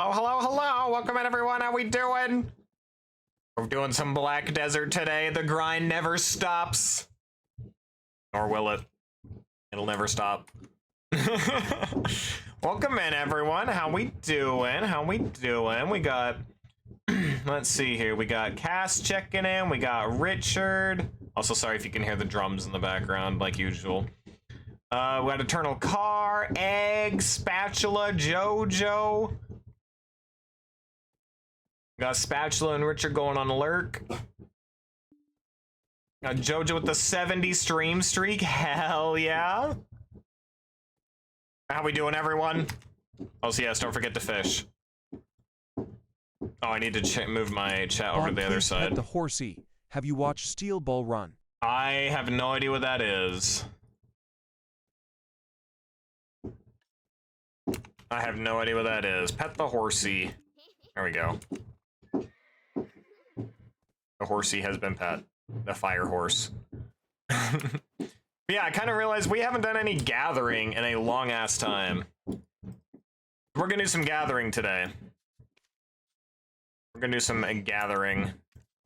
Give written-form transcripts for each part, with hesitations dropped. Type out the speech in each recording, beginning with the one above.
Hello, hello, hello! Welcome in, everyone. How we doing? We're doing some Black Desert today. The grind never stops. Nor will it. It'll never stop. Welcome in, everyone. How we doing? How we doing? We got... let's see here. We got Cass checking in. We got Richard. Also, sorry if you can hear the drums in the background, like usual. We got Eternal Car, Egg, Spatula, Jojo. We got Spatula and Richard going on lurk. Got Jojo with the 70 stream streak. Hell yeah. How we doing, everyone? Also, yes, don't forget to fish. Oh, I need to move my chat over to the other side. The horsey. Have you watched Steel Bull Run? I have no idea what that is. I have no idea what that is. Pet the horsey. There we go. The horsey has been pet. The fire horse. Yeah, I kind of realized we haven't done any gathering in a long-ass time. We're gonna do some gathering today. We're gonna do some gathering.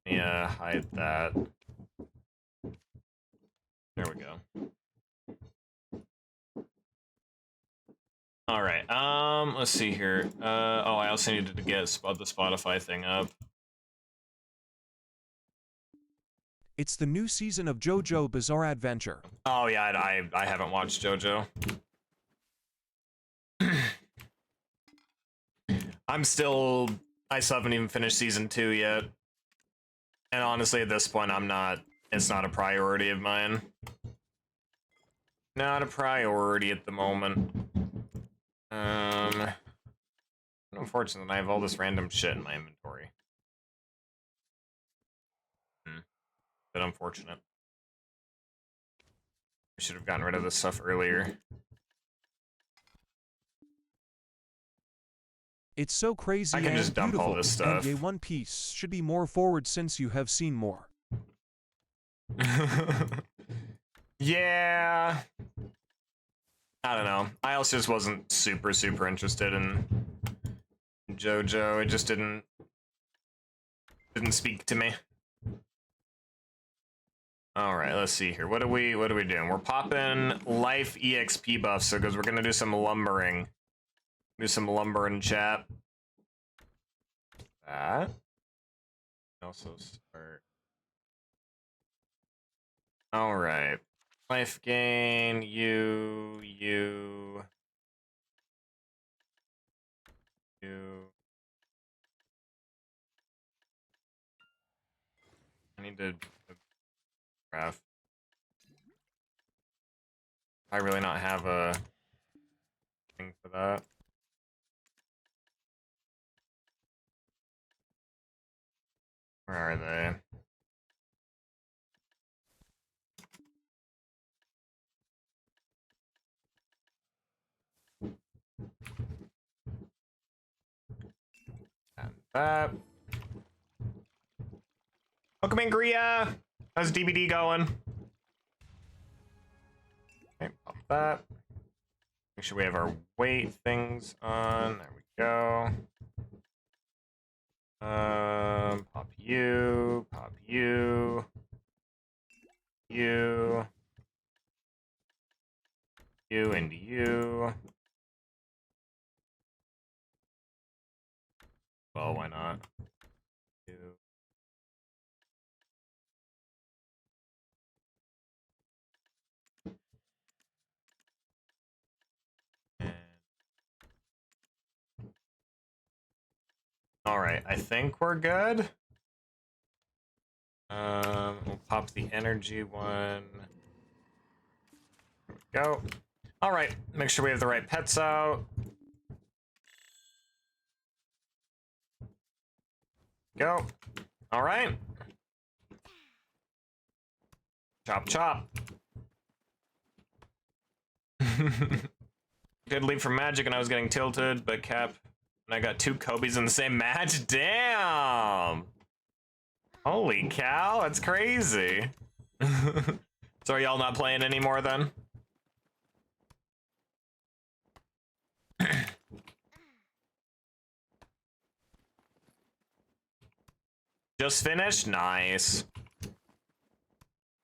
Yeah, hide that. There we go. All right. Let's see here. Oh, I also needed to get the Spotify thing up. It's the new season of JoJo Bizarre Adventure. Oh yeah, I haven't watched JoJo. I still haven't even finished season 2 yet. And honestly, at this point, it's not a priority of mine. Not a priority at the moment. Unfortunately, I have all this random shit in my inventory. Bit unfortunate. I should have gotten rid of this stuff earlier. It's so crazy. I can and just dump beautiful, all this stuff. And One Piece should be more forward since you have seen more. Yeah. I don't know. I also just wasn't super interested in JoJo. It just didn't speak to me. All right, let's see here. What are we doing? We're popping life EXP buffs, so because we're gonna do some lumbering. Do some lumbering, chat. That. Also start. All right. Life gain. You. I need to graph. I really not have a thing for that. Where are they? And that. Welcome in, Gria. How's DBD going? Okay, pop that. Make sure we have our weight things on. There we go. Pop you, you, and you. Well, why not? You. All right, I think we're good. We'll pop the energy one. There we go. All right, make sure we have the right pets out. Go. All right. Chop, chop. Good leap from magic and I was getting tilted, but Cap, and I got 2 Kobe's in the same match. Damn. Holy cow, that's crazy. So are y'all not playing anymore then? Just finished? Nice.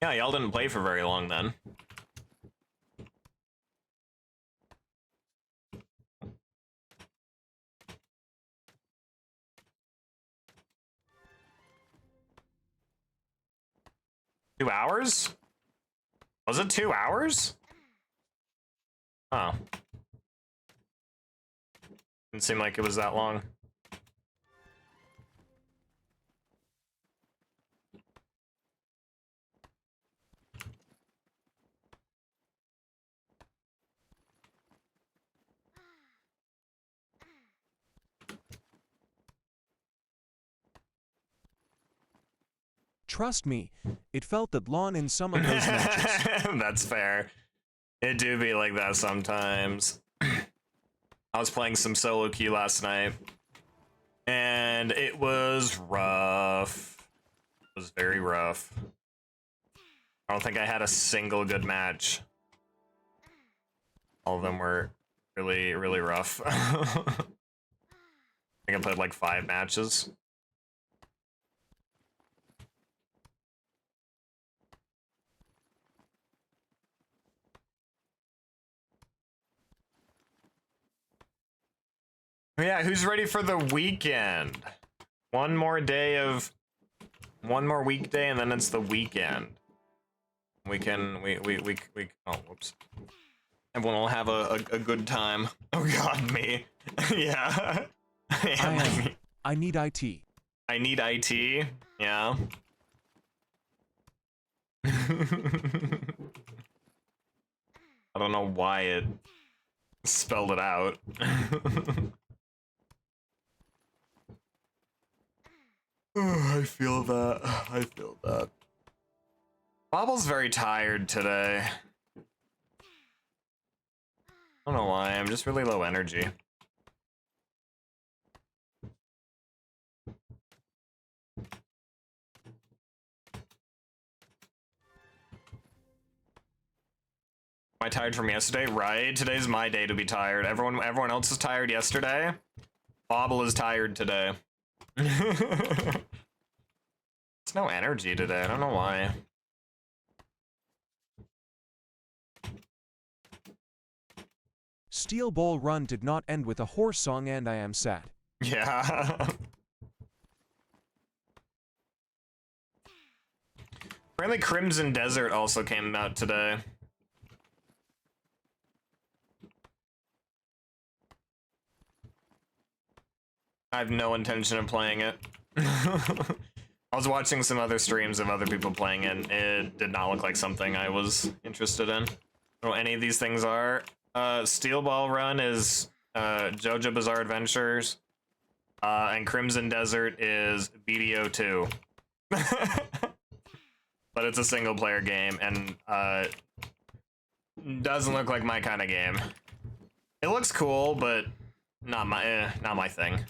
Yeah, y'all didn't play for very long then. Two hours? Was it 2 hours? Oh. Didn't seem like it was that long. Trust me, it felt that long in some of those matches. That's fair. It do be like that sometimes. I was playing some solo queue last night, and it was rough. It was very rough. I don't think I had a single good match. All of them were really, really rough. I think I played like 5 matches. Yeah, who's ready for the weekend? One more weekday, and then it's the weekend. We oh, whoops. Everyone will have a good time. Oh god, me. Yeah. I need IT. I need IT. Yeah. I don't know why it spelled it out. I feel that. I feel that. Bobble's very tired today. I don't know why, I'm just really low energy. Am I tired from yesterday? Right, today's my day to be tired. Everyone else is tired yesterday. Bobble is tired today. It's no energy today, I don't know why. Steel Ball Run did not end with a horse song and I am sad. Yeah. Apparently Crimson Desert also came out today. I have no intention of playing it. I was watching some other streams of other people playing it, and it did not look like something I was interested in. I don't know what any of these things are. Steel Ball Run is JoJo Bizarre Adventures, and Crimson Desert is BDO 2. But it's a single player game, and doesn't look like my kind of game. It looks cool, but not my thing.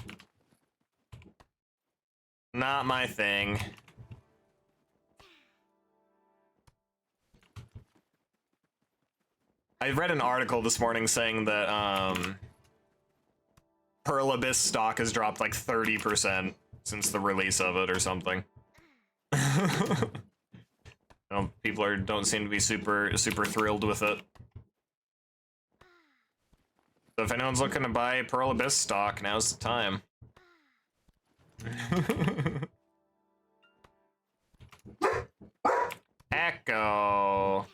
Not my thing. I read an article this morning saying that Pearl Abyss stock has dropped like 30% since the release of it or something. People don't seem to be super thrilled with it. So if anyone's looking to buy Pearl Abyss stock, now's the time. Echo.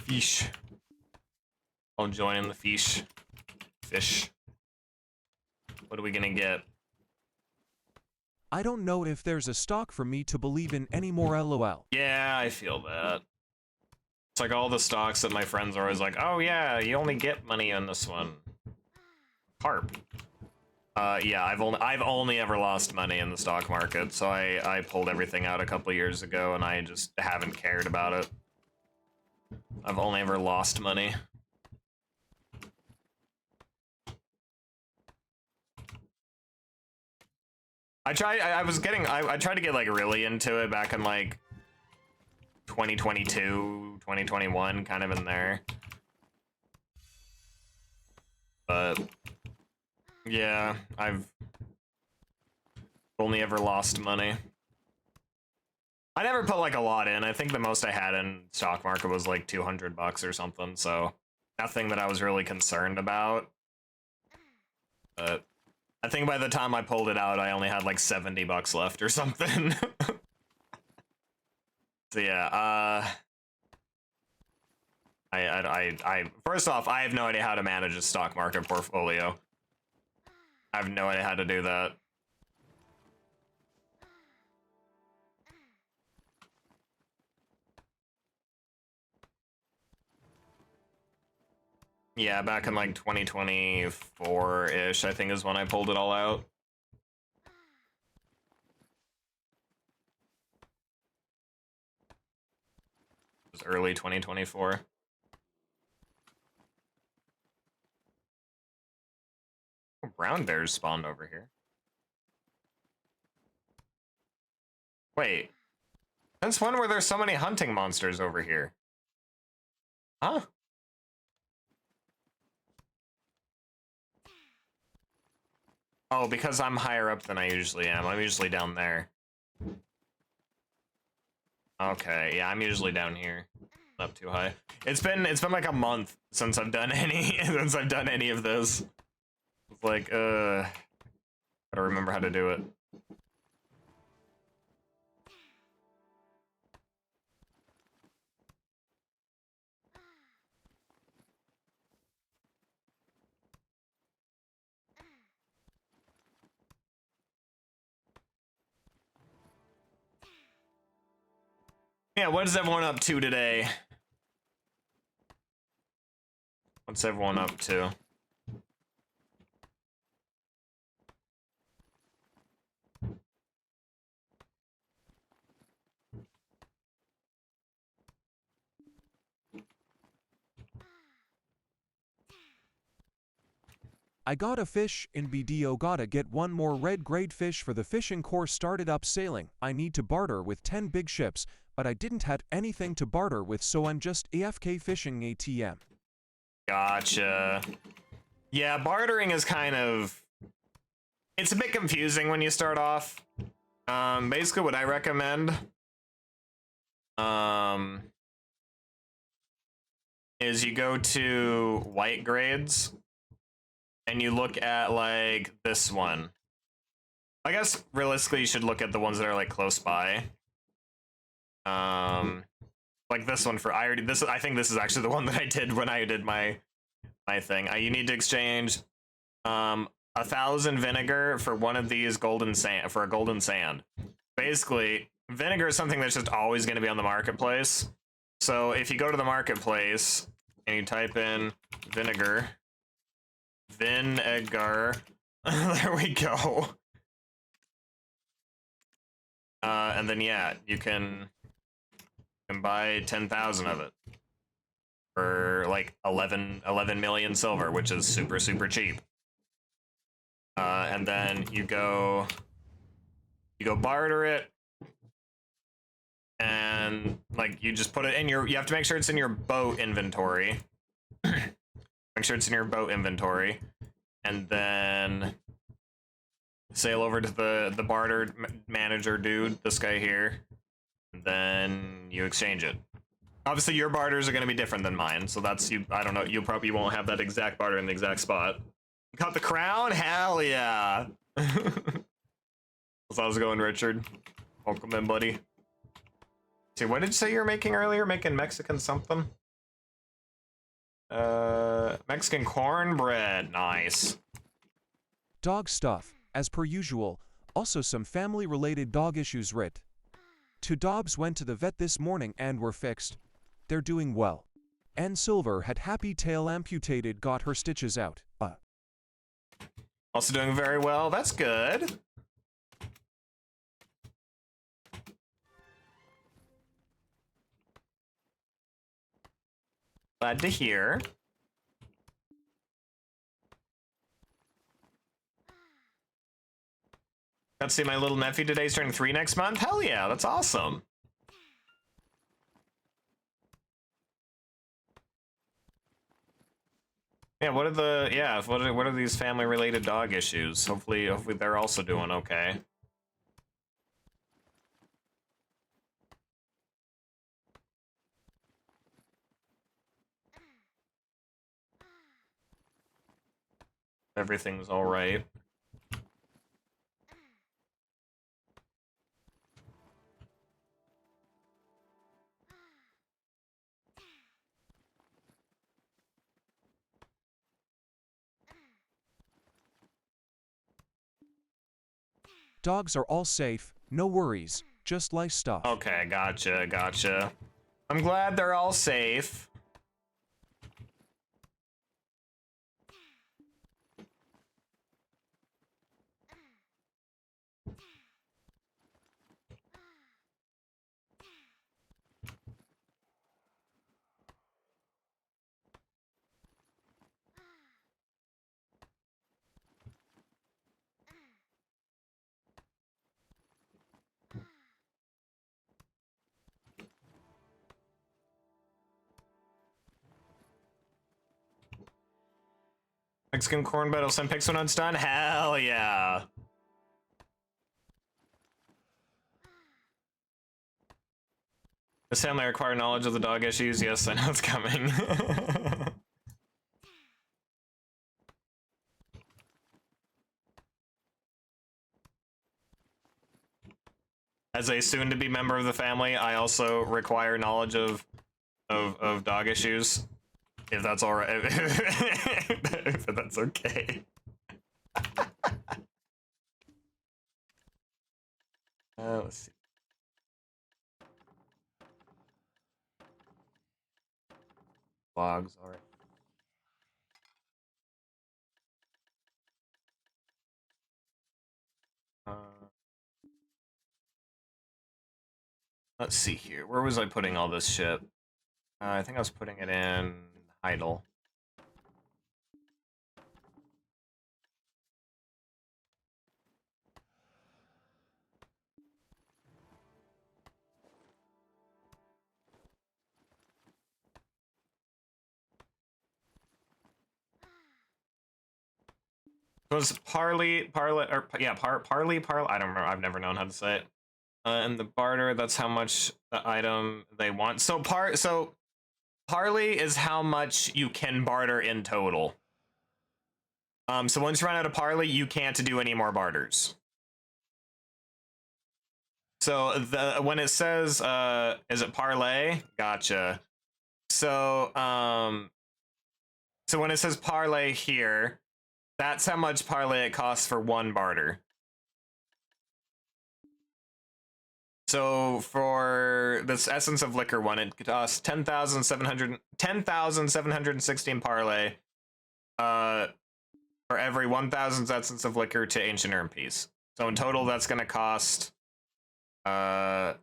Fish. I'll join in the fish. Fish. What are we gonna get? I don't know if there's a stock for me to believe in anymore, lol. Yeah, I feel that. It's like all the stocks that my friends are always like, oh yeah, you only get money on this one. Carp. Yeah, I've only ever lost money in the stock market, so I pulled everything out a couple years ago and I just haven't cared about it. I've only ever lost money. I tried to get like really into it back in like 2022, 2021, kind of in there. But yeah, I've only ever lost money. I never put like a lot in. I think the most I had in stock market was like $200 or something, so nothing that I was really concerned about. But I think by the time I pulled it out, I only had like $70 left or something. So yeah, I first off, I have no idea how to manage a stock market portfolio. I have no idea how to do that. Yeah, back in like 2024-ish, I think is when I pulled it all out. It was early 2024. Oh, brown bears spawned over here. Wait, since when were there so many hunting monsters over here? Huh? Oh, because I'm higher up than I usually am. I'm usually down there. Okay, yeah, I'm usually down here. Up too high. It's been like a month since I've done any of this. It's like, gotta remember how to do it. Yeah, what is everyone up to today? What's everyone up to? I got a fish in BDO. Gotta get one more red grade fish for the fishing course. Started up sailing. I need to barter with 10 big ships, but I didn't have anything to barter with, so I'm just AFK fishing ATM. Gotcha. Yeah, bartering is kind of... It's a bit confusing when you start off. Basically what I recommend is you go to white grades and you look at like this one. I guess realistically you should look at the ones that are like close by. Like this one for I think this is actually the one that I did when I did my thing. You need to exchange 1,000 vinegar for one of these golden sand for a golden sand. Basically, vinegar is something that's just always going to be on the marketplace. So if you go to the marketplace and you type in vinegar, there we go. And then yeah, you can buy 10,000 of it for like 11 million silver, which is super cheap. And then you go barter it, and like you just put it in you have to make sure it's in your boat inventory. Make sure it's in your boat inventory, and then sail over to the barter manager dude, this guy here, and then you exchange it. Obviously your barters are going to be different than mine, so that's I don't know, you probably won't have that exact barter in the exact spot. Got the crown? Hell yeah. How's it going, Richard? Welcome in, buddy. See, what did you say you were making earlier? Making Mexican something? Mexican cornbread. Nice. Dog stuff, as per usual. Also some family-related dog issues. Writ. 2 dogs went to the vet this morning and were fixed. They're doing well. And Silver had happy tail amputated, got her stitches out. Also doing very well. That's good. Glad to hear. Got to see my little nephew today. He's turning 3 next month. Hell yeah, that's awesome. Yeah, what are these family related dog issues? Hopefully they're also doing okay. Everything's all right. Dogs are all safe, no worries, just life stuff. Okay, gotcha. I'm glad they're all safe. Mexican corn battle, send pics when it's done? Hell yeah. Does family require knowledge of the dog issues? Yes, I know it's coming. As a soon-to-be member of the family, I also require knowledge of dog issues. If that's all right, if that's okay. Let's see. Logs, all right. Let's see here. Where was I putting all this shit? I think I was putting it in idle. It was parley, parley. I don't remember. I've never known how to say it. And the barter, that's how much the item they want. So parley is how much you can barter in total. So once you run out of parley, you can't do any more barters. So when it says is it parlay? Gotcha. So so when it says parlay here, that's how much parlay it costs for one barter. So for this Essence of Liquor one, it costs 10,716 parlay for every 1,000 Essence of Liquor to Ancient Urn Piece. So in total, that's going to cost what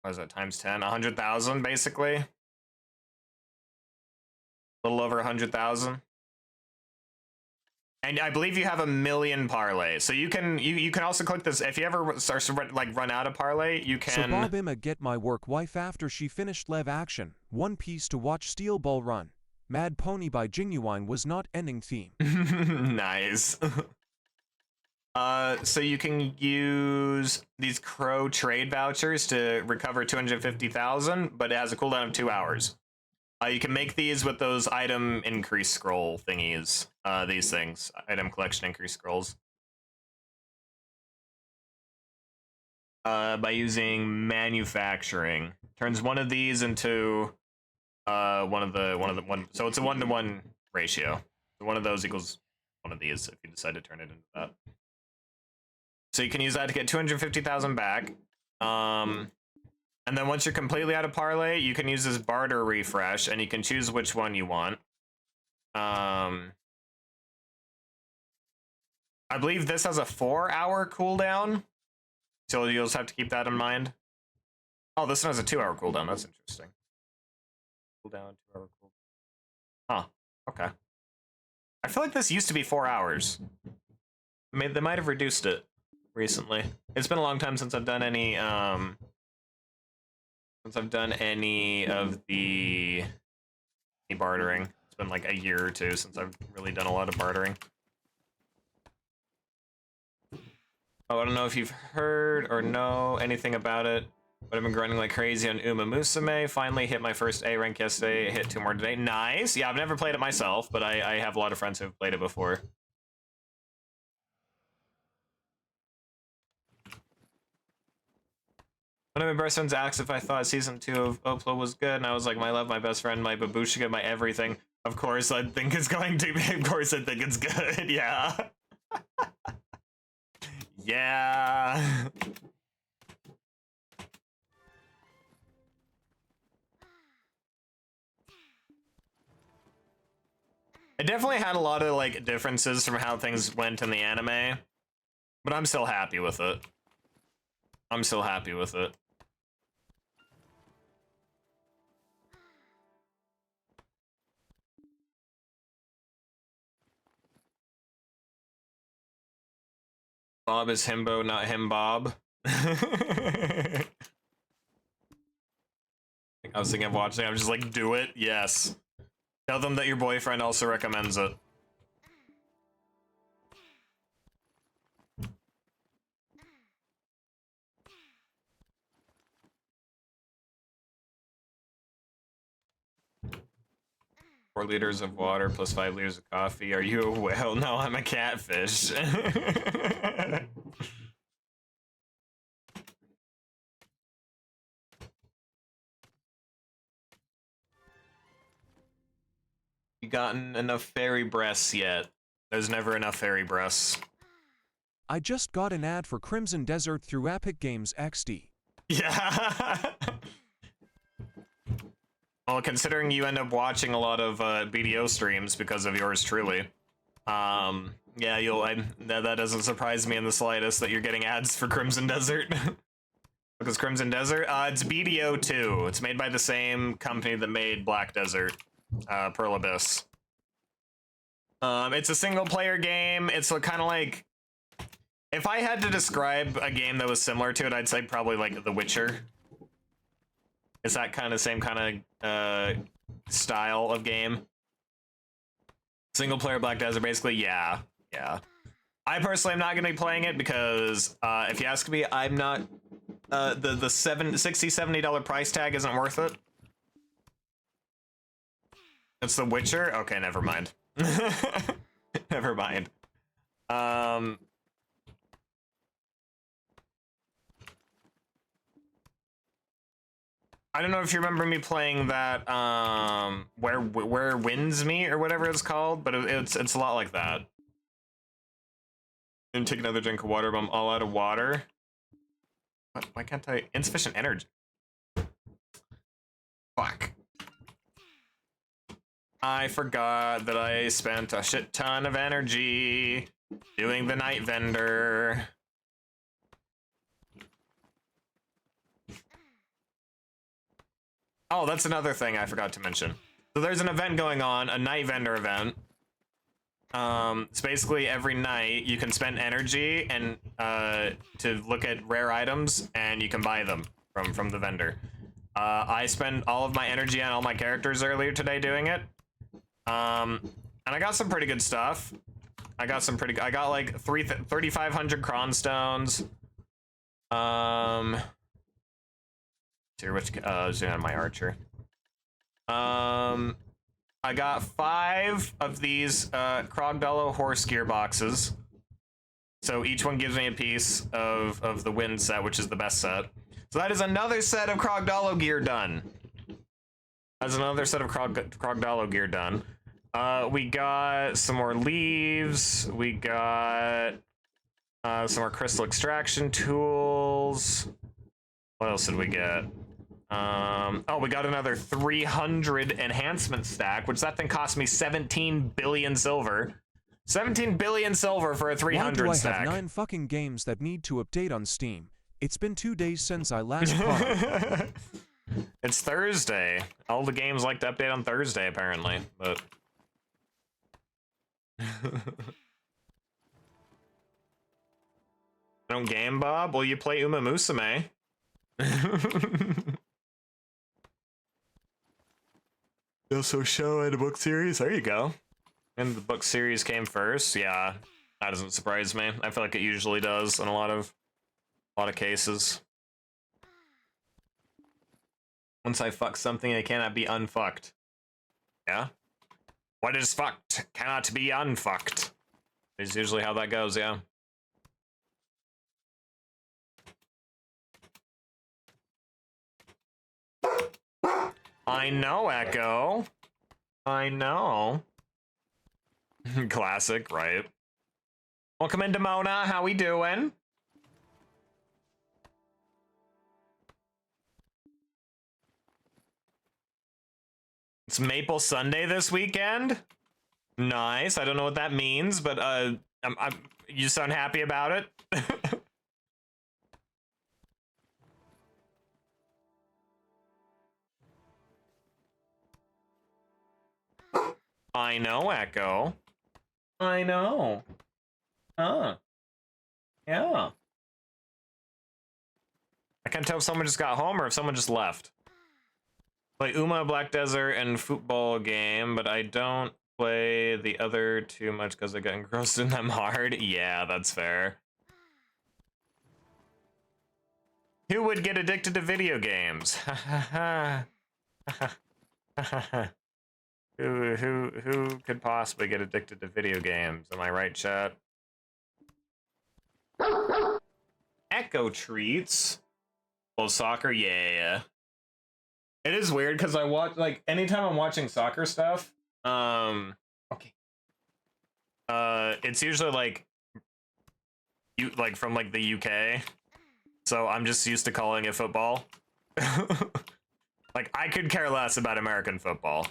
is that, times 10? 100,000 basically. A little over 100,000. And I believe you have 1,000,000 parlay, so you can also click this if you ever start to run out of parlay. You can. So Bob Emma get my work wife after she finished Lev action. One Piece to watch Steel Ball Run. Mad Pony by Genuine was not ending theme. Nice. So you can use these Crow trade vouchers to recover 250,000, but it has a cooldown of 2 hours. You can make these with those item increase scroll thingies. These things, item collection increase scrolls. By using manufacturing, turns one of these into one. So it's a 1-to-1 ratio. One of those equals one of these if you decide to turn it into that. So you can use that to get 250,000 back. And then once you're completely out of parlay, you can use this barter refresh, and you can choose which one you want. I believe this has a 4-hour cooldown, so you'll just have to keep that in mind. Oh, this one has a 2-hour cooldown. That's interesting. Cooldown, 2-hour cooldown. Huh. Okay. I feel like this used to be 4 hours. They might have reduced it recently. It's been a long time since I've done any of the bartering. It's been like a year or two since I've really done a lot of bartering. Oh, I don't know if you've heard or know anything about it, but I've been grinding like crazy on Uma Musume. Finally hit my first A rank yesterday, hit 2 more today. Nice! Yeah, I've never played it myself, but I have a lot of friends who have played it before. One of my best friends asked if I thought season 2 of Oplo was good, and I was like, my love, my best friend, my babushka, my everything. Of course, I think it's going to be. Of course, I think it's good. Yeah. Yeah. It definitely had a lot of like differences from how things went in the anime, but I'm still happy with it. I'm still happy with it. Bob is himbo, not him Bob. I was thinking of watching. I'm just like, do it. Yes. Tell them that your boyfriend also recommends it. Four liters of water plus 5 liters of coffee. Are you a whale? No, I'm a catfish. You gotten enough fairy breasts yet? There's never enough fairy breasts. I just got an ad for Crimson Desert through Epic Games XD. Yeah. Well, considering you end up watching a lot of BDO streams because of yours truly, yeah, that doesn't surprise me in the slightest that you're getting ads for Crimson Desert. Because Crimson Desert, it's BDO 2. It's made by the same company that made Black Desert, Pearl Abyss. It's a single-player game. It's kind of like, if I had to describe a game that was similar to it, I'd say probably like The Witcher. It's that kind of same kind of style of game. Single player Black Desert, basically, yeah. I personally am not going to be playing it because if you ask me, I'm not. The $60, $70 price tag isn't worth it. It's The Witcher? Okay, never mind. Never mind. I don't know if you remember me playing that where winds meet or whatever it's called, but it's a lot like that. And take another drink of water, but I'm all out of water. What? Why can't I? Insufficient energy. Fuck. I forgot that I spent a shit ton of energy doing the night vendor. Oh, that's another thing I forgot to mention. So there's an event going on, a night vendor event. It's basically every night you can spend energy and to look at rare items, and you can buy them from the vendor. I spent all of my energy on all my characters earlier today doing it. And I got some pretty good stuff. I got like 3,500 cronstones. Here, which zoom on my archer. I got 5 of these Krogdalo horse gearboxes. So each one gives me a piece of the wind set, which is the best set. So that is another set of Krogdalo gear done. That's another set of Krogdalo gear done. We got some more leaves. We got some more crystal extraction tools. What else did we get? Oh, we got another 300 enhancement stack, which that thing cost me 17 billion silver. 17 billion silver for a 300 stack. Why do I have 9 fucking games that need to update on Steam? It's been 2 days since I last played. It's Thursday. All the games like to update on Thursday, apparently, but... Don't game, Bob? Well, you play Uma Musume. Also show and a book series. There you go. And the book series came first. Yeah, that doesn't surprise me. I feel like it usually does in a lot of cases. Once I fuck something, it cannot be unfucked. Yeah? What is fucked cannot be unfucked. Is usually how that goes, yeah. I know, Echo. I know. Classic, right? Welcome into Mona. How we doing? It's Maple Sunday this weekend. Nice. I don't know what that means, but you sound happy about it. I know, Echo. I know. Huh. Yeah. I can't tell if someone just got home or if someone just left. Play Uma, Black Desert, and football game, but I don't play the other too much because I get engrossed in them hard. Yeah, that's fair. Who would get addicted to video games? Who could possibly get addicted to video games? Am I right, chat? Echo treats. Well, soccer, yeah. It is weird because I watch, like, anytime I'm watching soccer stuff, okay. It's usually like from like the UK. So I'm just used to calling it football. Like, I could care less about American football.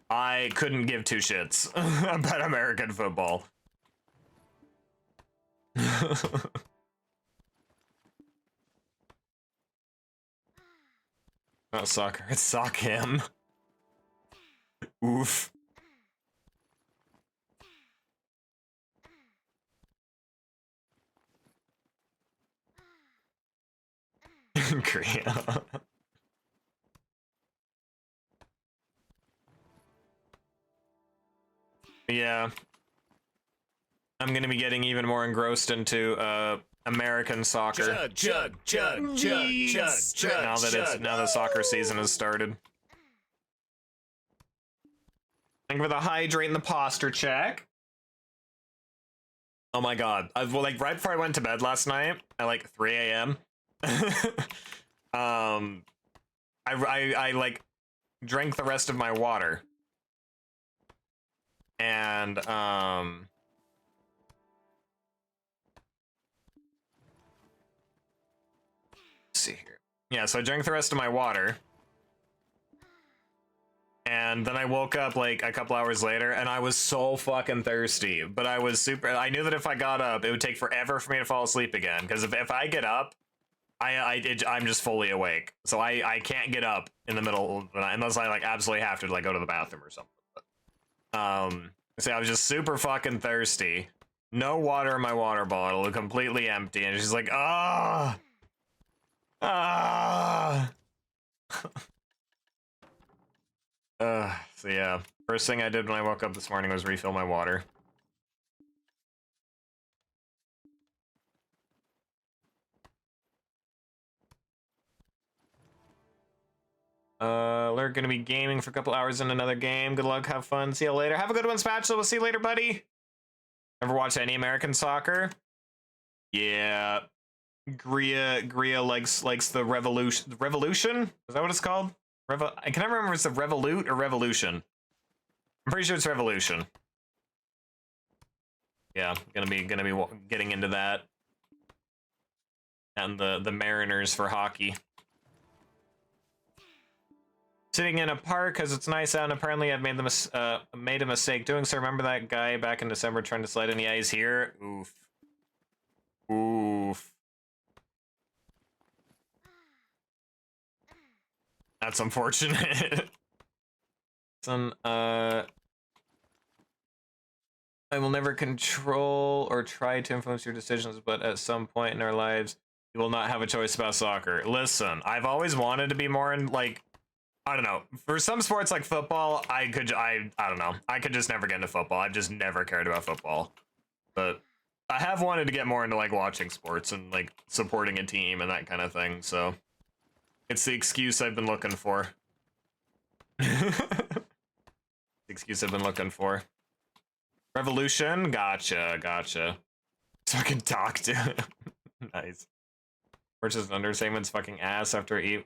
I couldn't give two shits about American football. Not soccer, it's sock him. Oof. Korea. Yeah. I'm gonna be getting even more engrossed into American soccer. Chug. Now that soccer season has started. Thank you for the hydrate and the posture check. Oh my god. Well, like right before I went to bed last night at like 3 a.m. I like drank the rest of my water. And let's see here. Yeah, so I drank the rest of my water. And then I woke up like a couple hours later and I was so fucking thirsty. But I was I knew that if I got up, it would take forever for me to fall asleep again. Because if I get up, I'm just fully awake. So I can't get up in the middle of the night unless I like absolutely have to like go to the bathroom or something. So I was just super fucking thirsty. No water in my water bottle, completely empty. And she's like, ah. So yeah, first thing I did when I woke up this morning was refill my water. We're gonna be gaming for a couple hours in another game. Good luck, have fun, see you later. Have a good one, Spatula. We'll see you later, buddy. Ever watch any American soccer? Yeah. Gria likes the revolution. Revolution? Is that what it's called? I can never remember if it's the Revolute or Revolution. I'm pretty sure it's Revolution. Yeah, gonna be getting into that. And the Mariners for hockey. Sitting in a park because it's nice out, and apparently I've made made a mistake doing so. Remember that guy back in December trying to slide in? Yeah, he's here. Oof. Oof. That's unfortunate. I will never control or try to influence your decisions, but at some point in our lives, you will not have a choice about soccer. Listen, I've always wanted to be more in, like, I don't know. For some sports like football, I don't know. I could just never get into football. I've just never cared about football. But I have wanted to get more into like watching sports and like supporting a team and that kind of thing. So it's the excuse I've been looking for. The excuse I've been looking for. Revolution? Gotcha, gotcha. So I can talk to him. Nice. Purchase an understatement's fucking ass after I eat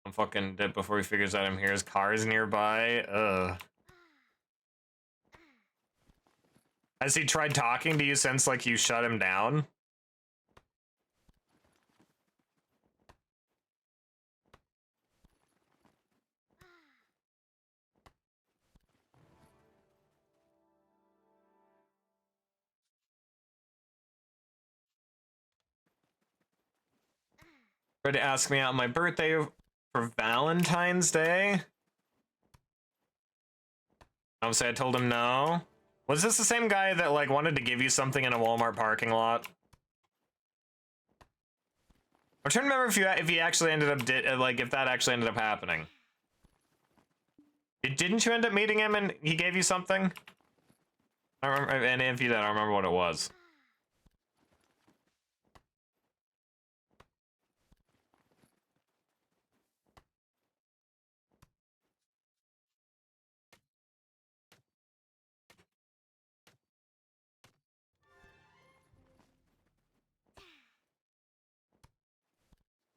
one fucking dip before he figures out I'm here. His car's nearby. Ugh. Has he tried talking to you since like you shut him down? Tried to ask me out on my birthday for Valentine's Day. Obviously, I told him no. Was this the same guy that like wanted to give you something in a Walmart parking lot? I'm trying to remember if he actually ended up if that actually ended up happening. Didn't you end up meeting him and he gave you something? I don't remember, and if you did, I don't remember what it was.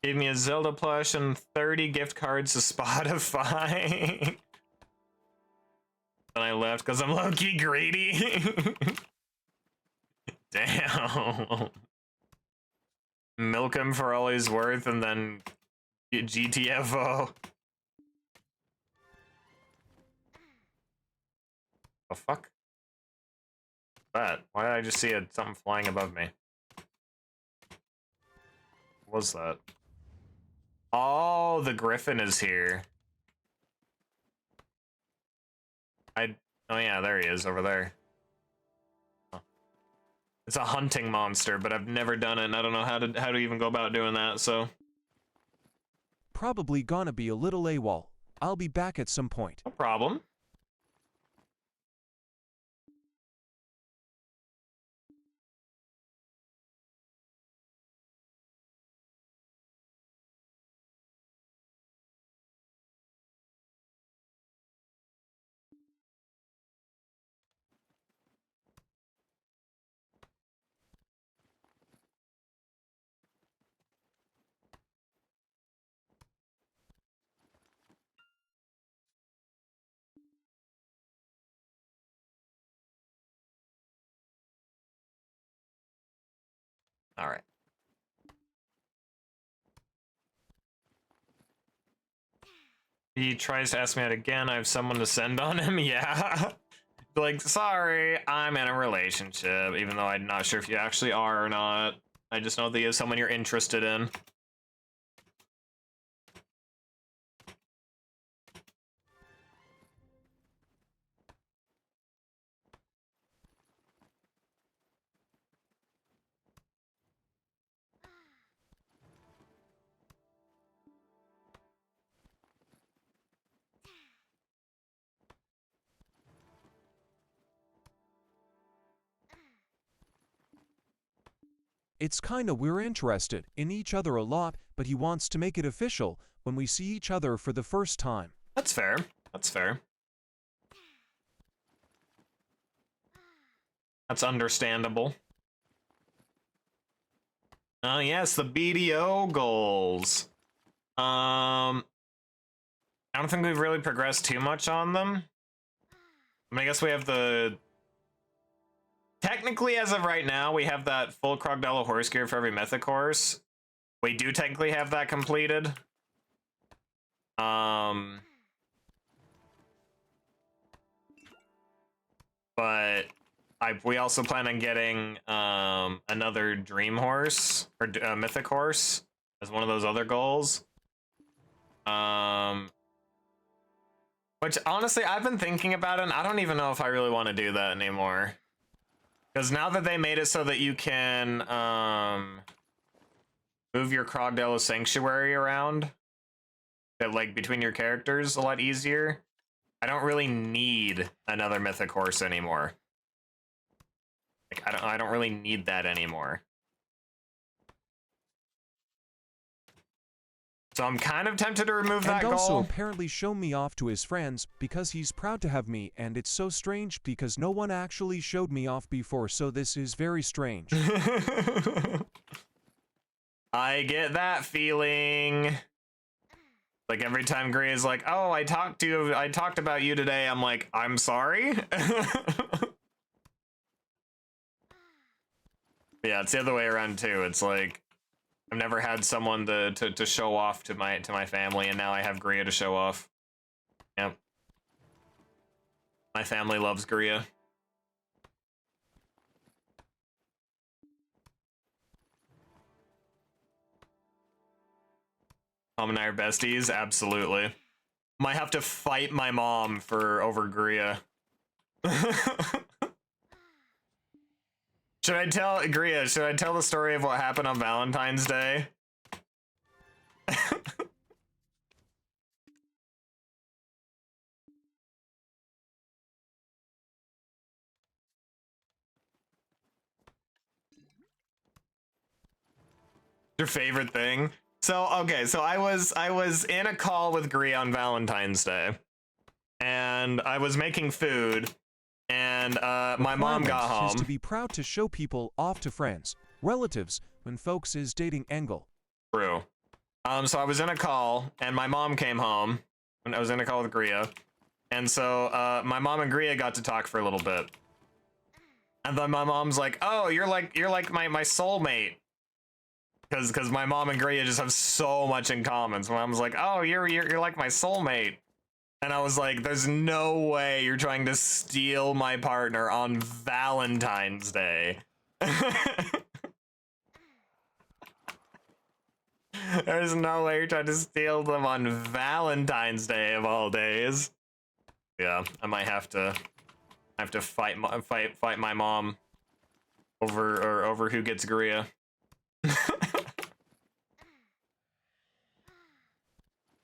Gave me a Zelda plush and 30 gift cards to Spotify. Then I left because I'm low-key greedy. Damn. Milk him for all he's worth and then get GTFO. The fuck? That? Why did I just see something flying above me? What was that? Oh, the griffin is here. Oh yeah, there he is, over there. Oh. It's a hunting monster, but I've never done it, and I don't know how to even go about doing that, so. Probably gonna be a little AWOL. I'll be back at some point. No problem. All right. He tries to ask me out again. I have someone to send on him. Yeah. Like, sorry, I'm in a relationship, even though I'm not sure if you actually are or not. I just know that you have someone you're interested in. It's kinda we're interested in each other a lot, but he wants to make it official when we see each other for the first time. That's fair. That's fair. That's understandable. Oh yes, the BDO goals. I don't think we've really progressed too much on them. I mean, I guess we have the... Technically, as of right now, we have that full Crocodile horse gear for every mythic horse. We do technically have that completed. But we also plan on getting another dream horse or mythic horse as one of those other goals. Which honestly, I've been thinking about it, and I don't even know if I really want to do that anymore. Because now that they made it so that you can move your Crocodile Sanctuary around, that, like, between your characters a lot easier. I don't really need another mythic horse anymore. Like, I don't really need that anymore. So I'm kind of tempted to remove that And also goal. apparently show me off to his friends because he's proud to have me, and it's so strange because no one actually showed me off before, so this is very strange. I get that feeling. Like every time Gray is like, "Oh, I talked about you today," I'm like, "I'm sorry." Yeah, it's the other way around too. It's like I've never had someone to show off to my family, and now I have Gria to show off. Yep. My family loves Gria. Mom and I are besties, absolutely. Might have to fight my mom over Gria. Should I tell the story of what happened on Valentine's Day? Your favorite thing? So, okay, so I was in a call with Gria on Valentine's Day, and I was making food, and my mom got home. Is to be proud to show people off to friends, relatives, when folks is dating angle. True. So I was in a call, and my mom came home, and I was in a call with Gria, and so my mom and Gria got to talk for a little bit, and then my mom's like, "Oh, you're like my soulmate." Because my mom and Gria just have so much in common. So my mom's like, "Oh, you're like my soulmate," and I was like, "There's no way you're trying to steal my partner on Valentine's Day." There's no way you're trying to steal them on Valentine's Day of all days. Yeah, I might have to fight my mom over who gets Gria.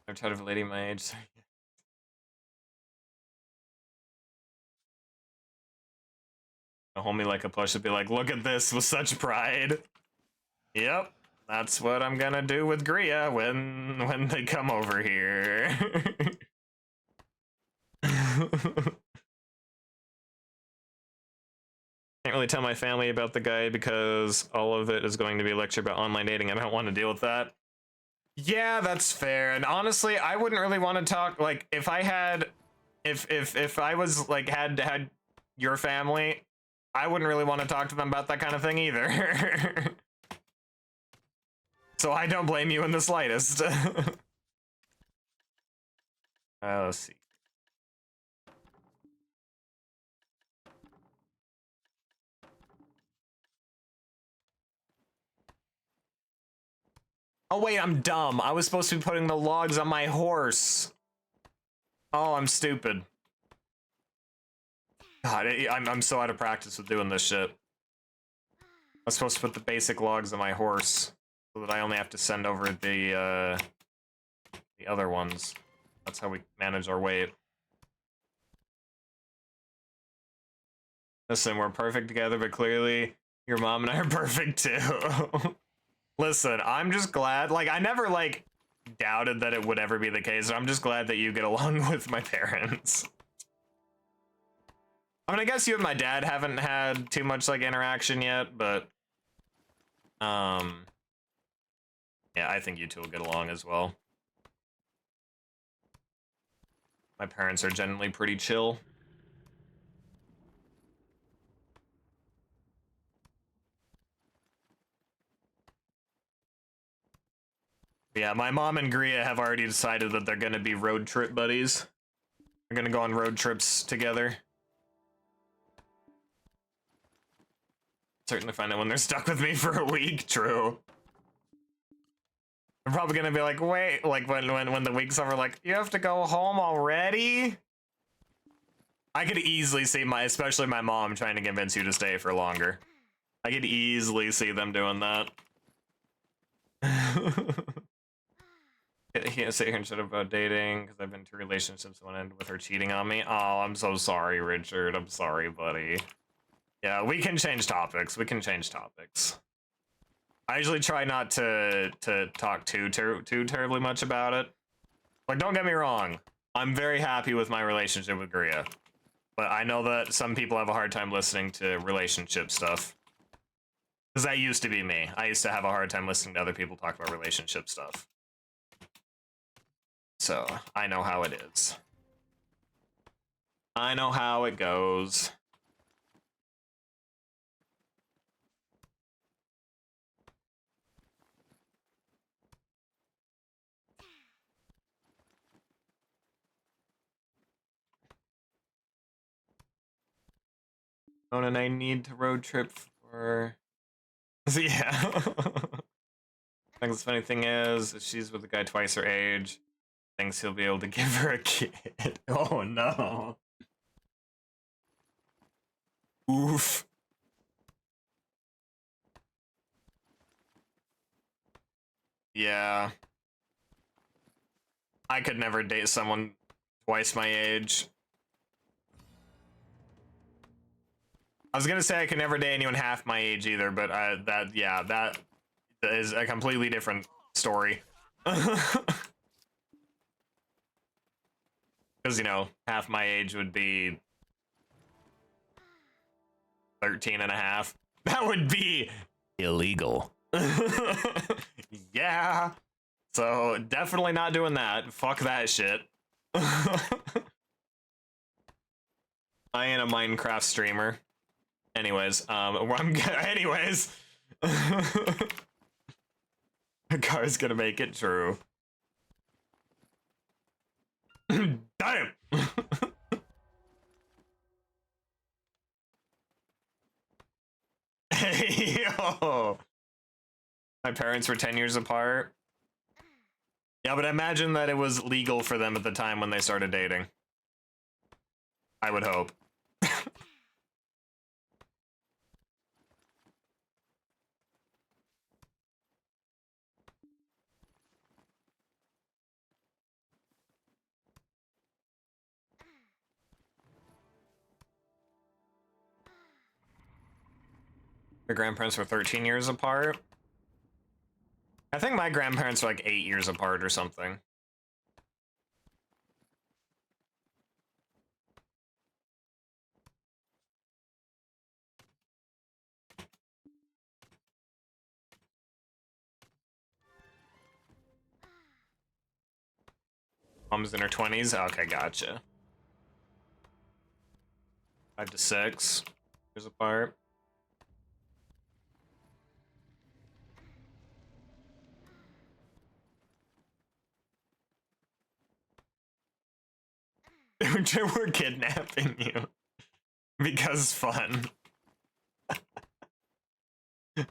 I'm tired of a lady my age. Hold me like a push and be like, "Look at this with such pride." Yep, that's what I'm gonna do with Gria when they come over here. Can't really tell my family about the guy because all of it is going to be a lecture about online dating. I don't want to deal with that. Yeah, that's fair. And honestly, I wouldn't really want to talk, like, if I was like had your family, I wouldn't really want to talk to them about that kind of thing either. So I don't blame you in the slightest. Let's see. Oh wait, I'm dumb. I was supposed to be putting the logs on my horse. Oh, I'm stupid. God, I'm so out of practice with doing this shit. I was supposed to put the basic logs on my horse so that I only have to send over the other ones. That's how we manage our weight. Listen, we're perfect together, but clearly your mom and I are perfect too. Listen, I'm just glad, like, I never, like, doubted that it would ever be the case. I'm just glad that you get along with my parents. I mean, I guess you and my dad haven't had too much, like, interaction yet, but, yeah, I think you two will get along as well. My parents are generally pretty chill. Yeah, my mom and Gria have already decided that they're gonna be road trip buddies. They're gonna go on road trips together. Certainly find out when they're stuck with me for a week, true. I'm probably gonna be like, wait, like when the week's over, like, you have to go home already? I could easily see especially my mom trying to convince you to stay for longer. I could easily see them doing that. He can't sit here and shut up about dating because I've been in 2 relationships. One ended with her cheating on me. Oh, I'm so sorry, Richard. I'm sorry, buddy. Yeah, we can change topics. We can change topics. I usually try not to talk too terribly much about it. Like, don't get me wrong. I'm very happy with my relationship with Gria. But I know that some people have a hard time listening to relationship stuff. Because that used to be me. I used to have a hard time listening to other people talk about relationship stuff. So, I know how it is. I know how it goes. Oh, and I need to road trip for... Yeah. I think the funny thing is, if she's with a guy twice her age, thinks he'll be able to give her a kid. Oh no. Oof. Yeah. I could never date someone twice my age. I was gonna say I could never date anyone half my age either, but that is a completely different story. Because, you know, half my age would be 13 and a half. That would be illegal. Yeah. So definitely not doing that. Fuck that shit. I ain't a Minecraft streamer. Anyways, anyways. The car's gonna make it true. Damn! Hey, yo! My parents were 10 years apart. Yeah, but imagine that it was legal for them at the time when they started dating. I would hope. Your grandparents were 13 years apart. I think my grandparents were like 8 years apart or something. Mom's in her 20s? Okay, gotcha. 5 to 6 years apart. We're kidnapping you. Because fun. Did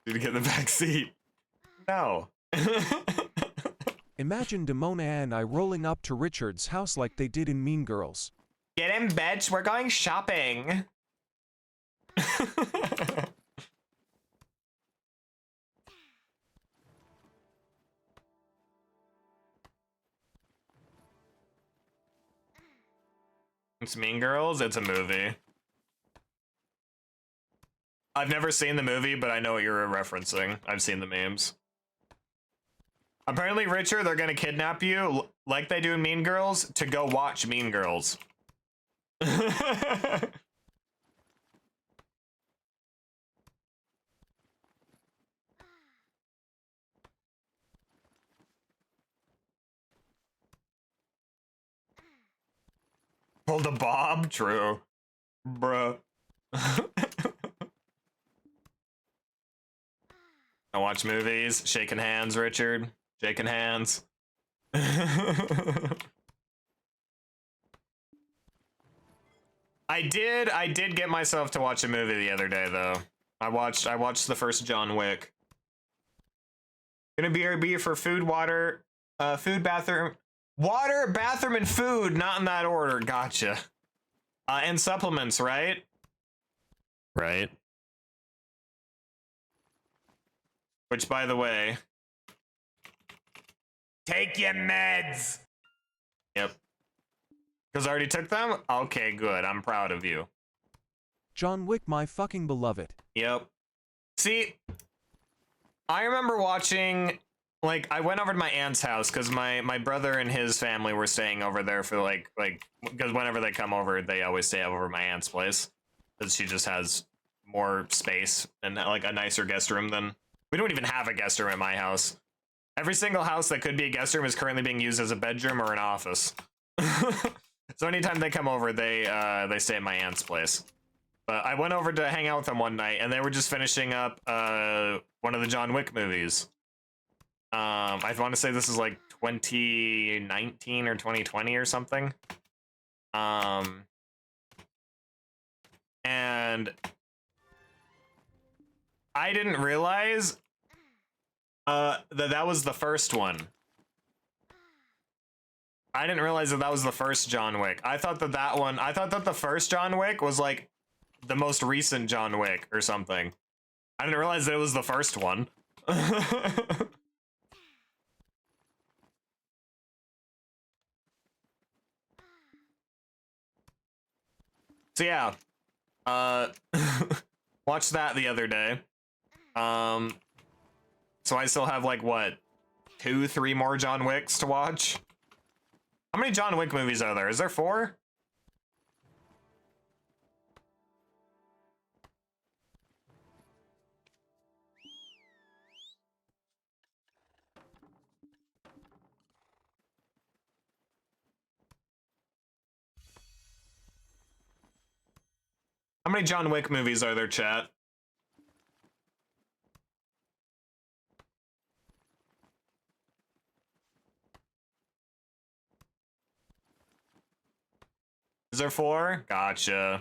you get in the back seat? No. Imagine Demona and I rolling up to Richard's house like they did in Mean Girls. Get in bed, we're going shopping. It's Mean Girls? It's a movie. I've never seen the movie, but I know what you're referencing. I've seen the memes. Apparently, Richard, they're gonna kidnap you, like they do in Mean Girls, to go watch Mean Girls. Pull the Bob? True. Bruh. I watch movies. Shaking hands, Richard. Shaking hands. I did get myself to watch a movie the other day though. I watched the first John Wick. Gonna be for food, water, food, bathroom, water, bathroom, and food, not in that order. Gotcha. And supplements, right? Right. Which, by the way, Take your meds. Yep. Because I already took them? Okay, good. I'm proud of you. John Wick, my fucking beloved. Yep. See, I remember watching, like, I went over to my aunt's house because my brother and his family were staying over there for, like, because whenever they come over, they always stay over at my aunt's place. Because she just has more space and, like, a nicer guest room than... We don't even have a guest room at my house. Every single house that could be a guest room is currently being used as a bedroom or an office. So anytime they come over, they stay at my aunt's place. But I went over to hang out with them one night, and they were just finishing up one of the John Wick movies. I want to say this is like 2019 or 2020 or something. And I didn't realize that was the first one. I didn't realize that was the first John Wick. I thought that the first John Wick was like the most recent John Wick or something. I didn't realize that it was the first one. So yeah, watched that the other day. So I still have like what, 2-3 more John Wicks to watch. How many John Wick movies are there? Is there 4? How many John Wick movies are there, chat? Is there 4? Gotcha.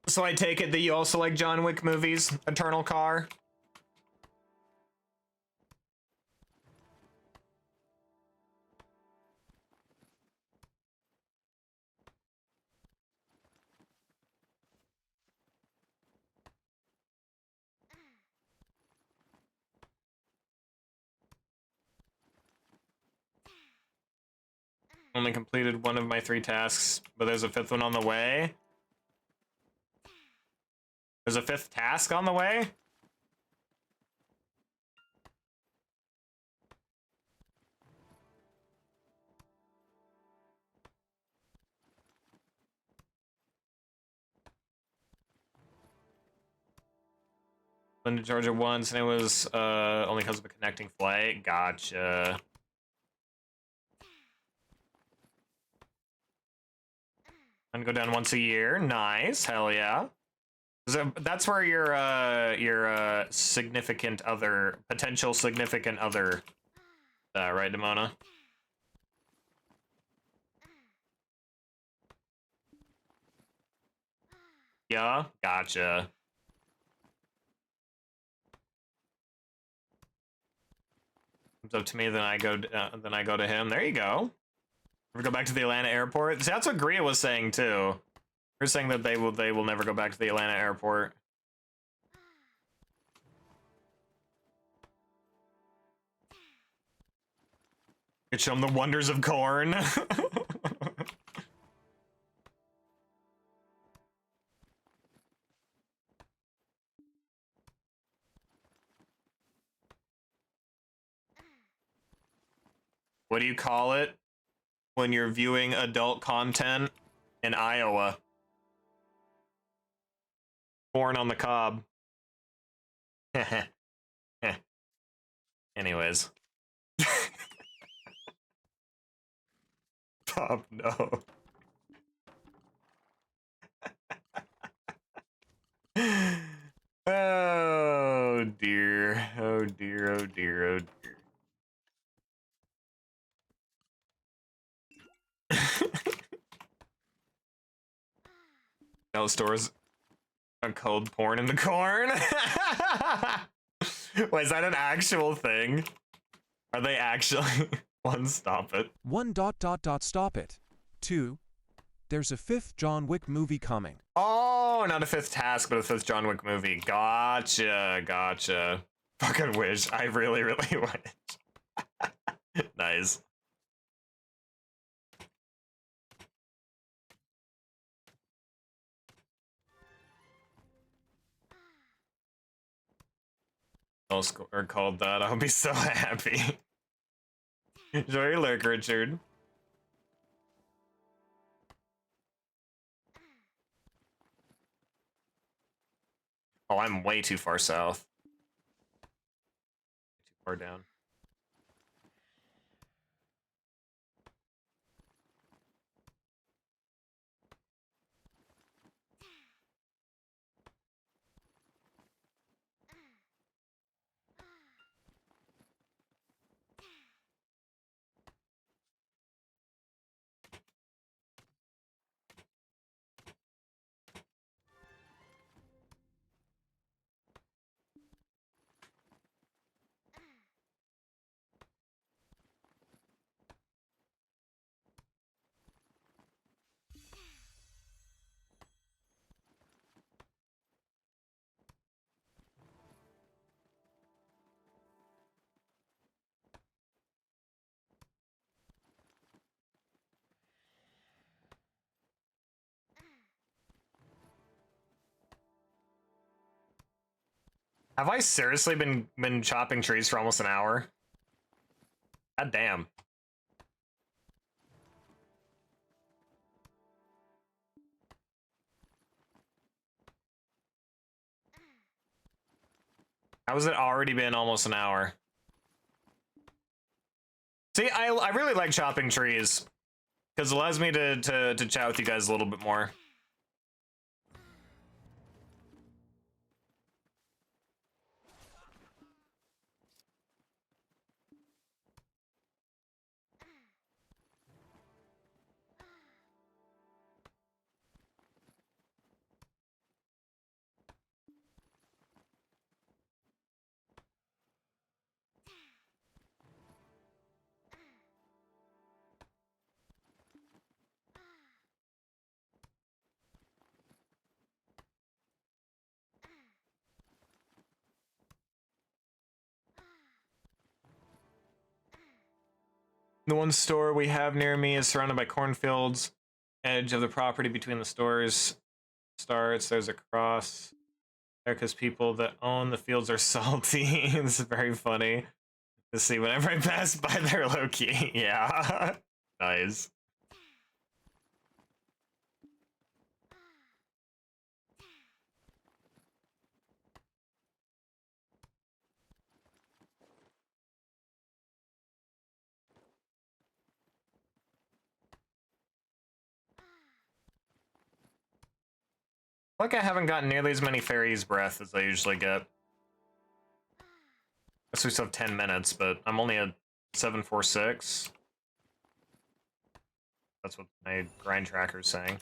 So I take it that you also like John Wick movies, Eternal Car? Only completed one of my 3 tasks, but there's a 5th one on the way. There's a 5th task on the way? Been to Georgia once, and it was only because of a connecting flight. Gotcha. And go down once a year. Nice. Hell yeah. So that's where your significant other, potential significant other, right, Demona? Yeah. Gotcha. It's up to me, then I go to him. There you go. Ever go back to the Atlanta airport? See, that's what Gria was saying too. They're saying that they will never go back to the Atlanta airport. Could show them the wonders of corn. What do you call it when you're viewing adult content in Iowa? Corn on the cob. Anyways. Bob, no. Oh dear. Oh dear, oh dear, oh dear. No stores a cold porn in the corn. Wait, is that an actual thing? Are they actually? One, stop it. 1. Stop it. 2. There's a 5th John Wick movie coming. Oh, not a 5th task, but a 5th John Wick movie. Gotcha. Fucking wish. I really wish. Nice. Or called that. I'll be so happy. Enjoy your lurk, Richard. Oh, I'm way too far south. Too far down. Have I seriously been chopping trees for almost an hour? God damn. How has it already been almost an hour? See, I really like chopping trees because it allows me to chat with you guys a little bit more. The one store we have near me is surrounded by cornfields. Edge of the property between the stores starts. There's a cross there because people that own the fields are salty. It's very funny to see whenever I pass by there, low key. Yeah. Nice. Like I haven't gotten nearly as many fairies breath as I usually get. Guess we still have 10 minutes, but I'm only at 746. That's what my grind tracker's saying.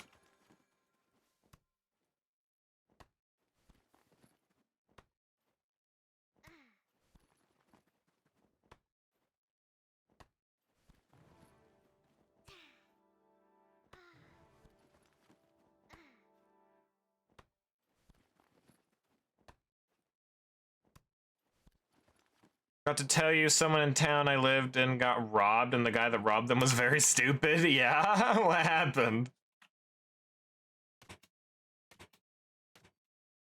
Got to tell you, someone in town I lived in got robbed, and the guy that robbed them was very stupid. Yeah, what happened?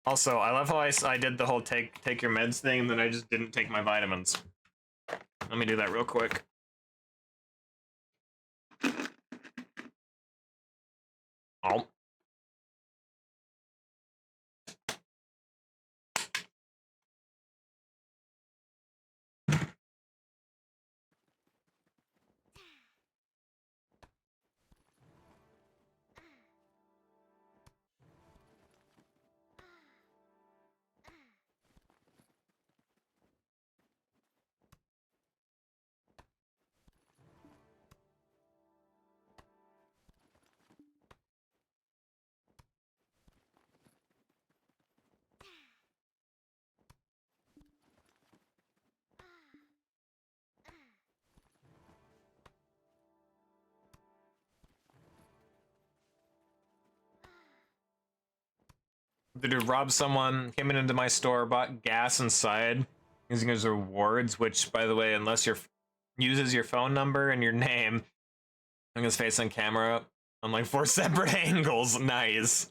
Also, I love how I did the whole take your meds thing, and then I just didn't take my vitamins. Let me do that real quick. Oh. the dude robbed someone, came into my store, bought gas inside using his rewards, which, by the way, unless your uses your phone number and your name, and his face on camera on like 4 separate angles. Nice.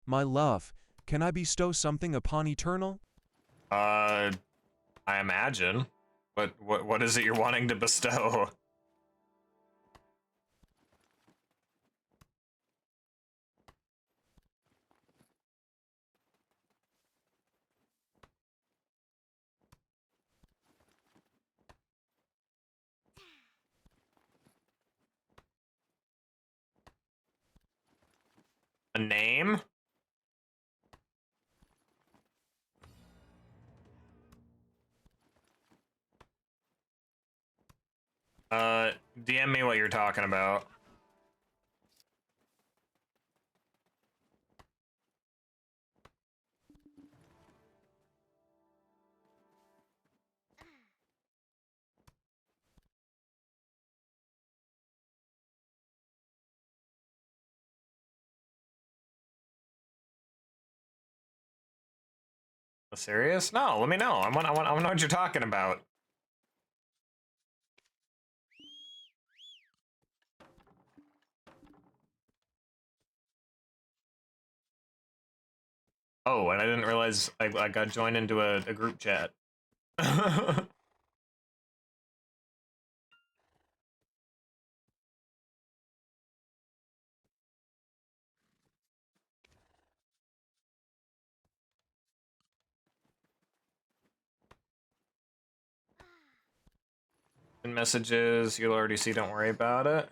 My love, can I bestow something upon Eternal? I imagine. But what is it you're wanting to bestow? A name? DM me what you're talking about. Serious? No, let me know. I want to know what you're talking about. Oh, and I didn't realize I got joined into a group chat. In messages, you'll already see, don't worry about it.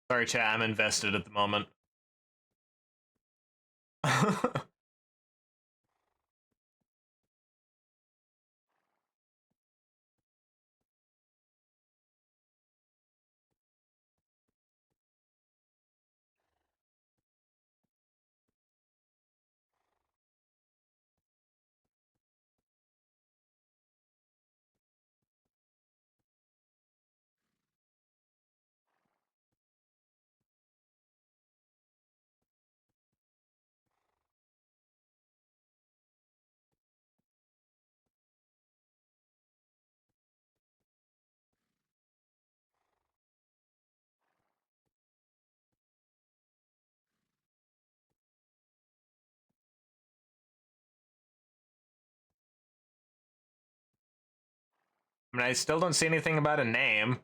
Sorry, chat, I'm invested at the moment. I mean, I still don't see anything about a name.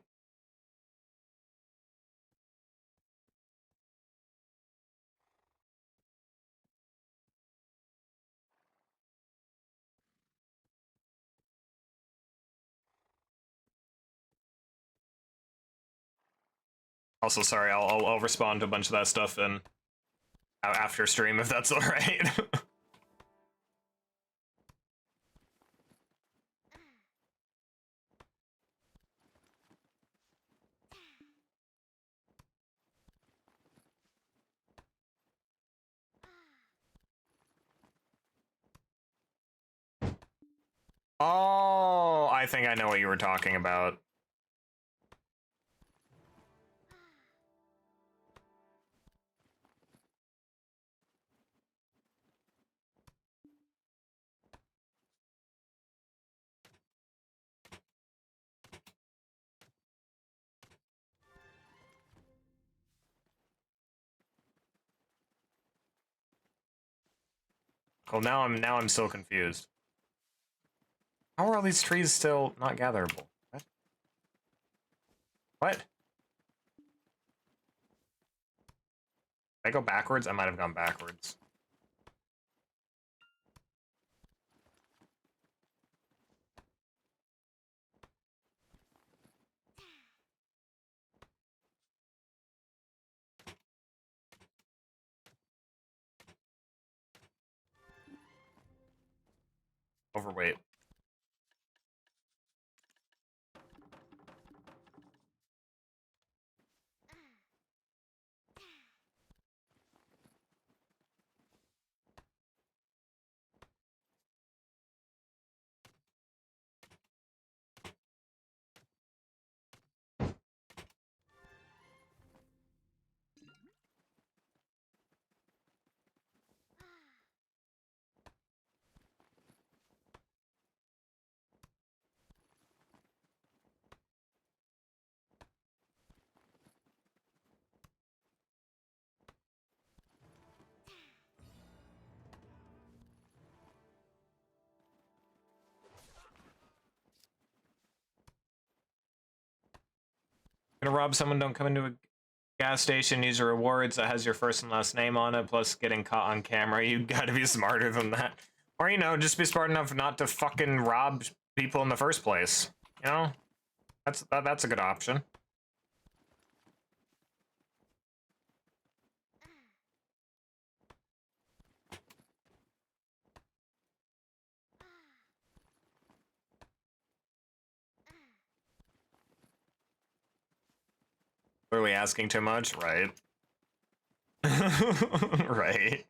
Also, sorry, I'll respond to a bunch of that stuff and after stream if that's all right. Oh, I think I know what you were talking about. Cool. Now I'm so confused. How are all these trees still not gatherable? What? What? Did I go backwards? I might have gone backwards. Overweight. Gonna rob someone, don't come into a gas station, use your rewards that has your first and last name on it, plus getting caught on camera. You gotta be smarter than that. Or, you know, just be smart enough not to fucking rob people in the first place. You know? That's a good option. Clearly asking too much, right? Right.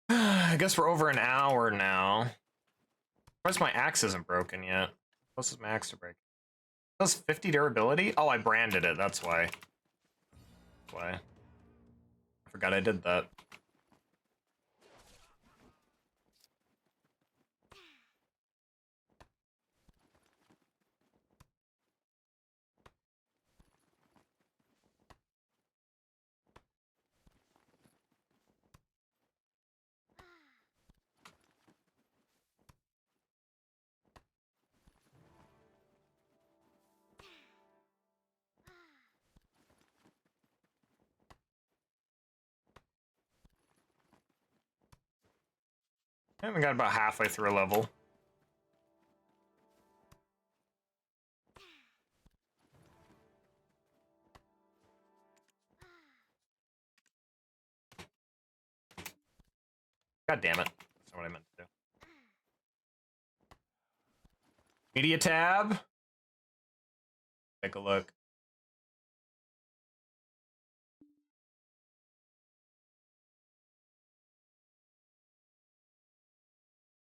I guess we're over an hour now. Where's my axe isn't broken yet? Close is my axe to break? It does 50 durability? Oh, I branded it, that's why. That's why. I forgot I did that. And we got about halfway through a level. God damn it. That's not what I meant to do. Media tab. Take a look.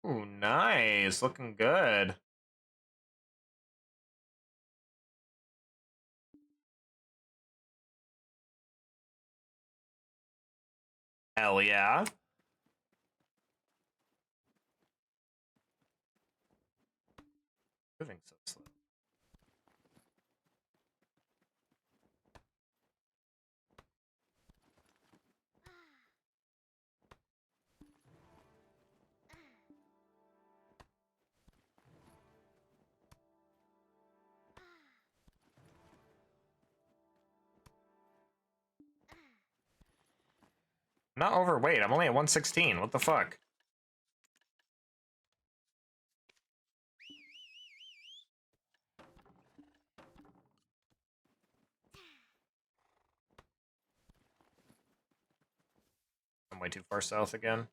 Ooh, nice. Looking good. Hell yeah. Moving so slow. I'm not overweight. I'm only at 116. What the fuck? I'm way too far south again.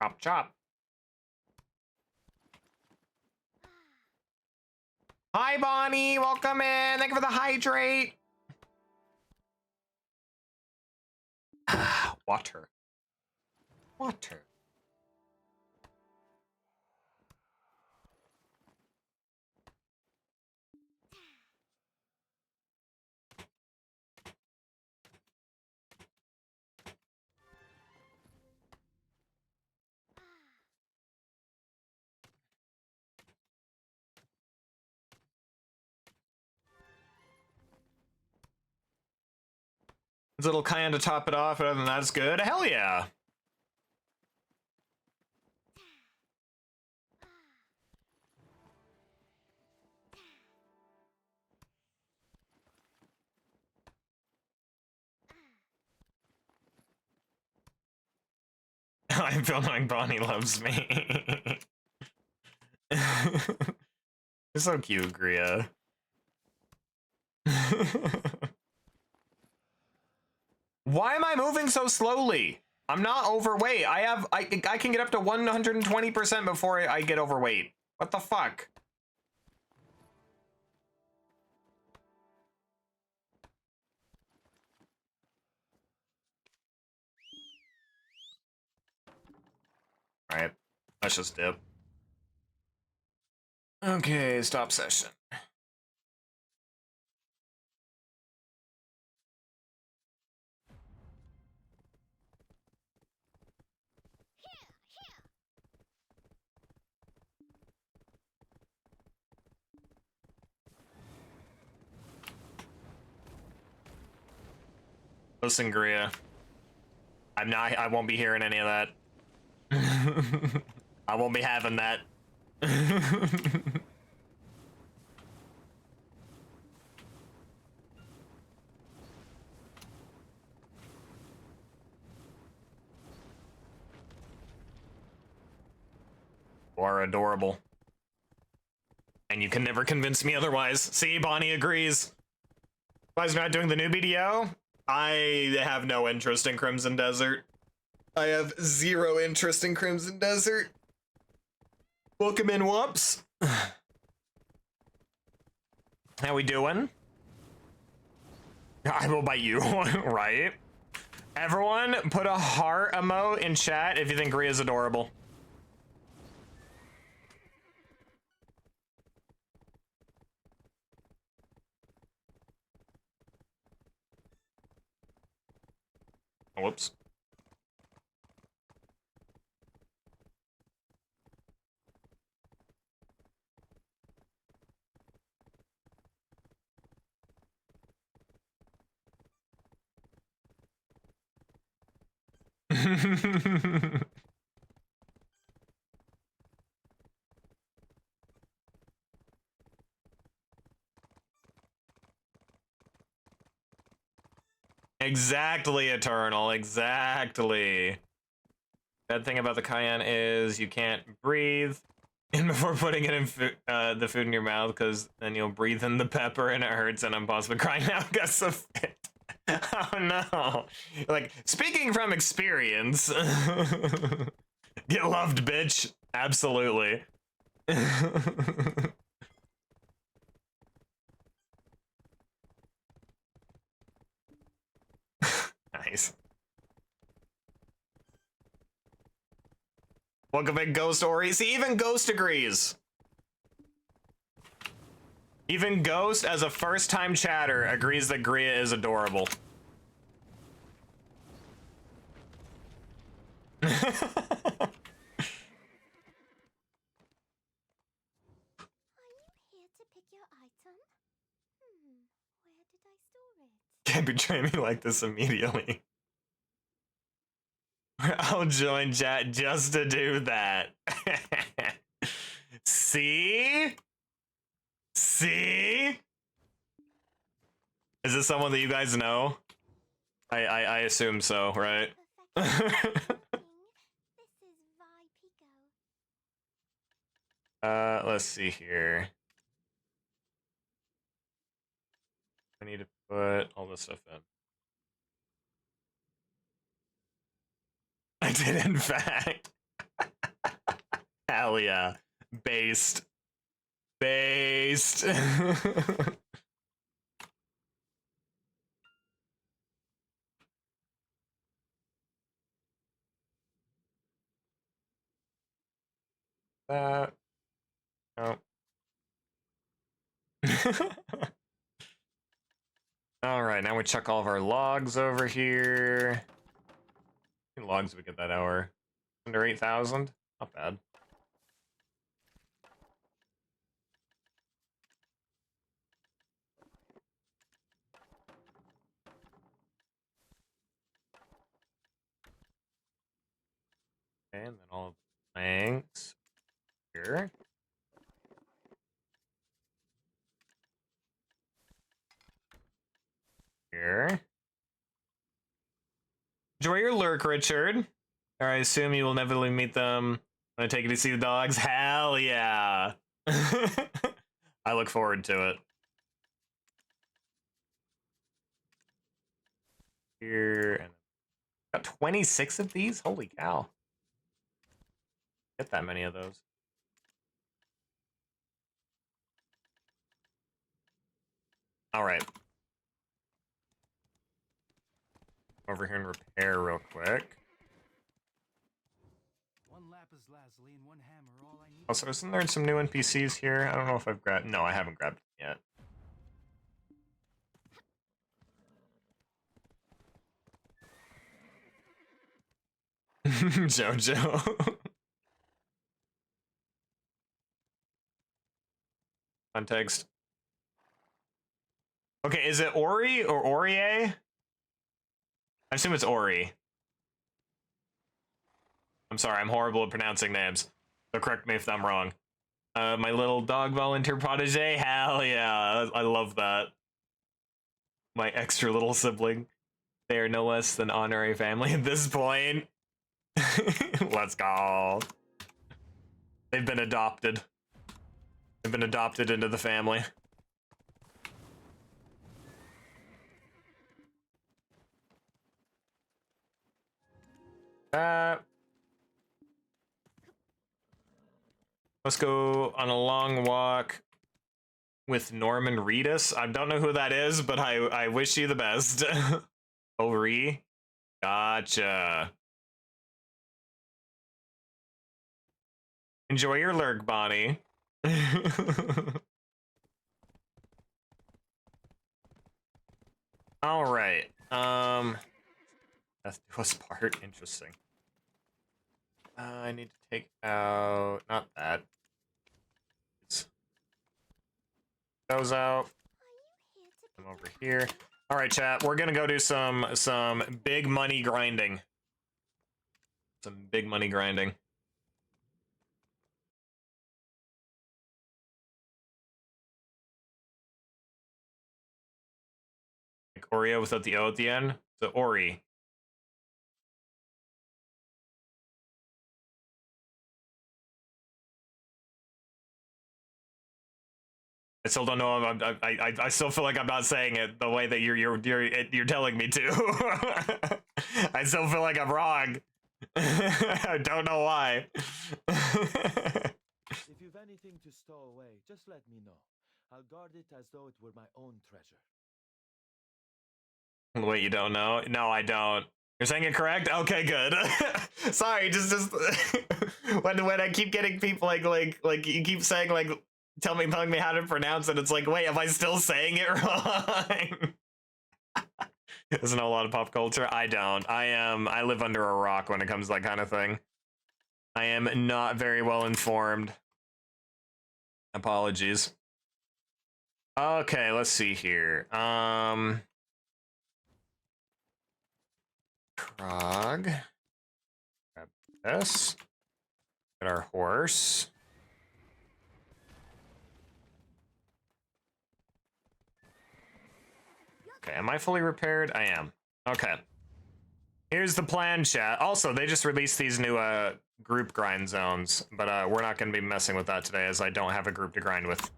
Chop chop. Hi, Bonnie. Welcome in. Thank you for the hydrate. Water. Water. This little kind to top it off, but other than that, it's good. Hell yeah. I feel like Bonnie loves me. You're so cute, Gria. Why am I moving so slowly? I'm not overweight. I can get up to 120% before I get overweight. What the fuck? Alright, let's just dip. Okay, stop session. Listen, Gria. I won't be hearing any of that. I won't be having that. You are adorable. And you can never convince me otherwise. See, Bonnie agrees. Why is not doing the new BDO? I have no interest in Crimson Desert. I have zero interest in Crimson Desert. Welcome in, whoops. How we doing? I will bite you, right? Everyone, put a heart emote in chat if you think Ria's adorable. Whoops. Exactly, Eternal. Exactly. Bad thing about the cayenne is you can't breathe in before putting it in the food in your mouth, because then you'll breathe in the pepper and it hurts, and I'm possibly crying out because of it. Oh no. Like, speaking from experience. Get loved, bitch. Absolutely. Nice. Welcome in, Ghost Ori. See, even Ghost agrees. Even Ghost, as a first-time chatter, agrees that Gria is adorable. Are you here to pick your item? Where did I store it? Can't betray me like this immediately. I'll join chat just to do that. See? See? Is this someone that you guys know? I assume so, right? Perfection. This is Vi Pico. Let's see here. I need to put all this stuff in. I did, in fact. Hell yeah. Based. Based. That. Oh. Alright, now we check all of our logs over here. How many logs did we get that hour? Under 8,000? Not bad. Okay, and then all of the planks here. Here. Enjoy your lurk, Richard. Or I assume you will never meet them when I take you to see the dogs. Hell yeah. I look forward to it. Here, and got 26 of these? Holy cow. Get that many of those. All right. Over here and repair real quick. One lapis lazuli and one hammer, all I need. Also, isn't there some new NPCs here? I don't know if I've grabbed. No, I haven't grabbed them yet. Jojo. Context. Okay, is it Ori or Orie? I assume it's Ori. I'm sorry, I'm horrible at pronouncing names. So correct me if I'm wrong. My little dog volunteer protege? Hell yeah, I love that. My extra little sibling. They are no less than honorary family at this point. Let's go. They've been adopted. They've been adopted into the family. Let's go on a long walk with Norman Reedus. I don't know who that is, but I wish you the best. Ori? Gotcha. Enjoy your lurk, Bonnie. All right. Death do us part. Interesting. I need to take out not that. Those out. I'm over here. All right, chat. We're gonna go do some big money grinding. Some big money grinding. Like Oreo without the O at the end. So Ori. I still don't know. I still feel like I'm not saying it the way that you're telling me to. I still feel like I'm wrong. I don't know why. If you've anything to stow away, just let me know. I'll guard it as though it were my own treasure. Wait, you don't know? No, I don't. You're saying it correct? Okay, good. Sorry, just when I keep getting people like you keep saying like telling me how to pronounce it, it's like, wait, am I still saying it wrong? Doesn't know a lot of pop culture. I don't. I live under a rock when it comes to that kind of thing. I am not very well informed. Apologies. Okay, let's see here. Krog. Grab this. Get our horse. Okay, am I fully repaired? I am. Okay. Here's the plan, chat. Also, they just released these new group grind zones, but we're not going to be messing with that today as I don't have a group to grind with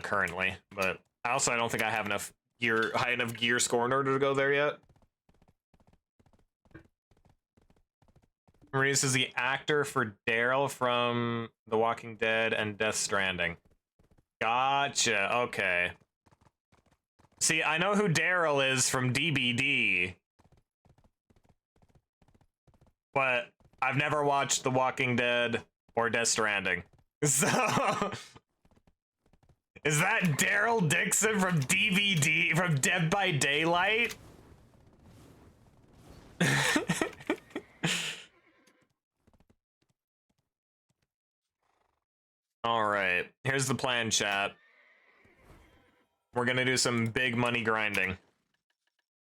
currently. But also, I don't think I have enough high enough gear score in order to go there yet. Maurice is the actor for Daryl from The Walking Dead and Death Stranding. Gotcha. Okay. See, I know who Daryl is from DBD, but I've never watched The Walking Dead or Death Stranding. So, is that Daryl Dixon from DBD, from Dead by Daylight? All right, here's the plan, chat. We're gonna do some big money grinding.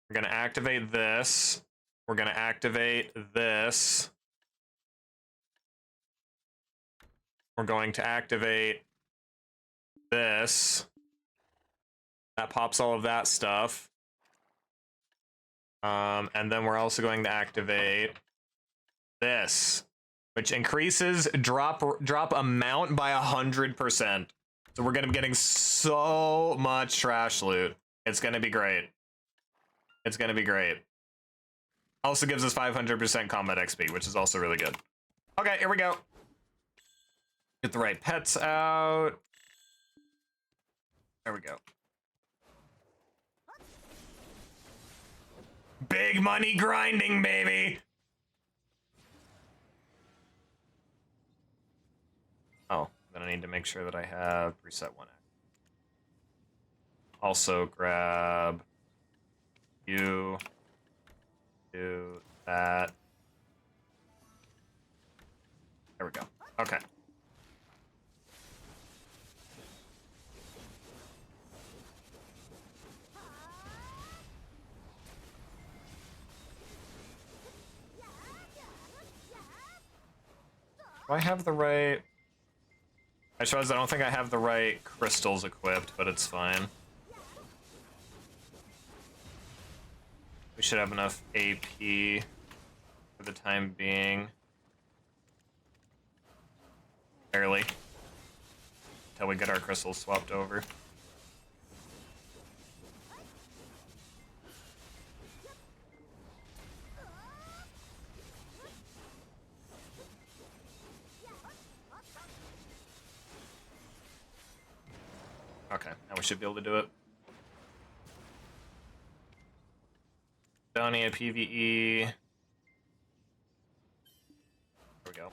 We're gonna activate this. We're gonna activate this. We're going to activate this. That pops all of that stuff. And then we're also going to activate this, which increases drop amount by 100%. So we're gonna be getting so much trash loot. It's gonna be great. It's gonna be great. Also gives us 500% combat XP, which is also really good. Okay, here we go. Get the right pets out. There we go. Big money grinding, baby. Oh, then I need to make sure that I have preset 1. Also grab you, do that. There we go. Okay. Do I have the right... I suppose I don't think I have the right crystals equipped, but it's fine. We should have enough AP for the time being. Barely. Until we get our crystals swapped over. Okay, now we should be able to do it. Donia PvE. There we go.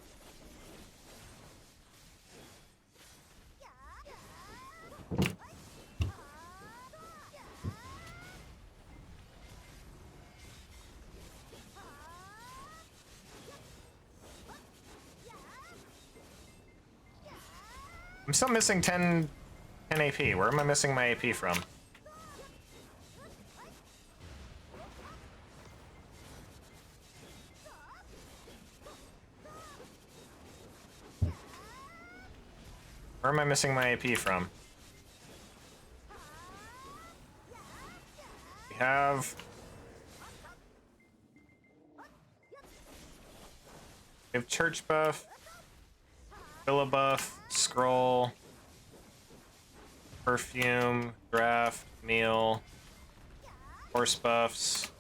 I'm still missing 10 AP. Where am I missing my AP from? Where am I missing my AP from? We have. We have church buff, villa buff, scroll, perfume, draft, meal, horse buffs.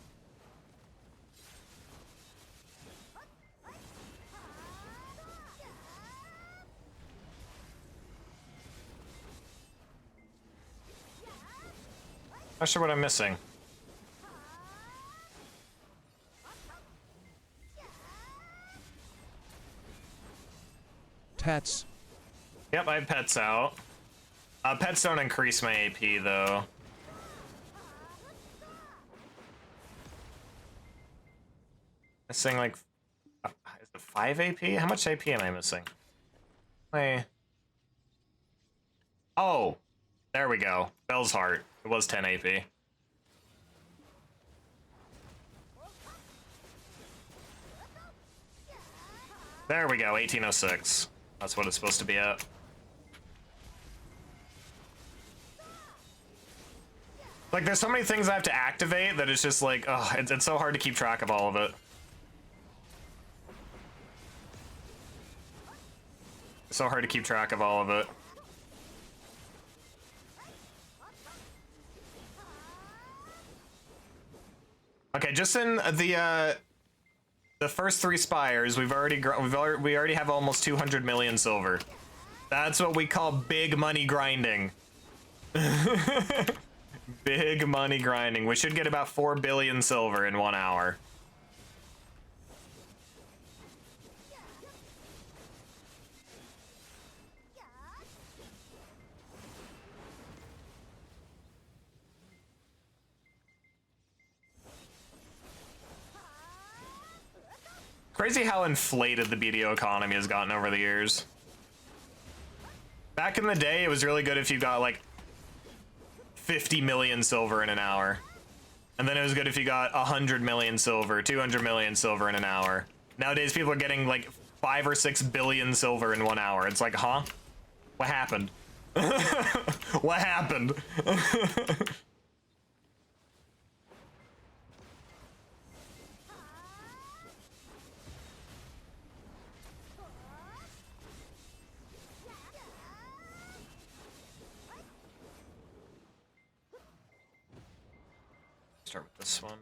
Not sure what I'm missing. Pets. Yep, I have pets out. Pets don't increase my AP though. Missing like, is it 5 AP? How much AP am I missing? Oh, there we go. Bell's Heart. It was 10 AP. There we go, 1806. That's what it's supposed to be at. Like, there's so many things I have to activate that it's just like, oh, it's so hard to keep track of all of it. It's so hard to keep track of all of it. Okay, just in the first 3 spires, we already have almost 200 million silver. That's what we call big money grinding. Big money grinding. We should get about 4 billion silver in 1 hour. Crazy how inflated the BDO economy has gotten over the years. Back in the day, it was really good if you got like 50 million silver in an hour. And then it was good if you got 100 million silver, 200 million silver in an hour. Nowadays, people are getting like 5 or 6 billion silver in 1 hour. It's like, huh? What happened? What happened? Start with this one.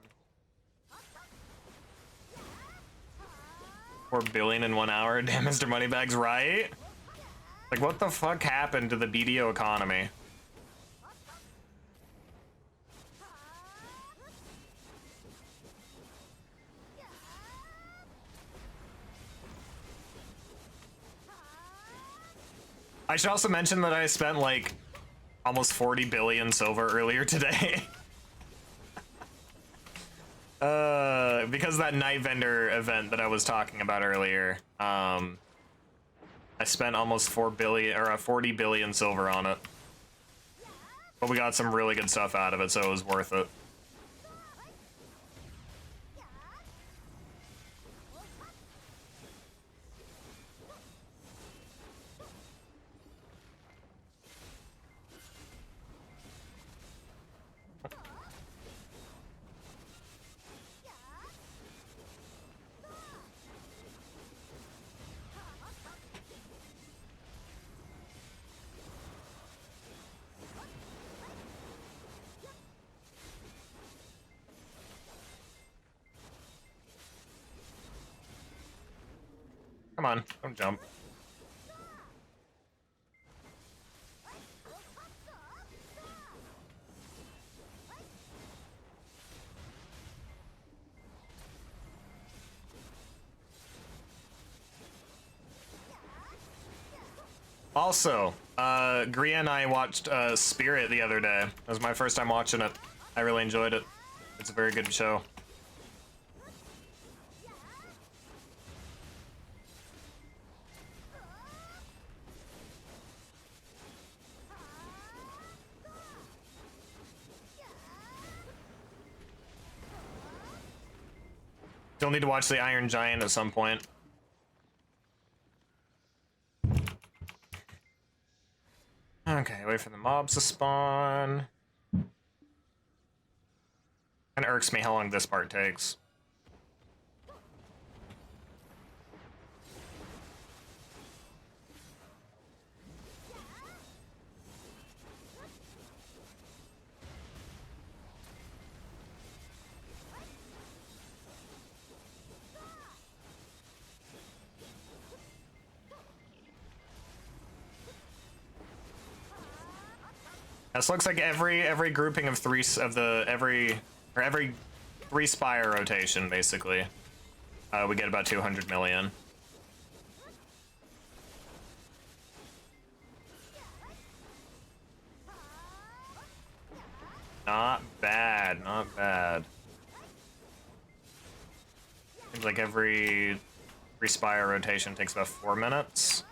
4 billion in 1 hour. Damn, Mr. Moneybags, right? Like, what the fuck happened to the BDO economy? I should also mention that I spent like almost 40 billion silver earlier today. Because of that night vendor event that I was talking about earlier, I spent almost 4 billion or 40 billion silver on it. But we got some really good stuff out of it, so it was worth it. Come on, don't jump. Also, Gria and I watched Spirit the other day. It was my first time watching it. I really enjoyed it. It's a very good show. Still need to watch the Iron Giant at some point. Okay, wait for the mobs to spawn. Kind of irks me how long this part takes. This looks like every grouping of every three spire rotation, basically. We get about 200 million. Not bad, not bad. Seems like every three spire rotation takes about 4 minutes.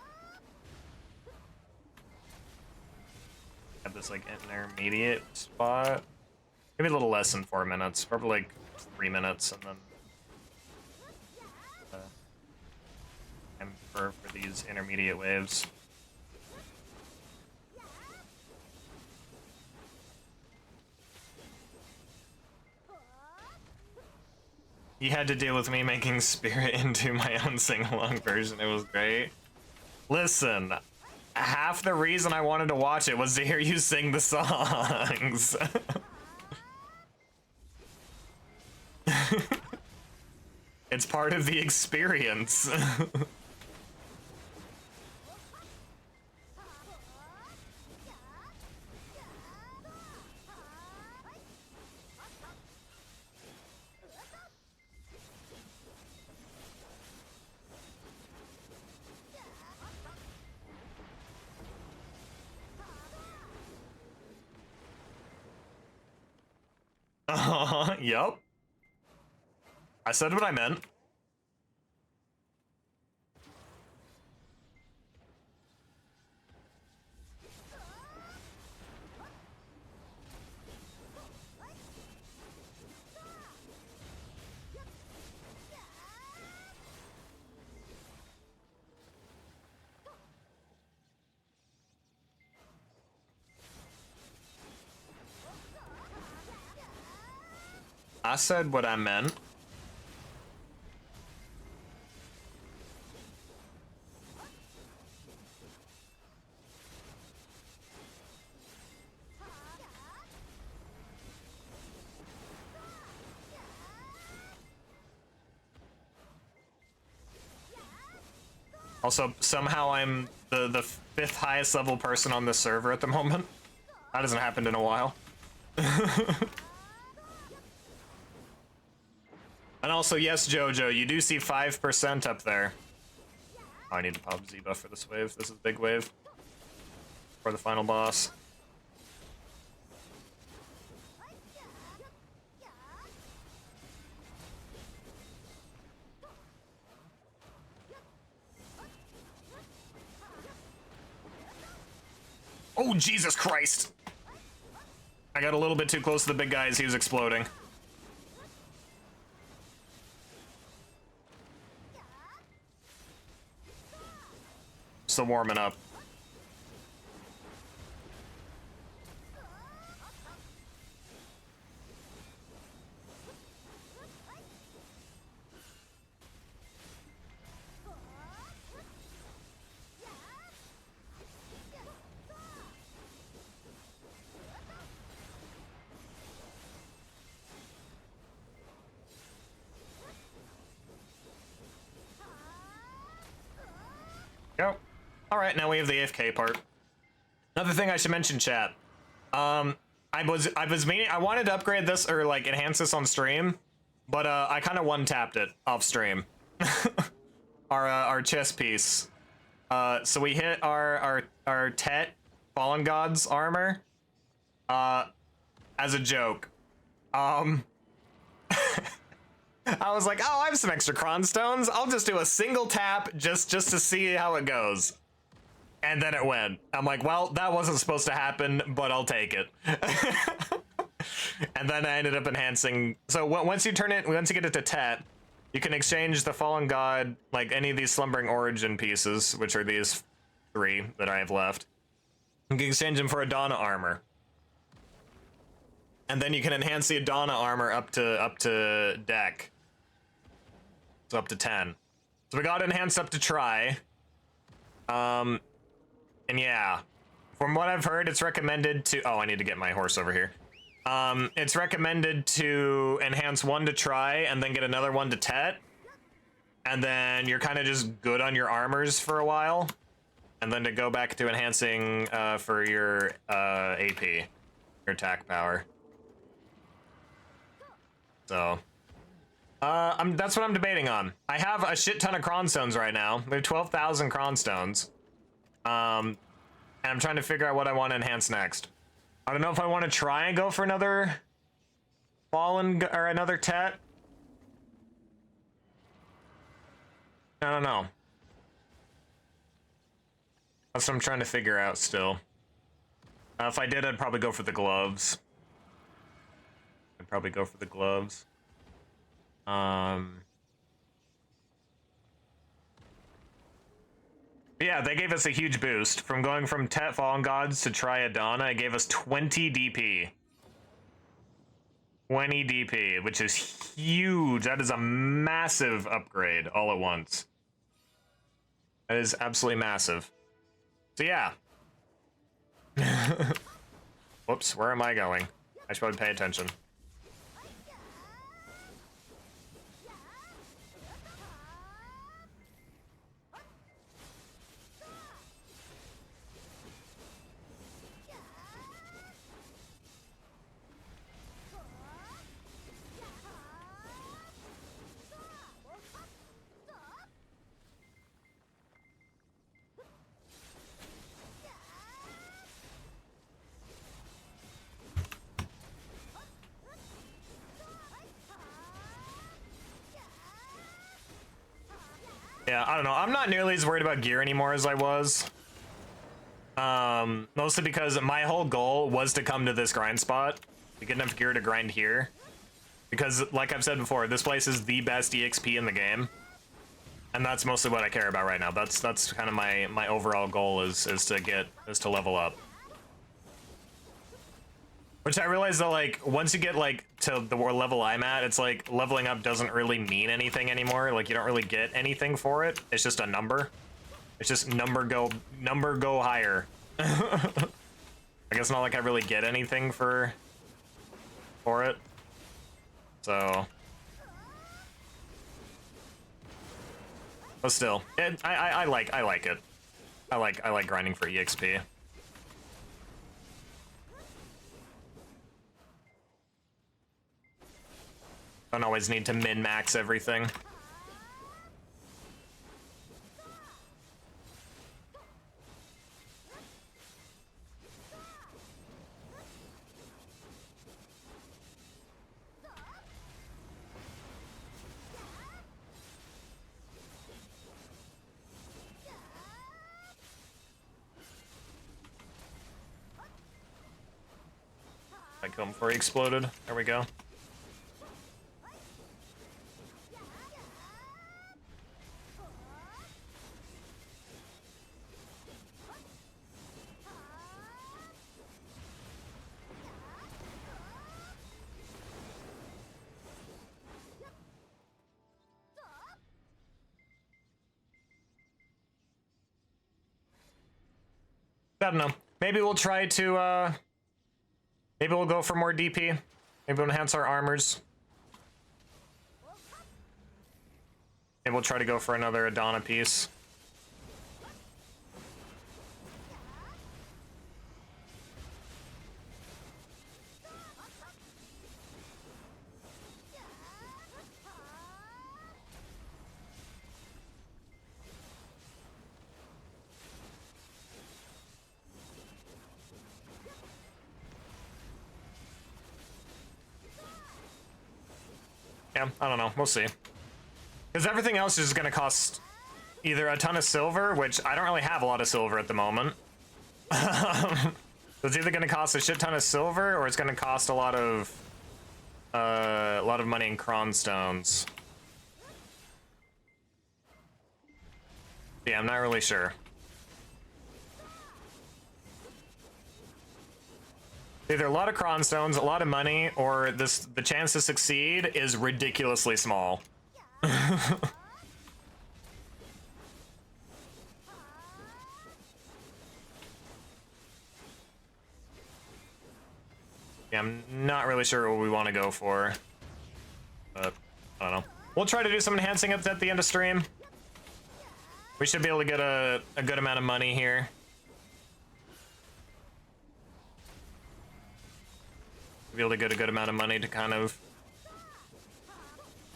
Have this like intermediate spot. Maybe a little less than 4 minutes, probably like 3 minutes, and then time for these intermediate waves. You had to deal with me making Spirit into my own sing-along version. It was great. Listen, half the reason I wanted to watch it was to hear you sing the songs. It's part of the experience. Yep. I said what I meant. I said what I meant. Also, somehow I'm the 5th highest level person on this server at the moment. That hasn't happened in a while. And also, yes, Jojo, you do see 5% up there. Oh, I need to pop Z buff for this wave. This is a big wave. For the final boss. Oh, Jesus Christ! I got a little bit too close to the big guy as he was exploding. Still warming up. Go. Alright, now we have the AFK part. Another thing I should mention, chat. I was meaning, I wanted to upgrade this or like enhance this on stream, but I kind of one-tapped it off stream. Our chess piece. So we hit our Tet Fallen Gods armor as a joke. I was like, oh, I have some extra Cron stones. I'll just do a single tap just to see how it goes. And then it went. I'm like, well, that wasn't supposed to happen, but I'll take it. And then I ended up enhancing. So once you get it to Tet, you can exchange the Fallen God, like any of these Slumbering Origin pieces, which are these 3 that I have left. You can exchange them for a Donna armor. And then you can enhance the Adana armor up to deck. So up to 10. So we got enhanced up to try. And yeah. From what I've heard, it's recommended to... Oh, I need to get my horse over here. It's recommended to enhance one to try and then get another one to tet. And then you're kind of just good on your armors for a while. And then to go back to enhancing for your AP, your attack power. So, that's what I'm debating on. I have a shit ton of cronstones right now. We have 12,000 cronstones. And I'm trying to figure out what I want to enhance next. I don't know if I want to try and go for another fallen or another tet. I don't know. That's what I'm trying to figure out still. If I did, I'd probably go for the gloves. I'd probably go for the gloves. Yeah, they gave us a huge boost. From going from Tet Fallen Gods to try Adana, it gave us 20 DP. 20 DP, which is huge. That is a massive upgrade all at once. That is absolutely massive. So yeah. Whoops, where am I going? I should probably pay attention. Yeah, I don't know. I'm not nearly as worried about gear anymore as I was. Mostly because my whole goal was to come to this grind spot to get enough gear to grind here. Because, like I've said before, this place is the best EXP in the game. And that's mostly what I care about right now. That's kind of my overall goal is to level up. Which I realize that, like, once you get, like, to the level I'm at, it's like leveling up doesn't really mean anything anymore. Like, you don't really get anything for it. It's just a number. It's just number go higher. I guess not like I really get anything for it. So, but still, I like it. I like grinding for EXP. Don't always need to min-max everything. I killed him before he exploded. There we go. I don't know. Maybe we'll try to, maybe we'll go for more DP. Maybe we'll enhance our armors. Maybe we'll try to go for another Adana piece. Yeah, I don't know. We'll see. Because everything else is going to cost either a ton of silver, which I don't really have a lot of silver at the moment. So it's either going to cost a shit ton of silver, or it's going to cost a lot of money in cronstones. Yeah, I'm not really sure. Either a lot of cron stones, a lot of money, or the chance to succeed is ridiculously small. Yeah, I'm not really sure what we want to go for. But, I don't know. We'll try to do some enhancing at the end of stream. We should be able to get a good amount of money here. Be able to get a good amount of money to kind of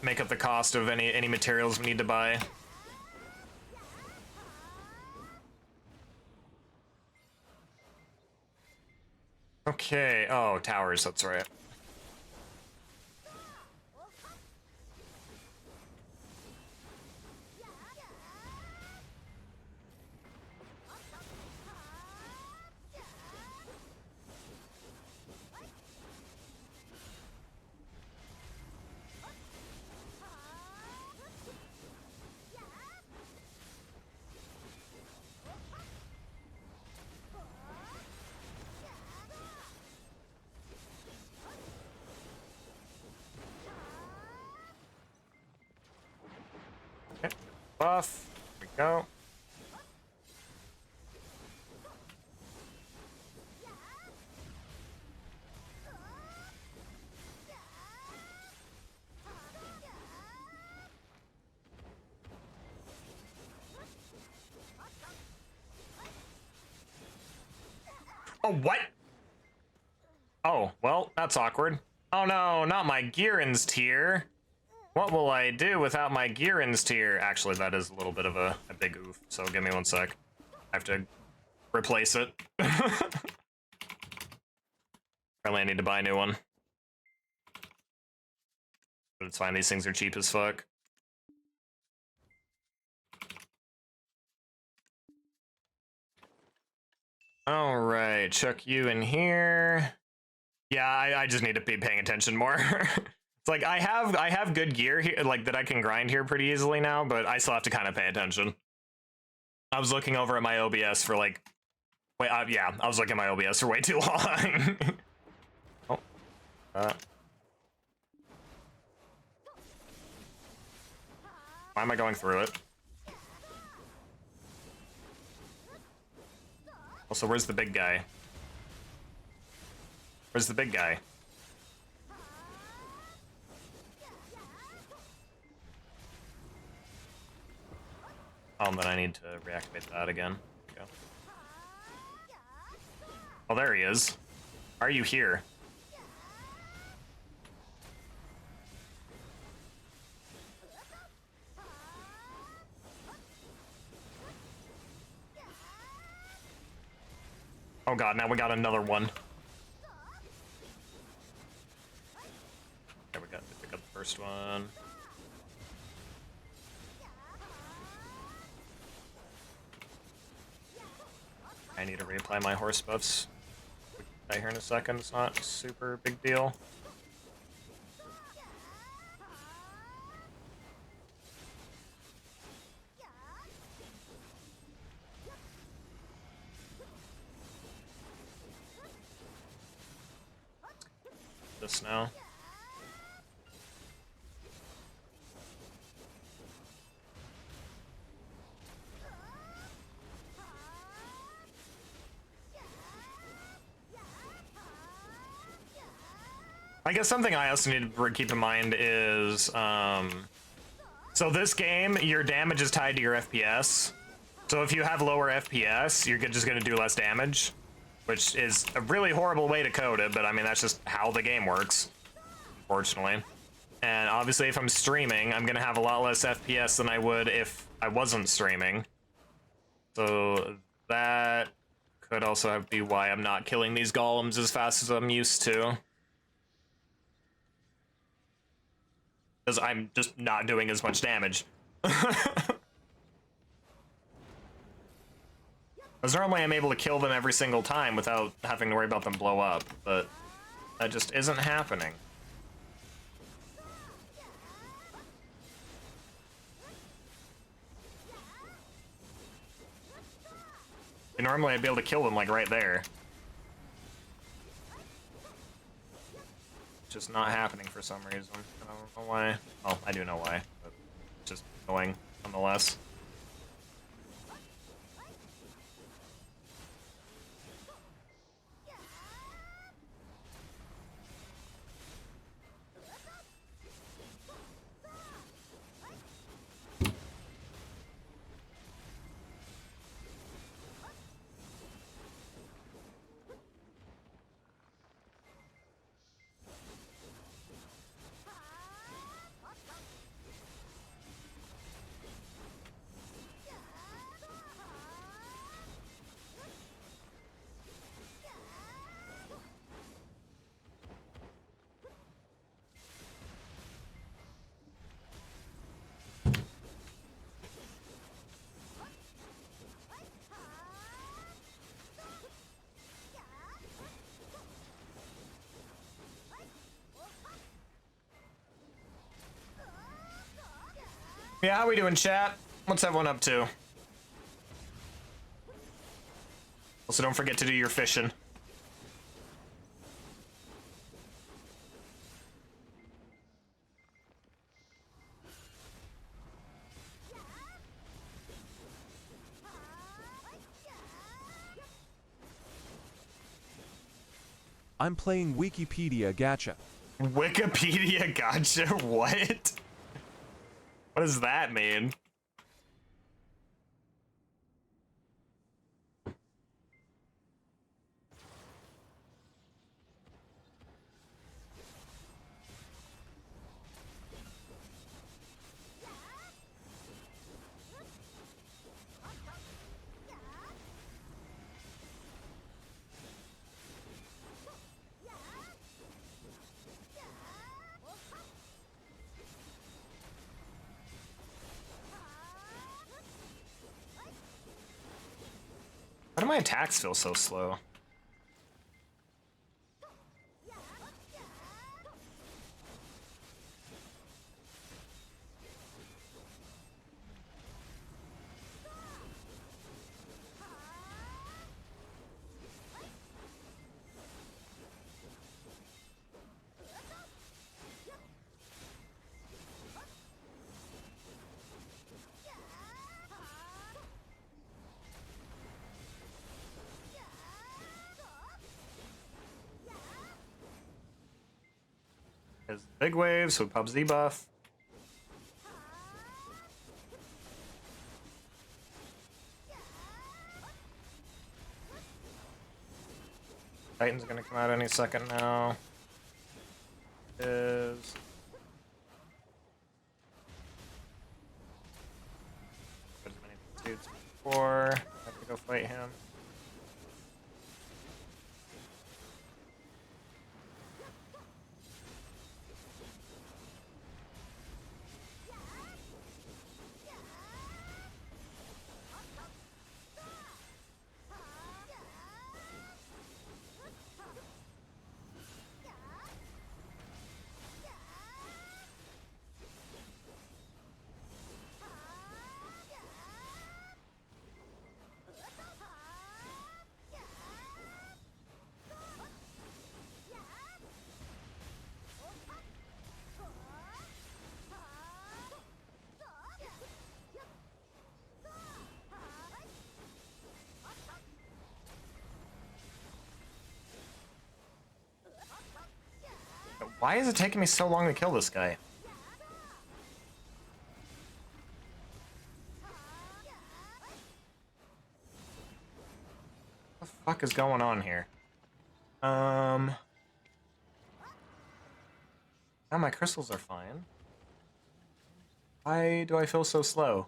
make up the cost of any materials we need to buy. Okay, oh, towers, that's right. Okay, buff, here we go. Oh, what? Oh, well, that's awkward. Oh no, not my Gearin's tier. What will I do without my Gearin's tier? Actually, that is a little bit of a big oof, so give me one sec. I have to replace it. Probably I need to buy a new one. But it's fine, these things are cheap as fuck. All right, chuck you in here. Yeah, I just need to be paying attention more. It's like I have good gear here, like that I can grind here pretty easily now, but I still have to kind of pay attention. I was looking over at my OBS for like, wait, yeah, I was looking at my OBS for way too long. Oh, why am I going through it? Also, where's the big guy? Where's the big guy? Oh, then I need to reactivate that again. Go. Oh, there he is. Are you here? Oh god, now we got another one. Okay, we got to pick up the first one. I need to reapply my horse buffs. We'll get that here in a second. It's not a super big deal. This now. I guess something I also need to keep in mind is, so this game, your damage is tied to your FPS. So if you have lower FPS, you're just gonna do less damage, which is a really horrible way to code it, but I mean, that's just how the game works, unfortunately. And obviously, if I'm streaming, I'm gonna have a lot less FPS than I would if I wasn't streaming. So that could also be why I'm not killing these golems as fast as I'm used to. Because I'm just not doing as much damage. Because normally I'm able to kill them every single time without having to worry about them blow up, but that just isn't happening. And normally I'd be able to kill them like right there. just not happening for some reason. I don't know why. Well, I do know why, but it's just annoying nonetheless. Yeah, how we doing, chat? What's everyone up to? Also, don't forget to do your fishing. I'm playing Wikipedia Gacha. Wikipedia gotcha? What? What does that mean? Why do my attacks feel so slow? There's big waves with Pub Z buff. Titan's gonna come out any second now. Is as many suits before. I have to go fight him. Why is it taking me so long to kill this guy? What the fuck is going on here? Now my crystals are fine. Why do I feel so slow?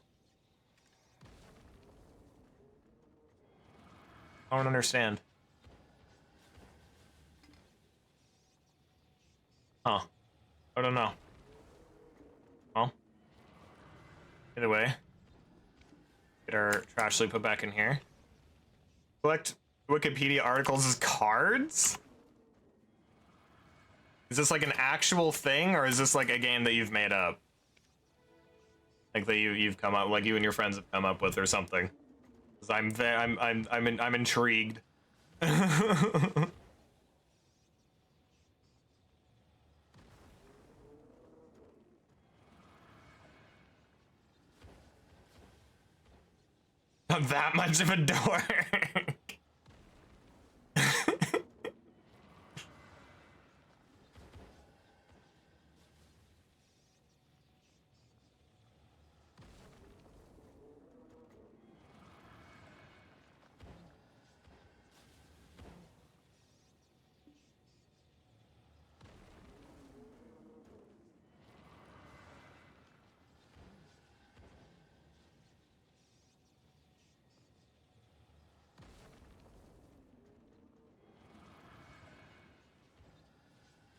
I don't understand. Huh. I don't know. Well. Either way. Get our trash sleeve put back in here. Collect Wikipedia articles as cards? Is this like an actual thing, or is this like a game that you've made up? Like that you've come up, like you and your friends have come up with, or something? Because I'm intrigued. Not that much of a dork.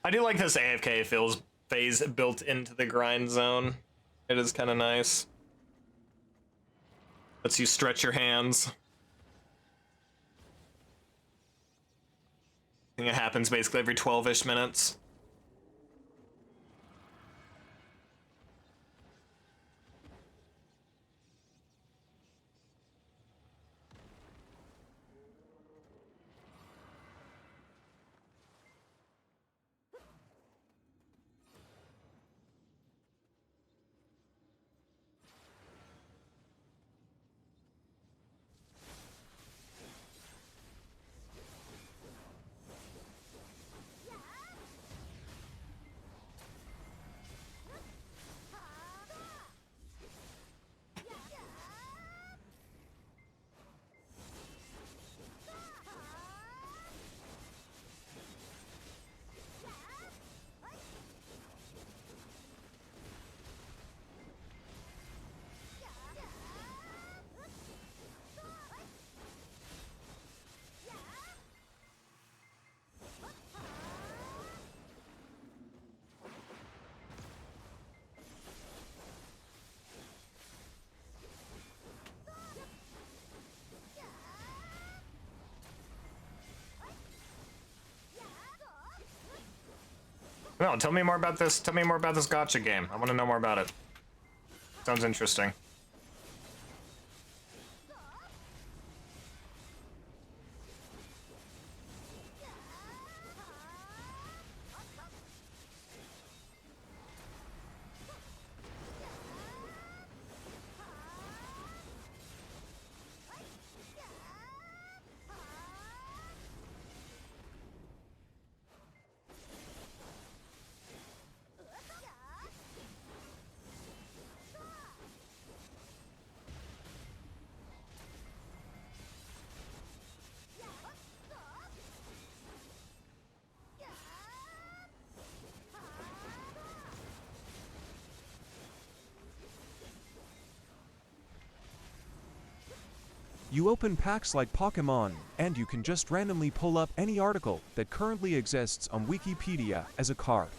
I do like this AFK phase built into the grind zone. It is kind of nice. Lets you stretch your hands. I think it happens basically every 12-ish minutes. No, tell me more about this. Tell me more about this gotcha game. I want to know more about it. Sounds interesting. You open packs like Pokemon, and you can just randomly pull up any article that currently exists on Wikipedia as a card.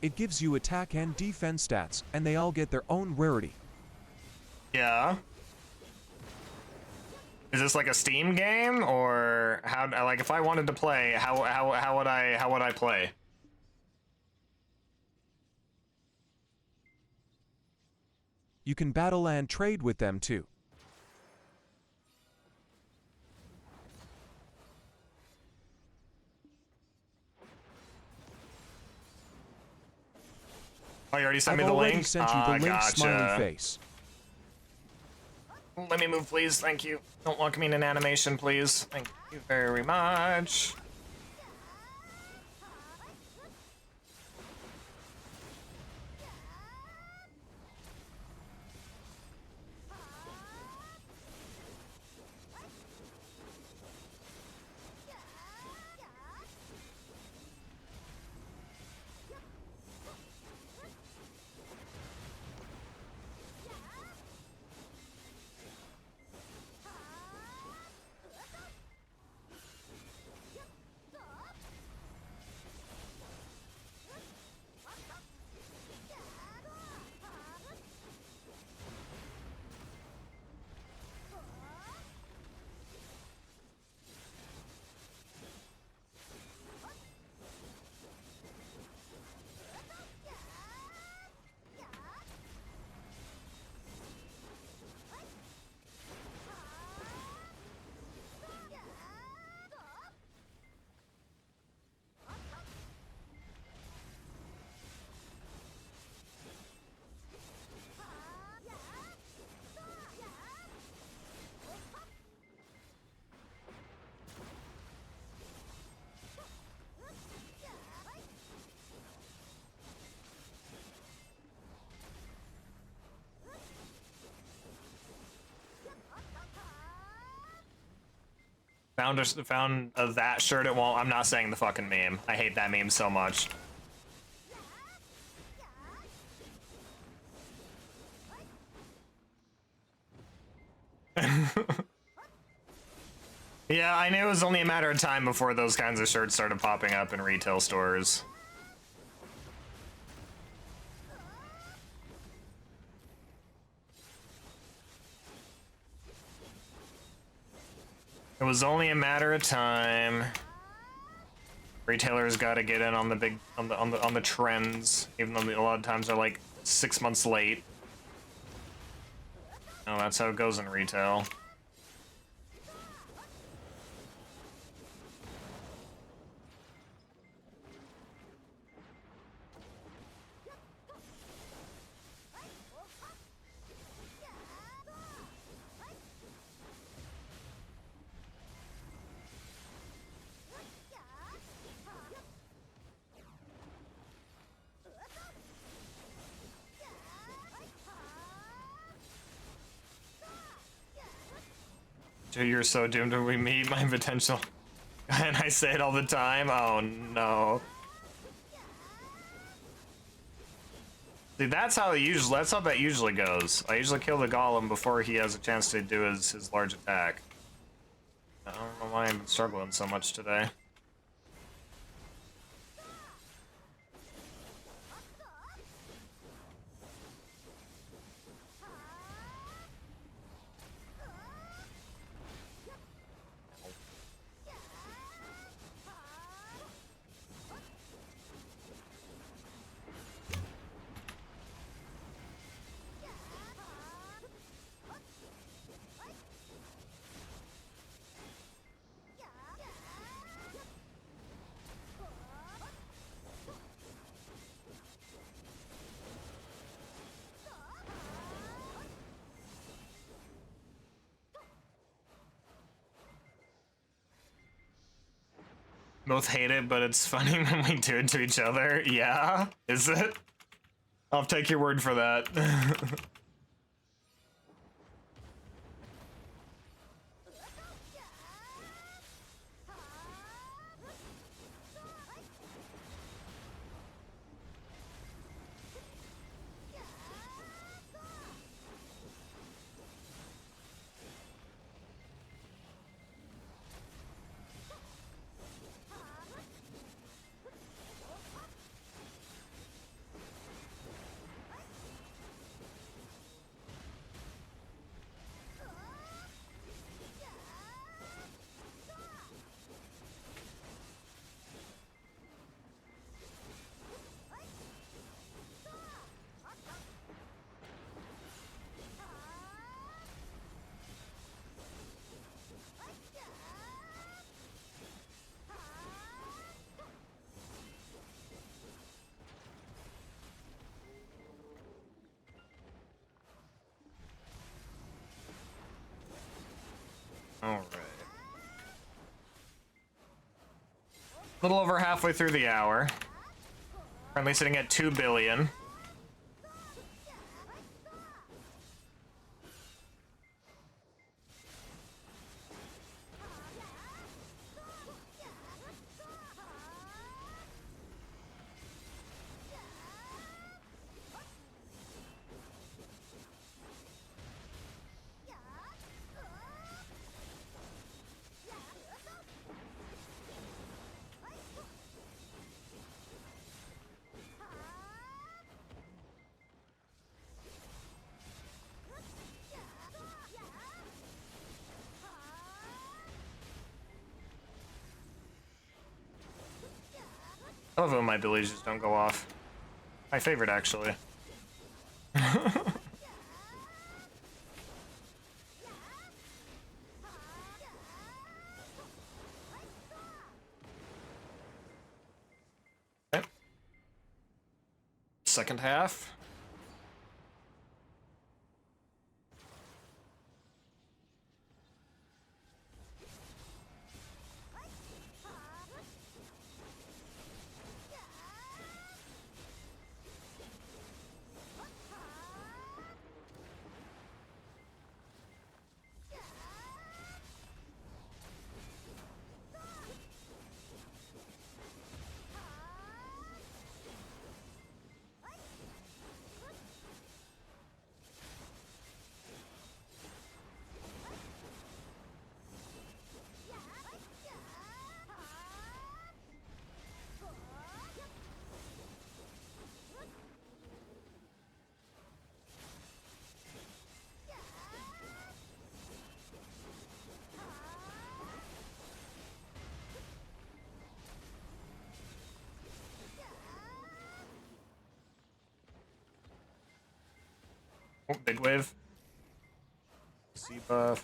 It gives you attack and defense stats, and they all get their own rarity. Yeah. Is this like a Steam game, or how? Like, if I wanted to play, how would I play? You can battle and trade with them too. Oh, you already sent I've me the already link? sent you the link, Gotcha. smiley face. Let me move, please. Thank you. Don't lock me in an animation, please. Thank you very much. Found that shirt at Walmart. I'm not saying the fucking meme. I hate that meme so much. Yeah, I knew it was only a matter of time before those kinds of shirts started popping up in retail stores. It was only a matter of time. Retailers got to get in on the big on the trends, even though a lot of times they're like 6 months late. Oh, that's how it goes in retail. You're so doomed when we meet my potential. And I say it all the time. Oh no. See, that's how that usually goes. I usually kill the golem before he has a chance to do his large attack. I don't know why I'm struggling so much today. Both hate it, but it's funny when we do it to each other. Yeah? Is it? I'll take your word for that. Alright. A little over halfway through the hour. Currently sitting at 2 billion. I love when my delusions don't go off. My favorite, actually. Okay. Second half. Oh, big wave. C buff.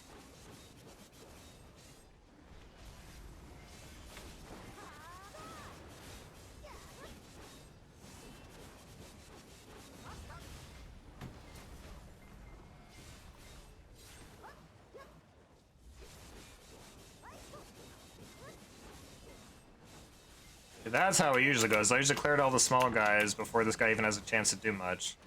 That's how it usually goes. I usually cleared all the small guys before this guy even has a chance to do much.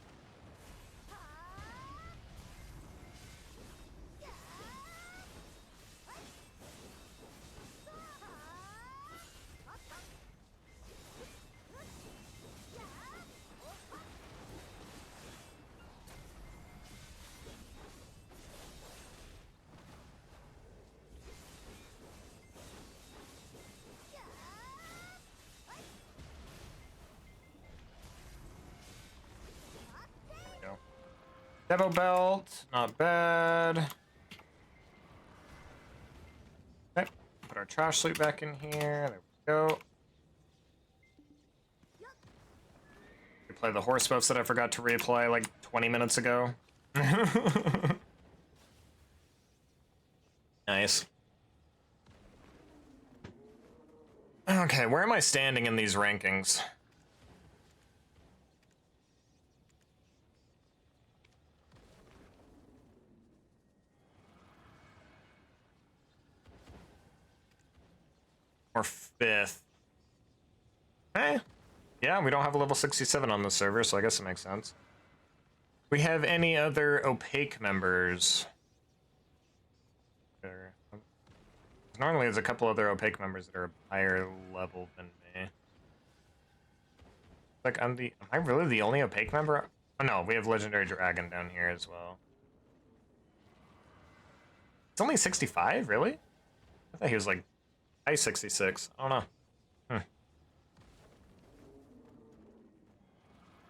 Devil belt, not bad. Okay, put our trash loot back in here. There we go. Replay the horse buffs that I forgot to replay like 20 minutes ago. Nice. Okay, where am I standing in these rankings? Or 5th. Eh. Yeah, we don't have a level 67 on the server, so I guess it makes sense. We have any other opaque members? Normally there's a couple other opaque members that are higher level than me. Like, am I really the only opaque member? Oh no, we have Legendary Dragon down here as well. It's only 65, really? I thought he was like high 66. I don't know.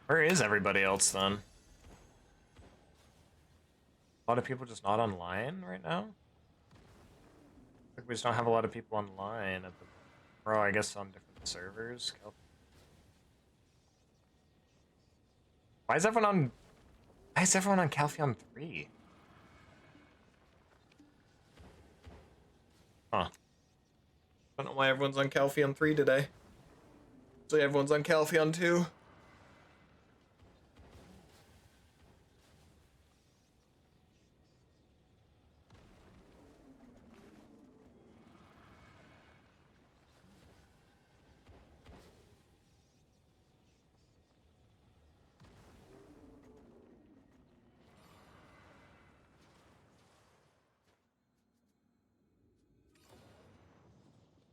Where is everybody else then? A lot of people just not online right now? Like we just don't have a lot of people online at the bro, I guess on different servers. Why is everyone on Calpheon 3? Huh. I don't know why everyone's on Calpheon 3 today. So everyone's on Calpheon 2.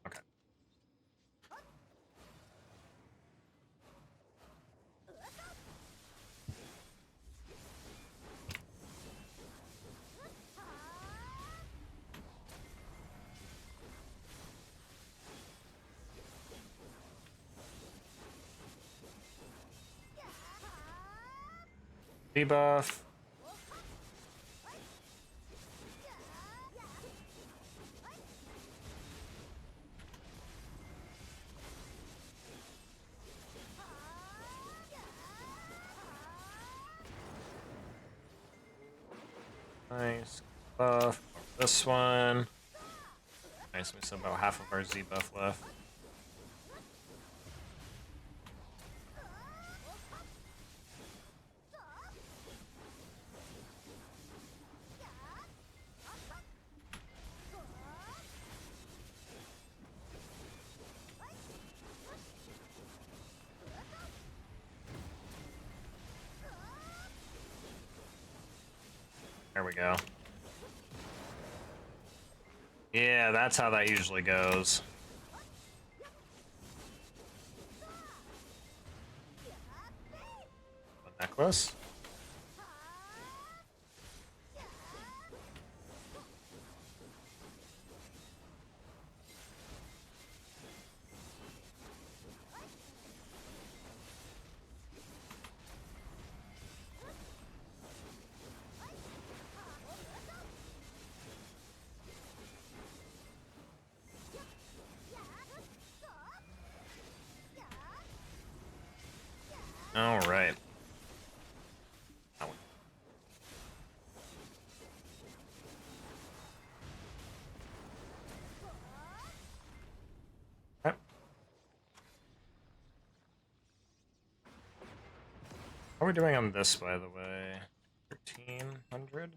Okay. Debuff. Nice. Buff. This one. Nice, we still about half of our Z buff left. There we go. Yeah, that's how that usually goes. A necklace? All right. How are we doing on this, by the way? 1300?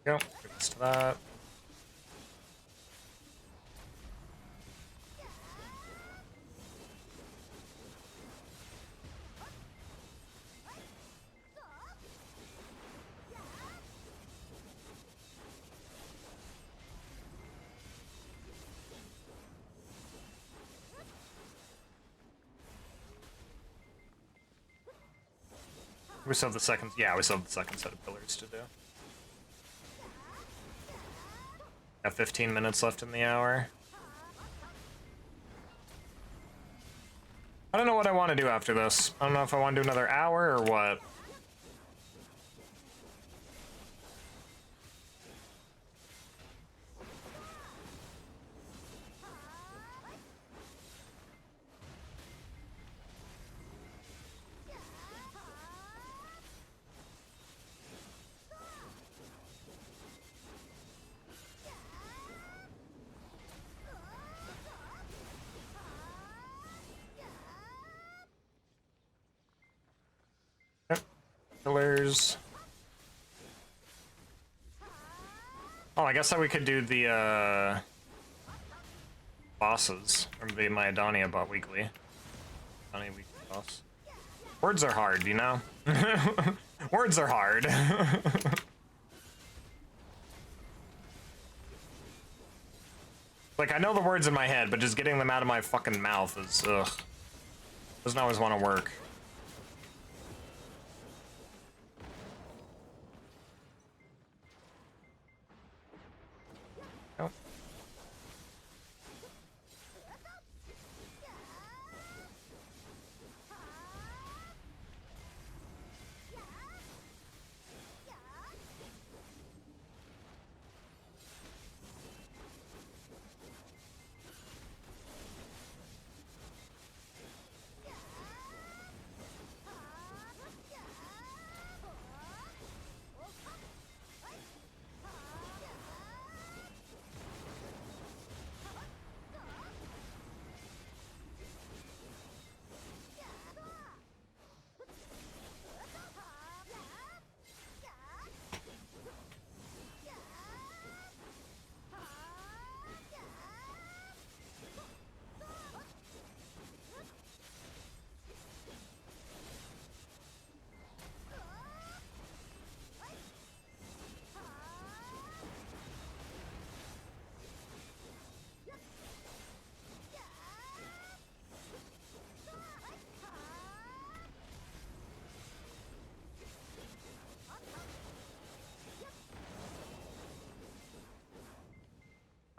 Go. Fix that. We still have the second. Yeah, we still have the second set of pillars to do. Got 15 minutes left in the hour. I don't know what I want to do after this. I don't know if I want to do another hour or what. Pillars. Oh, I guess that we could do the bosses from the Maidonia bot weekly. Maidonia weekly boss. Words are hard, you know? Words are hard. Like, I know the words in my head, but just getting them out of my fucking mouth is, ugh. Doesn't always want to work. Nope.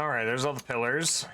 Alright, there's all the pillars.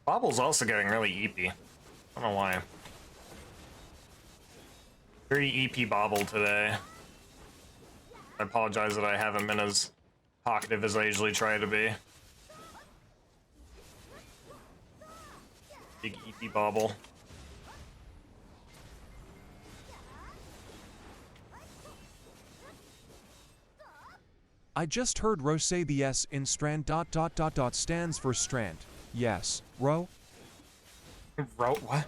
Bobble's also getting really eepy. I don't know why. Very EP Bobble today. I apologize that I haven't been as talkative as I usually try to be. Big EP Bobble. I just heard Ro say the S in strand ... stands for strand. Yes, Ro? What?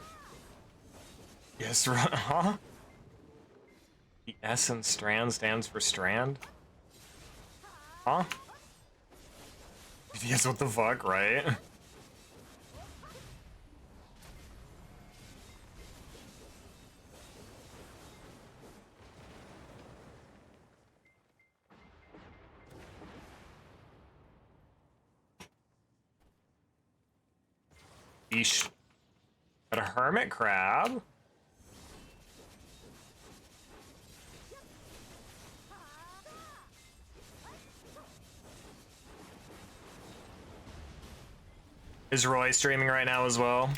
Yes, huh? The S in strand stands for strand? Huh? Yes, what the fuck, right? Yeesh. Got a hermit crab. Is Roy streaming right now as well?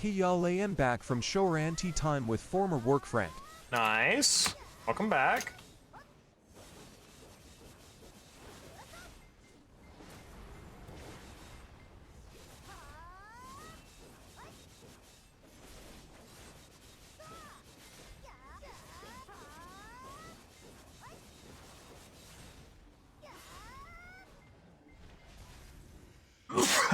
am back from shower anti time with former work friend. Nice. Welcome back.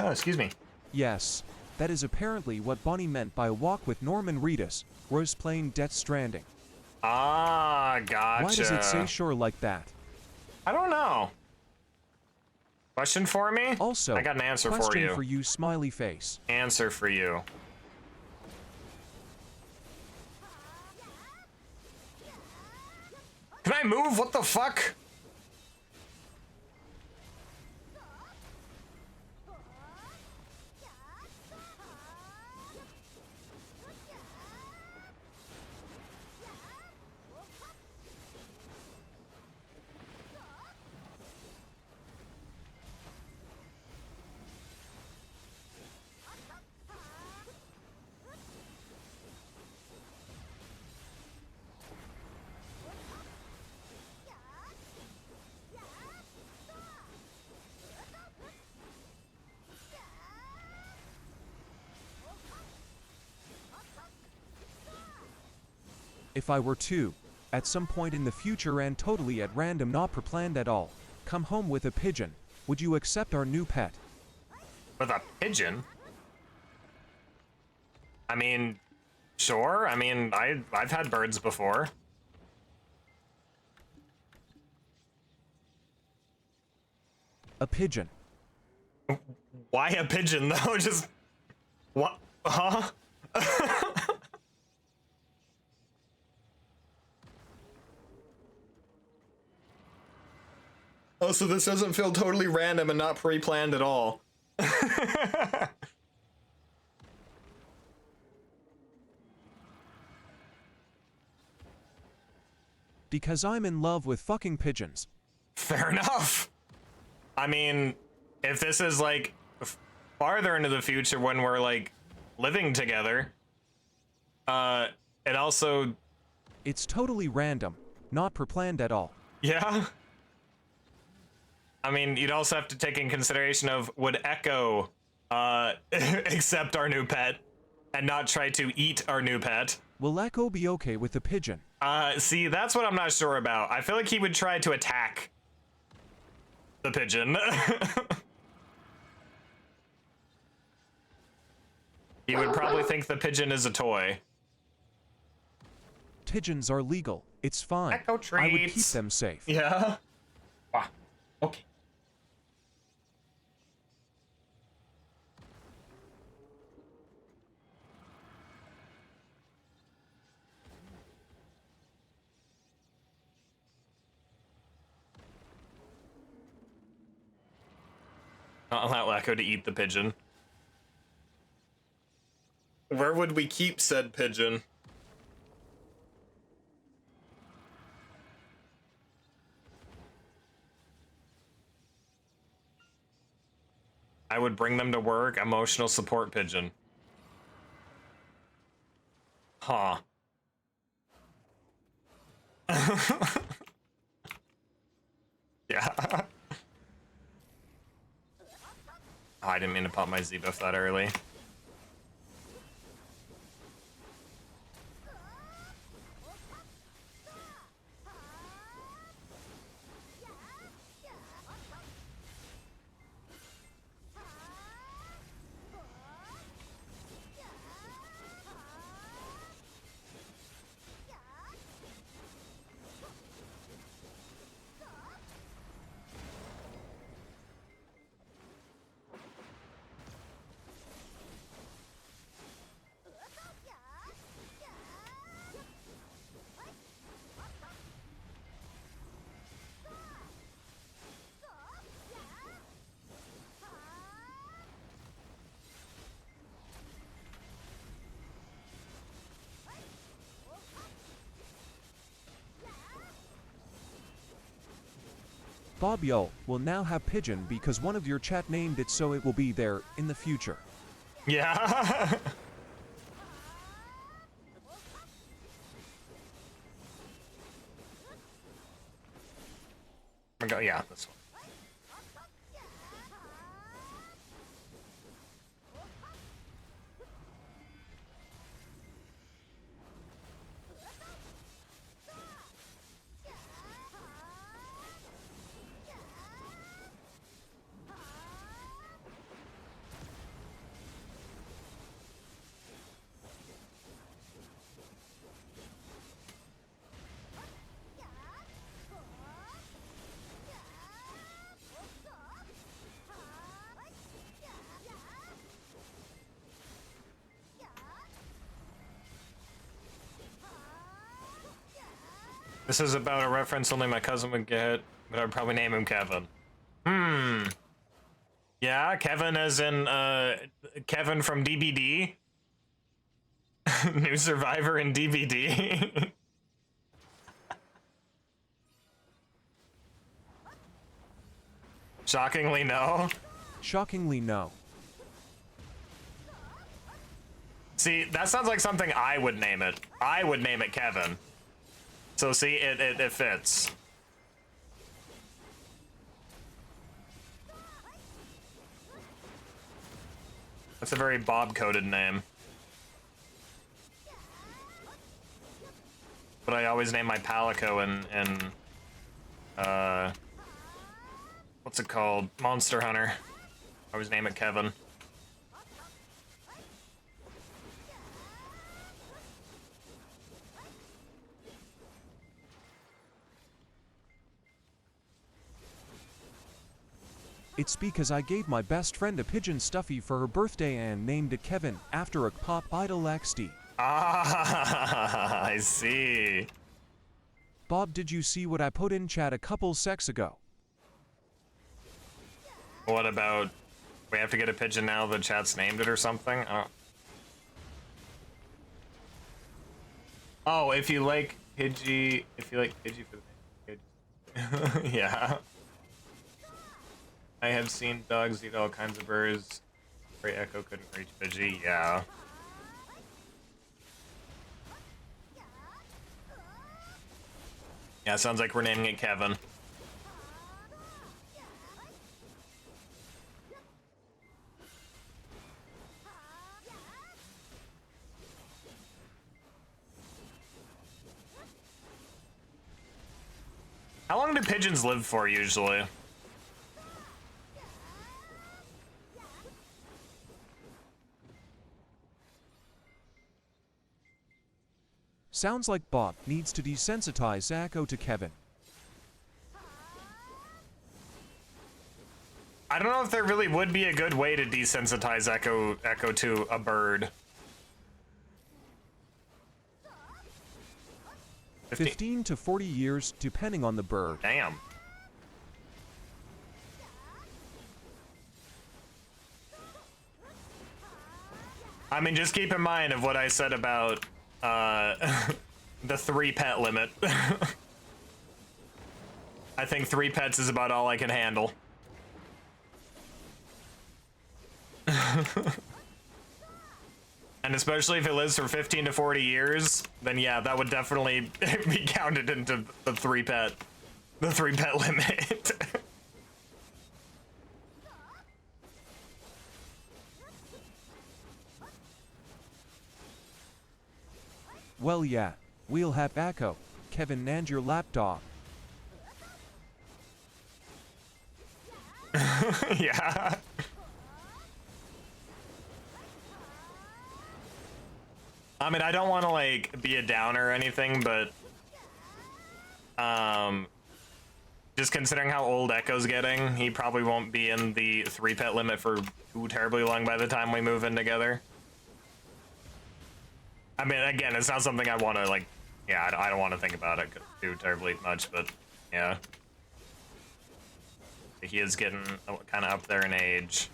Excuse me. Yes, that is apparently what Bonnie meant by a walk with Norman Reedus, Rose playing Death Stranding. Ah, gotcha. Why does it say sure like that? I don't know. Question for me? Also, I got an answer for question you. for you, smiley face. Answer for you. Can I move? What the fuck? If I were to, at some point in the future and totally at random, not pre-planned at all, come home with a pigeon, would you accept our new pet? With a pigeon? I mean, sure. I mean, I've had birds before. A pigeon. Why a pigeon though? Just what? Huh? Oh, so this doesn't feel totally random and not pre-planned at all. Because I'm in love with fucking pigeons. Fair enough. I mean, if this is like farther into the future when we're like living together, it also... It's totally random, not pre-planned at all. Yeah. I mean, you'd also have to take in consideration of would Echo accept our new pet and not try to eat our new pet? Will Echo be okay with the pigeon? See, that's what I'm not sure about. I feel like he would try to attack the pigeon. He would probably think the pigeon is a toy. Pigeons are legal. It's fine. Echo I would keep treats. them safe. Yeah. Ah, okay. Not allow Echo to eat the pigeon. Where would we keep said pigeon? I would bring them to work. Emotional support pigeon. Huh. Yeah. Oh, I didn't mean to pop my Z-buff that early. Bob Yo will now have pigeon because one of your chat named it, so it will be there in the future. Yeah. Go, yeah, this one. This is about a reference only my cousin would get, but I'd probably name him Kevin. Yeah, Kevin as in, Kevin from DBD? New survivor in DBD? Shockingly, no. Shockingly, no. See, that sounds like something I would name it. I would name it Kevin. So see, it fits. That's a very Bob-coded name. But I always name my Palico in what's it called? Monster Hunter. I always name it Kevin. It's because I gave my best friend a pigeon stuffy for her birthday and named it Kevin after a pop idol XD. Ah, I see. Bob, did you see what I put in chat a couple secs ago? What about, we have to get a pigeon now the chat's named it or something? Oh, if you like Pidgey for the name. Yeah. I have seen dogs eat all kinds of birds. Gray Echo couldn't reach Pidgey, yeah. Yeah, sounds like we're naming it Kevin. How long do pigeons live for, usually? Sounds like Bob needs to desensitize Echo to Kevin. I don't know if there really would be a good way to desensitize Echo to a bird. 15 to 40 years, depending on the bird. Damn. I mean, just keep in mind of what I said about the 3 pet limit. I think 3 pets is about all I can handle. And especially if it lives for 15 to 40 years, then yeah, that would definitely be counted into the three pet limit. Well, yeah, we'll have Echo, Kevin and your lapdog. Yeah. I mean, I don't want to like be a downer or anything, but just considering how old Echo's getting, he probably won't be in the 3 pet limit for too terribly long by the time we move in together. I mean, again, it's not something I want to like. Yeah, I don't want to think about it too terribly much, but yeah, he is getting kind of up there in age.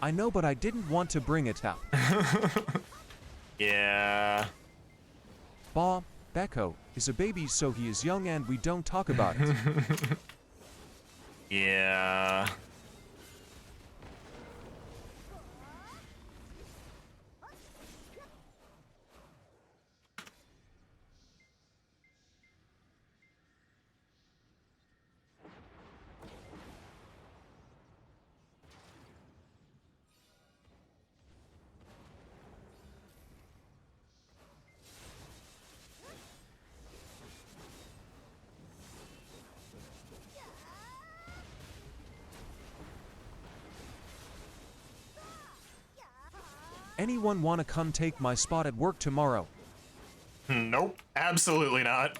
I know, but I didn't want to bring it up. Yeah. Bob, Echo is a baby, so he is young and we don't talk about it. Yeah. Anyone wanna come take my spot at work tomorrow? Nope, absolutely not.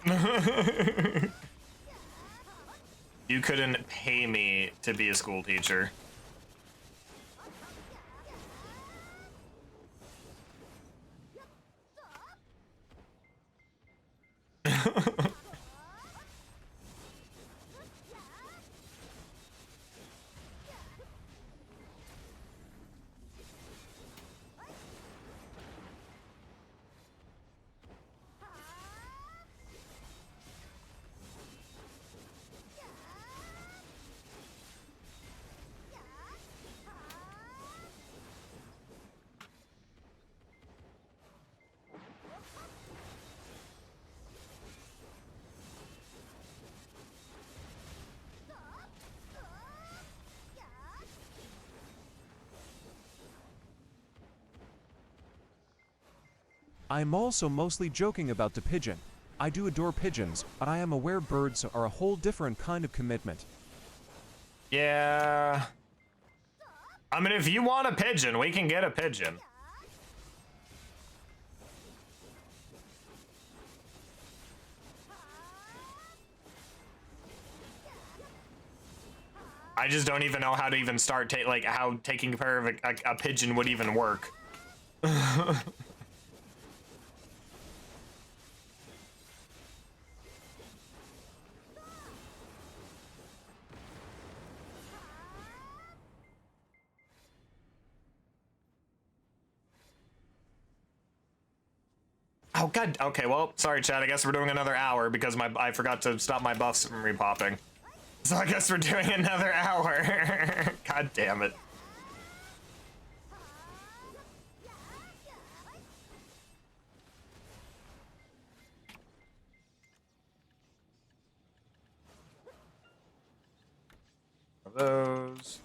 You couldn't pay me to be a school teacher. I'm also mostly joking about the pigeon. I do adore pigeons, but I am aware birds are a whole different kind of commitment. Yeah. I mean, if you want a pigeon, we can get a pigeon. I just don't even know how to even start, like, how taking care of a pigeon would even work. Oh god. Okay, well, sorry, Chad. I guess we're doing another hour because I forgot to stop my buffs from repopping. So I guess we're doing another hour. God damn it. Those.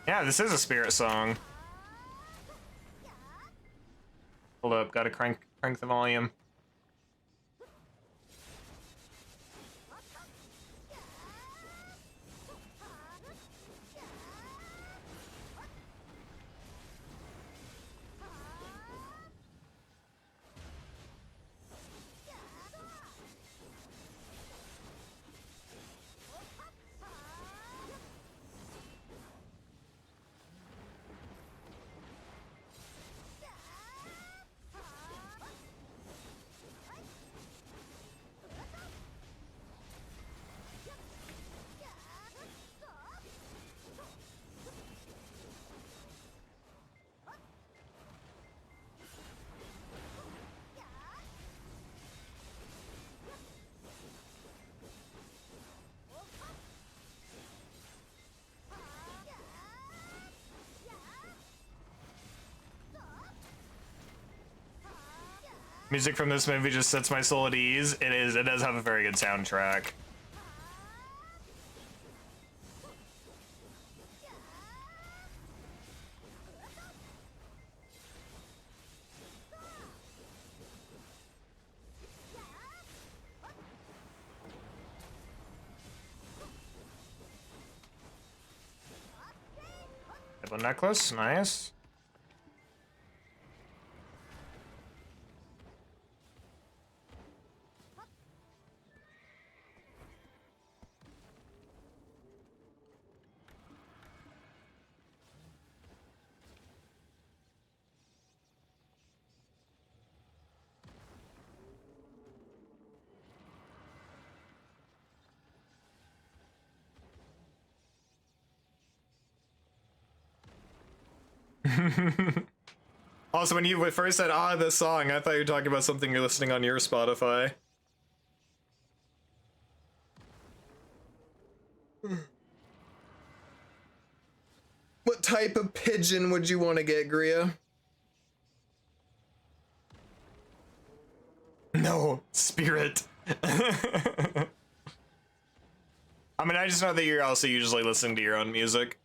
Yeah, this is a spirit song. Hold up, gotta crank the volume. Music from this movie just sets my soul at ease. It is. It does have a very good soundtrack. Double necklace, nice. Also, when you first said, this song, I thought you were talking about something you're listening on your Spotify. What type of pigeon would you want to get, Gria? No, spirit. I mean, I just know that you're also usually listening to your own music.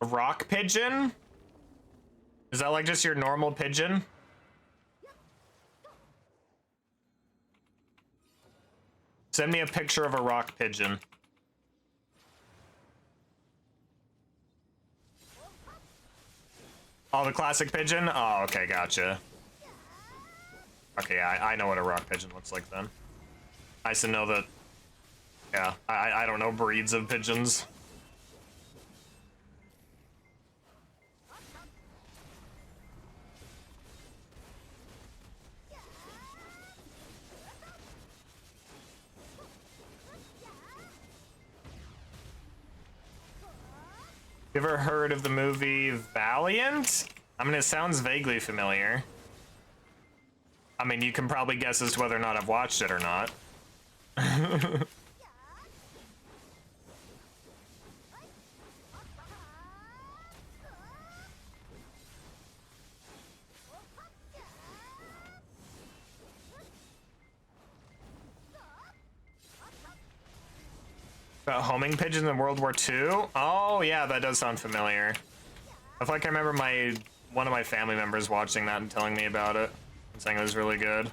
A rock pigeon? Is that like just your normal pigeon? Send me a picture of a rock pigeon. Oh, the classic pigeon? Oh, okay, gotcha. Okay, yeah, I know what a rock pigeon looks like then. Nice to know that. Yeah, I don't know breeds of pigeons. You ever heard of the movie Valiant? I mean, it sounds vaguely familiar. I mean, you can probably guess as to whether or not I've watched it or not. About homing pigeons in World War II? Oh, yeah, that does sound familiar. I feel like I remember one of my family members watching that and telling me about it, and saying it was really good.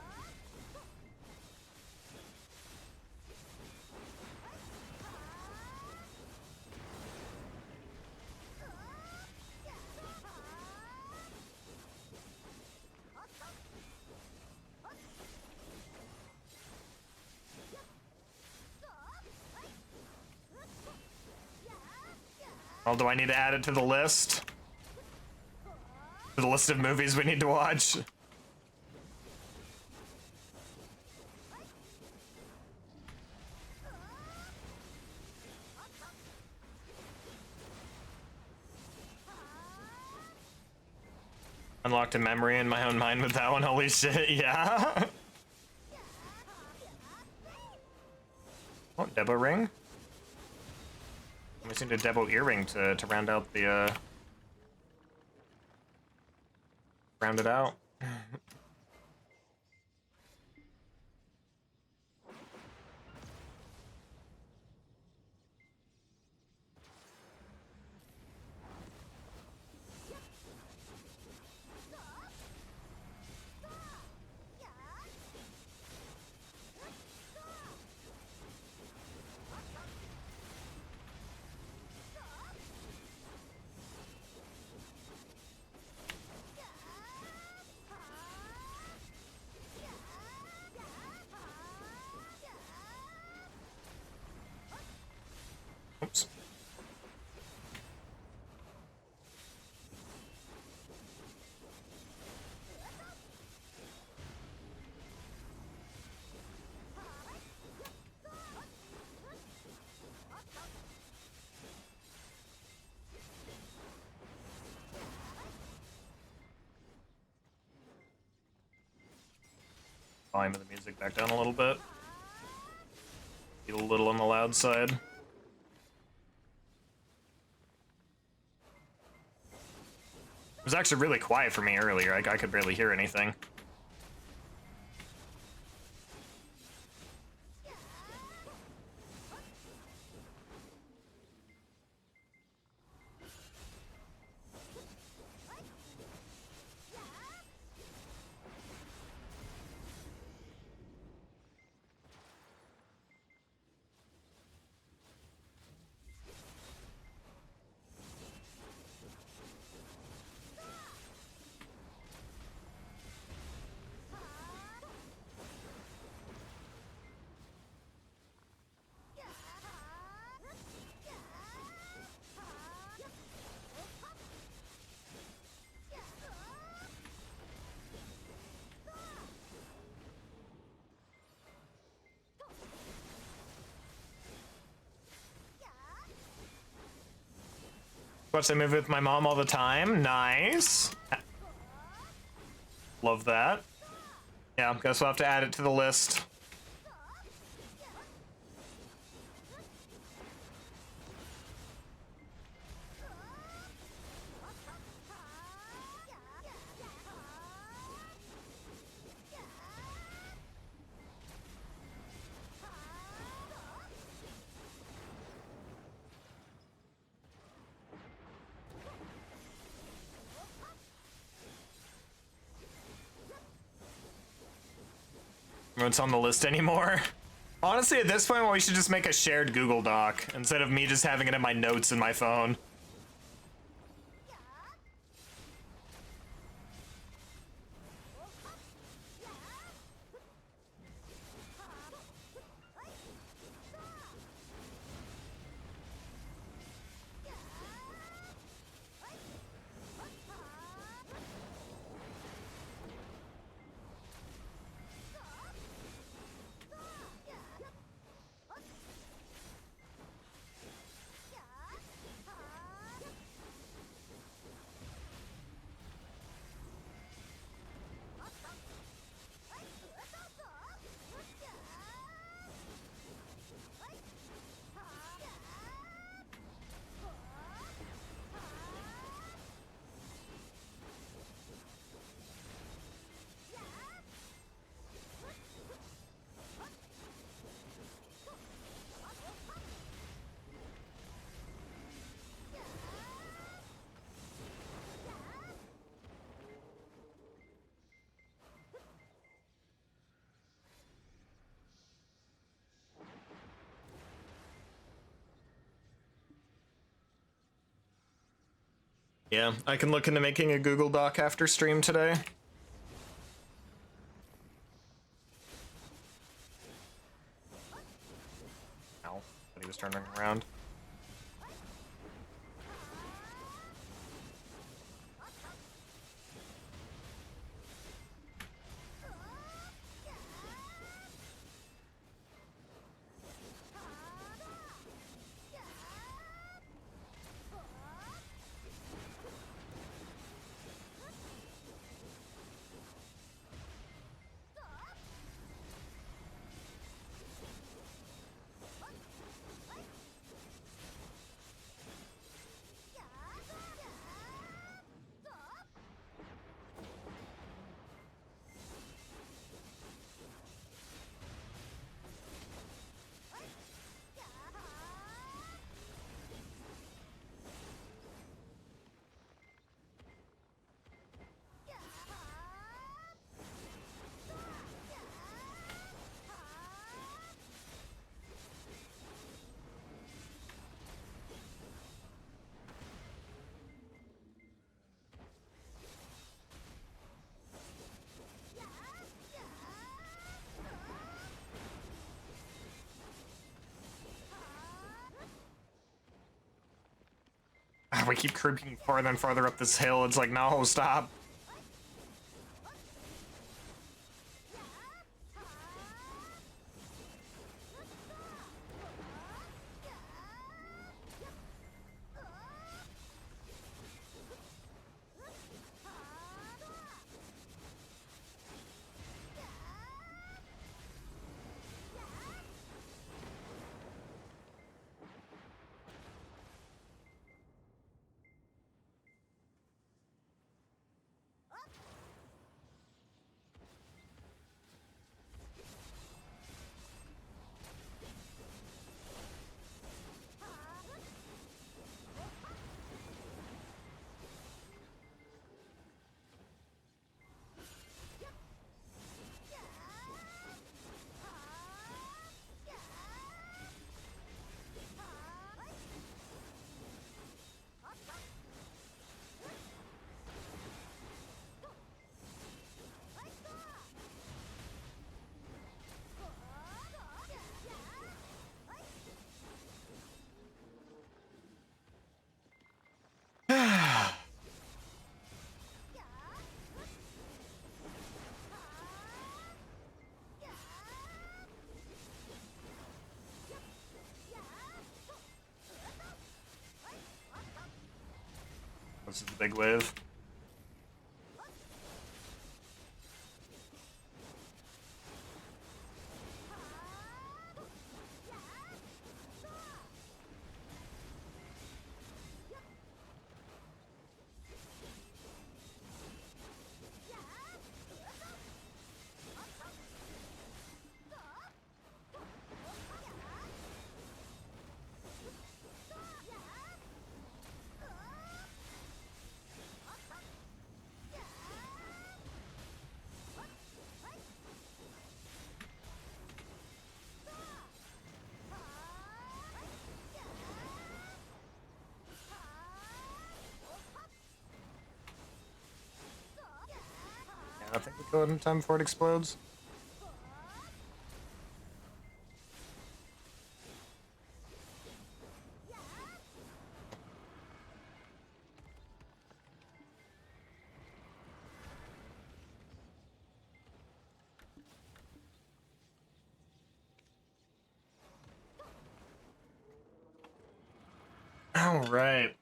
Well, do I need to add it to the list? To the list of movies we need to watch? Unlocked a memory in my own mind with that one, holy shit, yeah. Oh, Debo ring? We just need a Debo earring to round out the, round it out. volume of the music back down a little bit. Be a little on the loud side. It was actually really quiet for me earlier. I could barely hear anything. Watch that movie with my mom all the time. Nice. Love that. Yeah, guess we'll have to add it to the list. What's on the list anymore? Honestly, at this point, we should just make a shared Google Doc instead of me just having it in my notes in my phone. Yeah, I can look into making a Google Doc after stream today. Ow, but he was turning around. We keep creeping farther and farther up this hill. It's like, no, stop. This is the big wave. I think we kill it in time before it explodes. All right.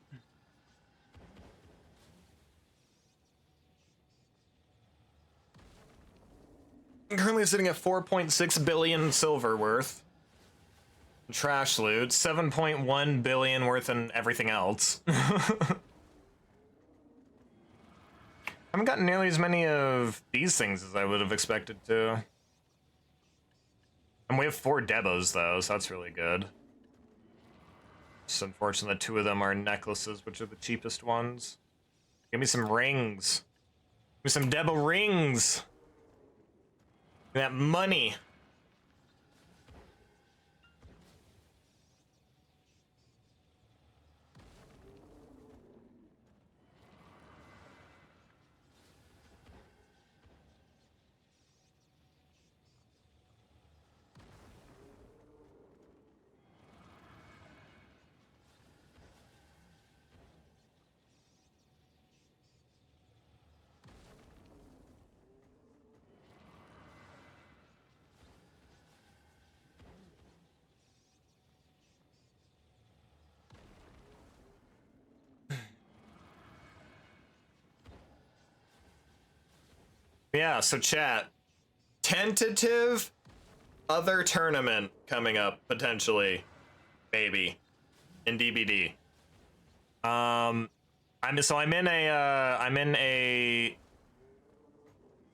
I'm currently sitting at 4.6 billion silver worth. Trash loot, 7.1 billion worth in everything else. Haven't gotten nearly as many of these things as I would have expected to. And we have 4 Debos though, so that's really good. It's unfortunate that 2 of them are necklaces, which are the cheapest ones. Give me some rings. Give me some Debo rings. That money. Yeah, so chat. Tentative other tournament coming up, potentially. Maybe. In DBD. I'm in a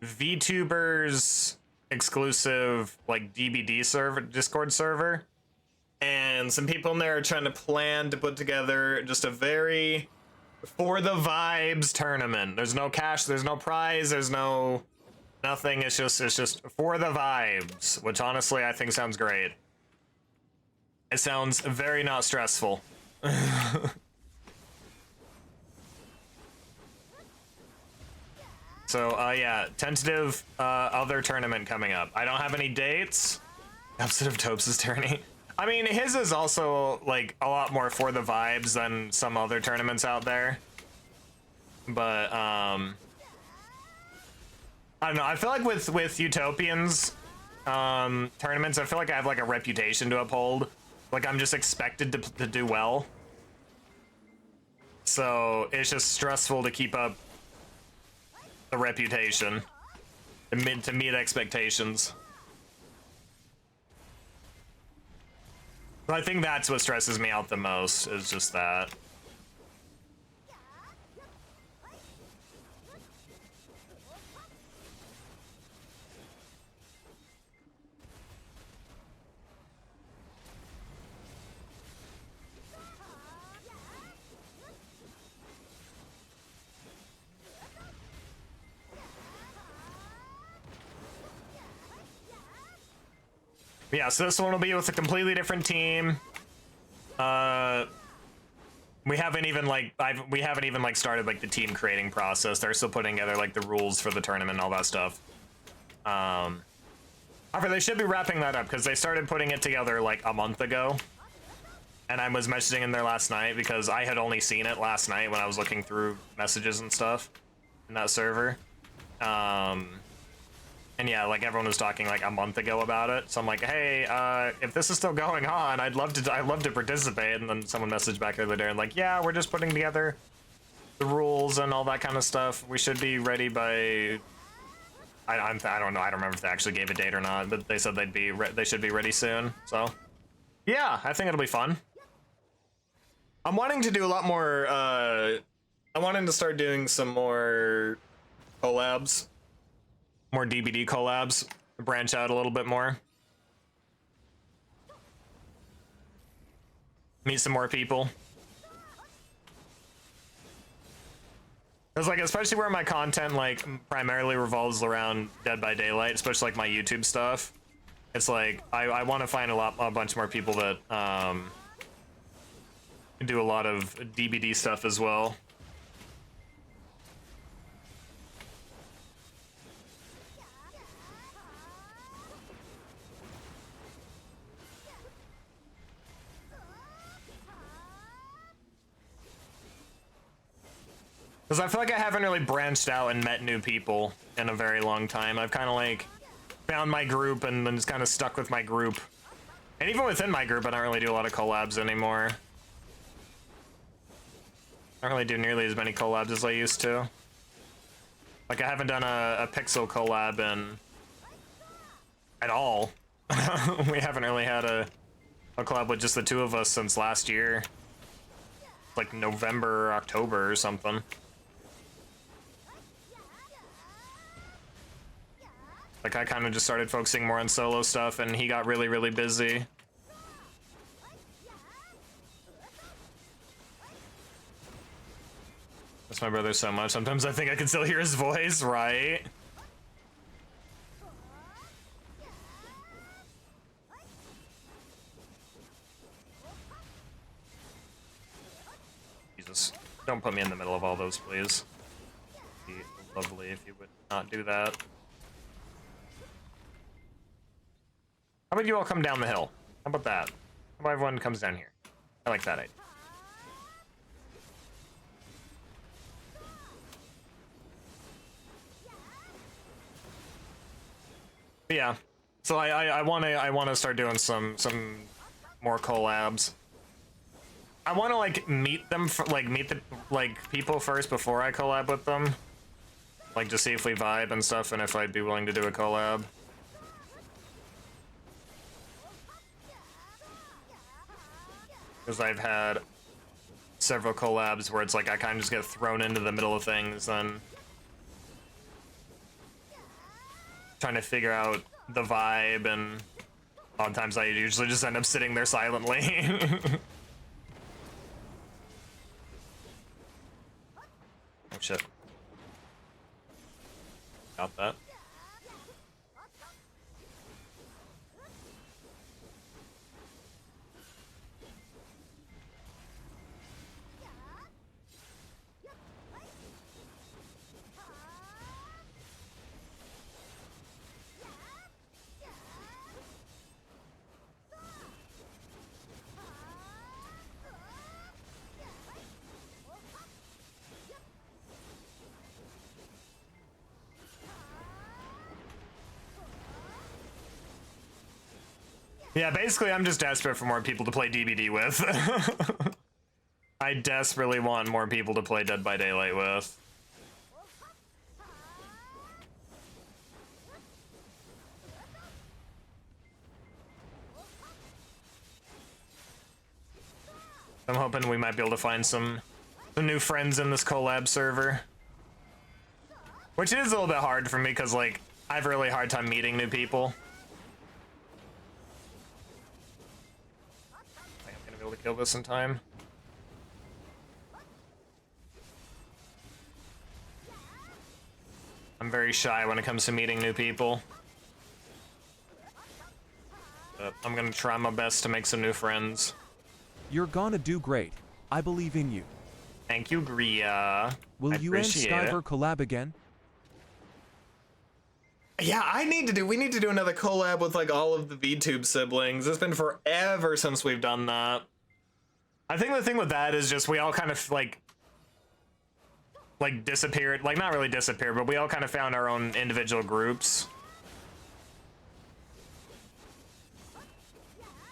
VTubers exclusive like DBD server, Discord server. And some people in there are trying to plan to put together just a very for the vibes tournament. There's no cash, there's no prize, there's no nothing. It's just for the vibes, which honestly I think sounds great. It sounds very not stressful. So yeah, tentative other tournament coming up. I don't have any dates. Opposite of Topes' tourney. I mean, his is also like a lot more for the vibes than some other tournaments out there. But I don't know. I feel like with Utopians tournaments, I feel like I have like a reputation to uphold. Like I'm just expected to do well. So it's just stressful to keep up the reputation and to meet expectations. I think that's what stresses me out the most, is just that. Yeah, so this one will be with a completely different team. We haven't even like started like the team creating process. They're still putting together like the rules for the tournament and all that stuff. However, they should be wrapping that up because they started putting it together like a month ago. And I was messaging in there last night because I had only seen it last night when I was looking through messages and stuff in that server. And yeah, like everyone was talking like a month ago about it. So I'm like, hey, if this is still going on, I'd love to participate. And then someone messaged back the other day and like, yeah, we're just putting together the rules and all that kind of stuff. We should be ready by. I don't know. I don't remember if they actually gave a date or not, but they said they should be ready soon. So, yeah, I think it'll be fun. I'm wanting to do a lot more. I'm wanting to start doing some more collabs, more DBD collabs, branch out a little bit more, meet some more people. Because, like, especially where my content, like, primarily revolves around Dead by Daylight, especially, like, my YouTube stuff. It's like, I want to find a bunch more people that, do a lot of DBD stuff as well. Because I feel like I haven't really branched out and met new people in a very long time. I've kind of like found my group and then just kind of stuck with my group. And even within my group, I don't really do a lot of collabs anymore. I don't really do nearly as many collabs as I used to. Like, I haven't done a Pixel collab at all. We haven't really had a collab with just the two of us since last year. Like November or October or something. Like, I kind of just started focusing more on solo stuff, and he got really, really busy. Miss my brother so much. Sometimes I think I can still hear his voice, right? Jesus. Don't put me in the middle of all those, please. It'd be lovely if you would not do that. How about you all come down the hill? How about that? How about everyone comes down here? I like that idea. But yeah, so I wanna start doing some more collabs. I wanna like meet them meet the people first before I collab with them, like to see if we vibe and stuff, and if I'd be willing to do a collab. Because I've had several collabs where it's like I kind of just get thrown into the middle of things and trying to figure out the vibe, and a lot of times I usually just end up sitting there silently. Oh shit. Got that. Yeah, basically I'm just desperate for more people to play DBD with. I desperately want more people to play Dead by Daylight with. I'm hoping we might be able to find some new friends in this collab server. Which is a little bit hard for me because, like, I have a really hard time meeting new people. I think I'm gonna be able to kill this in time. I'm very shy when it comes to meeting new people. But I'm gonna try my best to make some new friends. You're gonna do great. I believe in you. Thank you, Gria. Will I you and appreciate Skyver it. collab again? Yeah, we need to do another collab with like all of the VTube siblings. It's been forever since we've done that. I think the thing with that is just we all kind of like disappeared, like not really disappeared, but we all kind of found our own individual groups.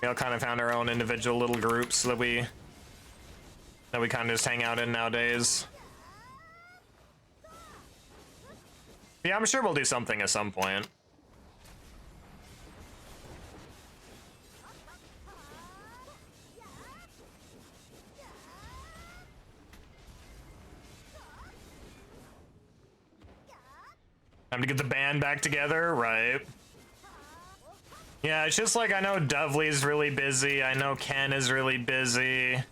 We all kind of found our own individual little groups that we kind of just hang out in nowadays. Yeah, I'm sure we'll do something at some point. Time to get the band back together, right? Yeah, it's just like I know Dovely's really busy. I know Ken is really busy.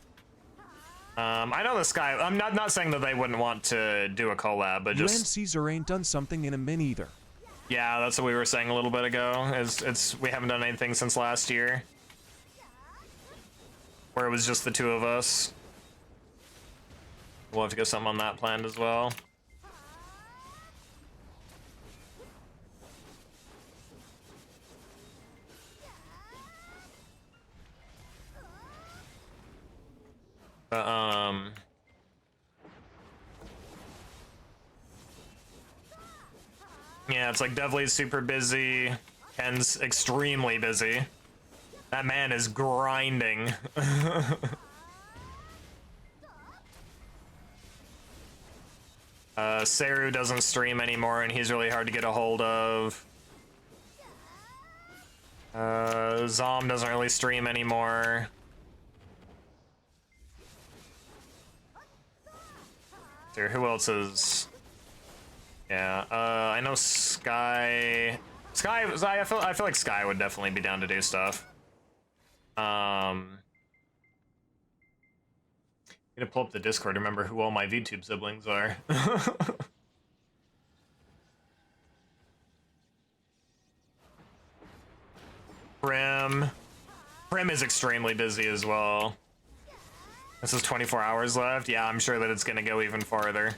I know the Sky. I'm not saying that they wouldn't want to do a collab, but You and just Caesar ain't done something in a min either. yeah, that's what we were saying a little bit ago. We haven't done anything since last year, where it was just the two of us. We'll have to get something on that planned as well. Yeah, it's like Devley's super busy. Ken's extremely busy. That man is grinding. Seru doesn't stream anymore, and he's really hard to get a hold of. Zom doesn't really stream anymore. Here, who else is? Yeah, I know Sky. I feel like Sky would definitely be down to do stuff. Need to pull up the Discord to remember who all my VTube siblings are. Prim is extremely busy as well. This is 24 hours left. Yeah, I'm sure that it's gonna go even farther.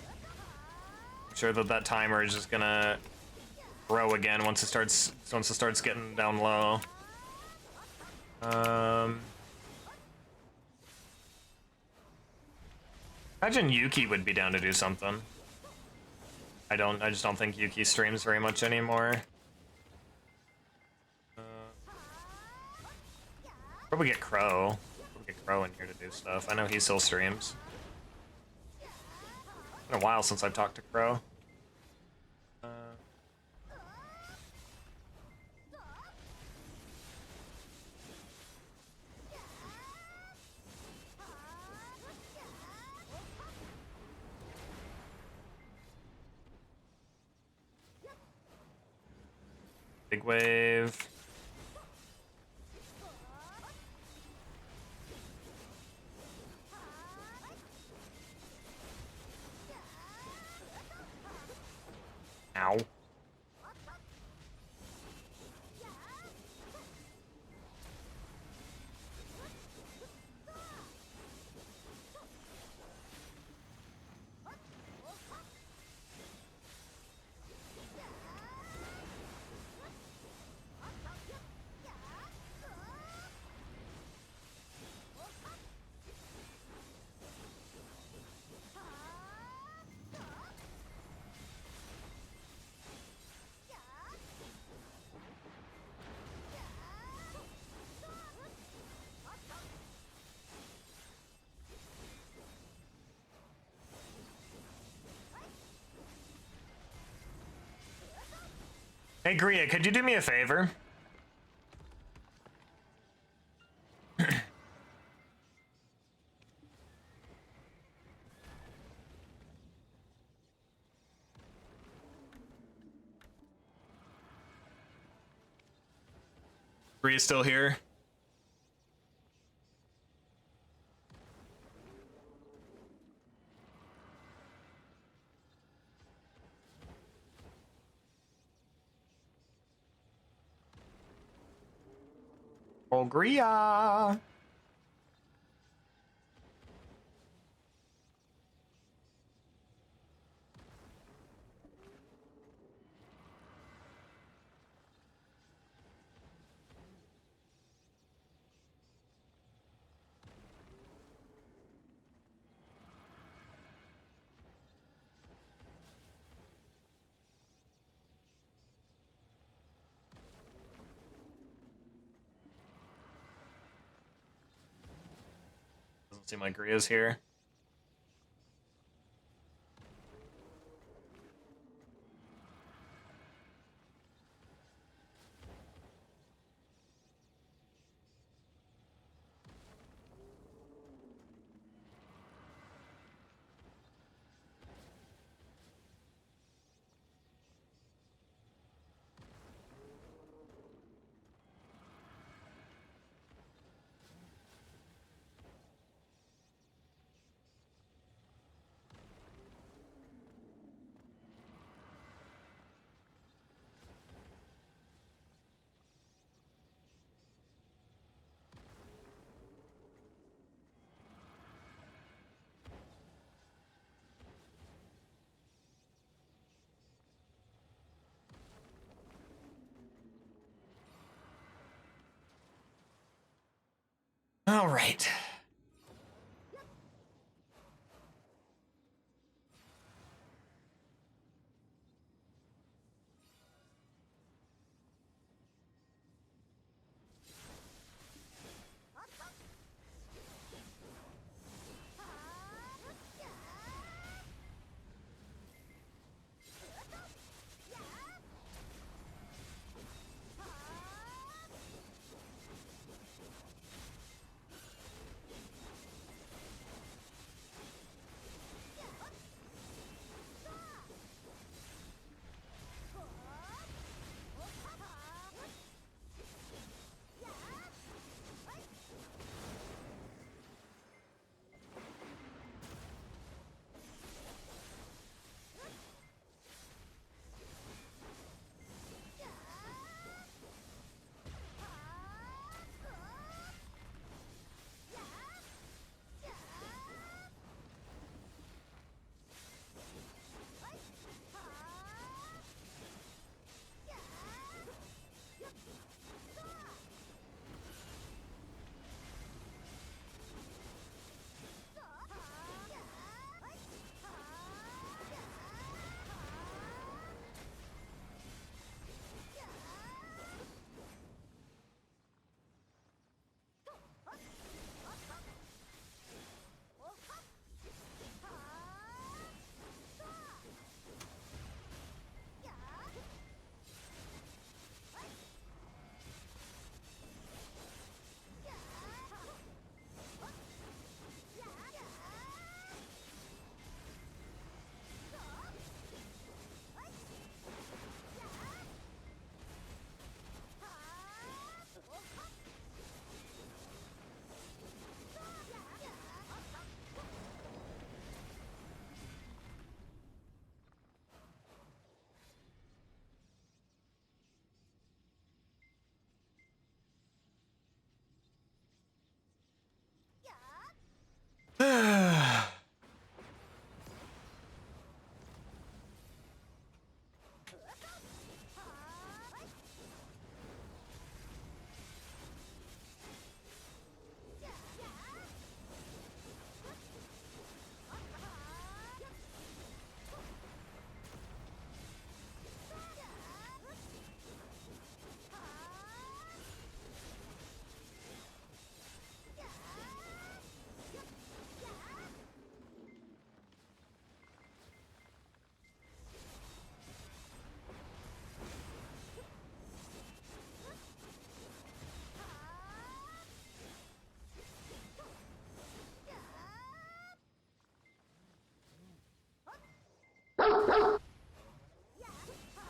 I'm sure that that timer is just gonna grow again once it starts getting down low. Imagine Yuki would be down to do something. I just don't think Yuki streams very much anymore. Probably get Crow. Probably get Crow in here to do stuff. I know he still streams. It's been a while since I've talked to Crow. Big Wave. Ow. Hey, Gria, could you do me a favor? Gria's still here? Oh, Gria! Doesn't seem like Gria's here. All right.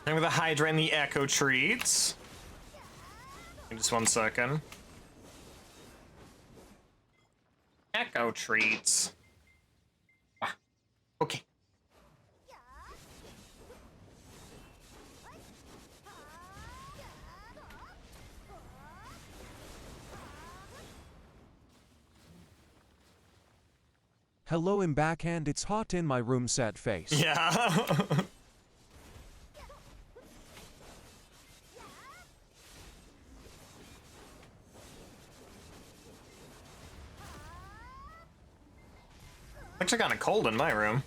Remember the Hydra and the Echo treats. Just 1 second. Echo treats. Ah, okay. Hello, in backhand, it's hot in my room, sad face. Yeah. Actually kind of cold in my room.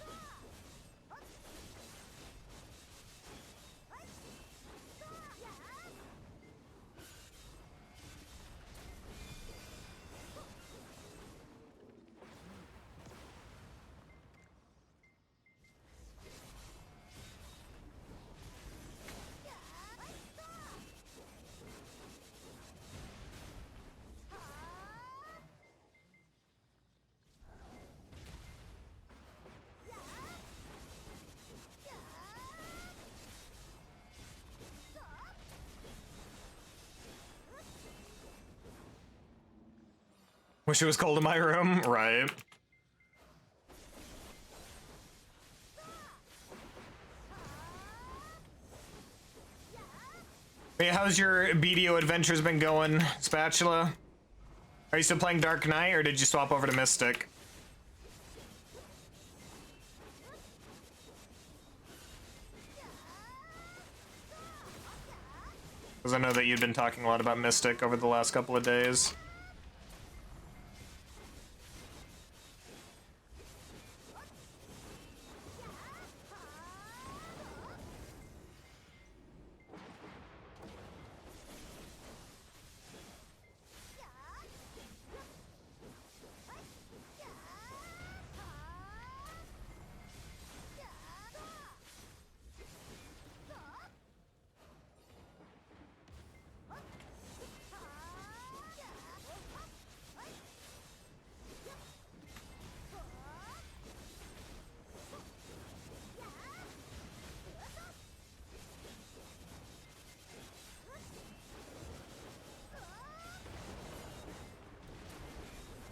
Wish it was cold in my room, right? Hey, how's your BDO adventures been going, Spatula? Are you still playing Dark Knight, or did you swap over to Mystic? Because I know that you'd been talking a lot about Mystic over the last couple of days.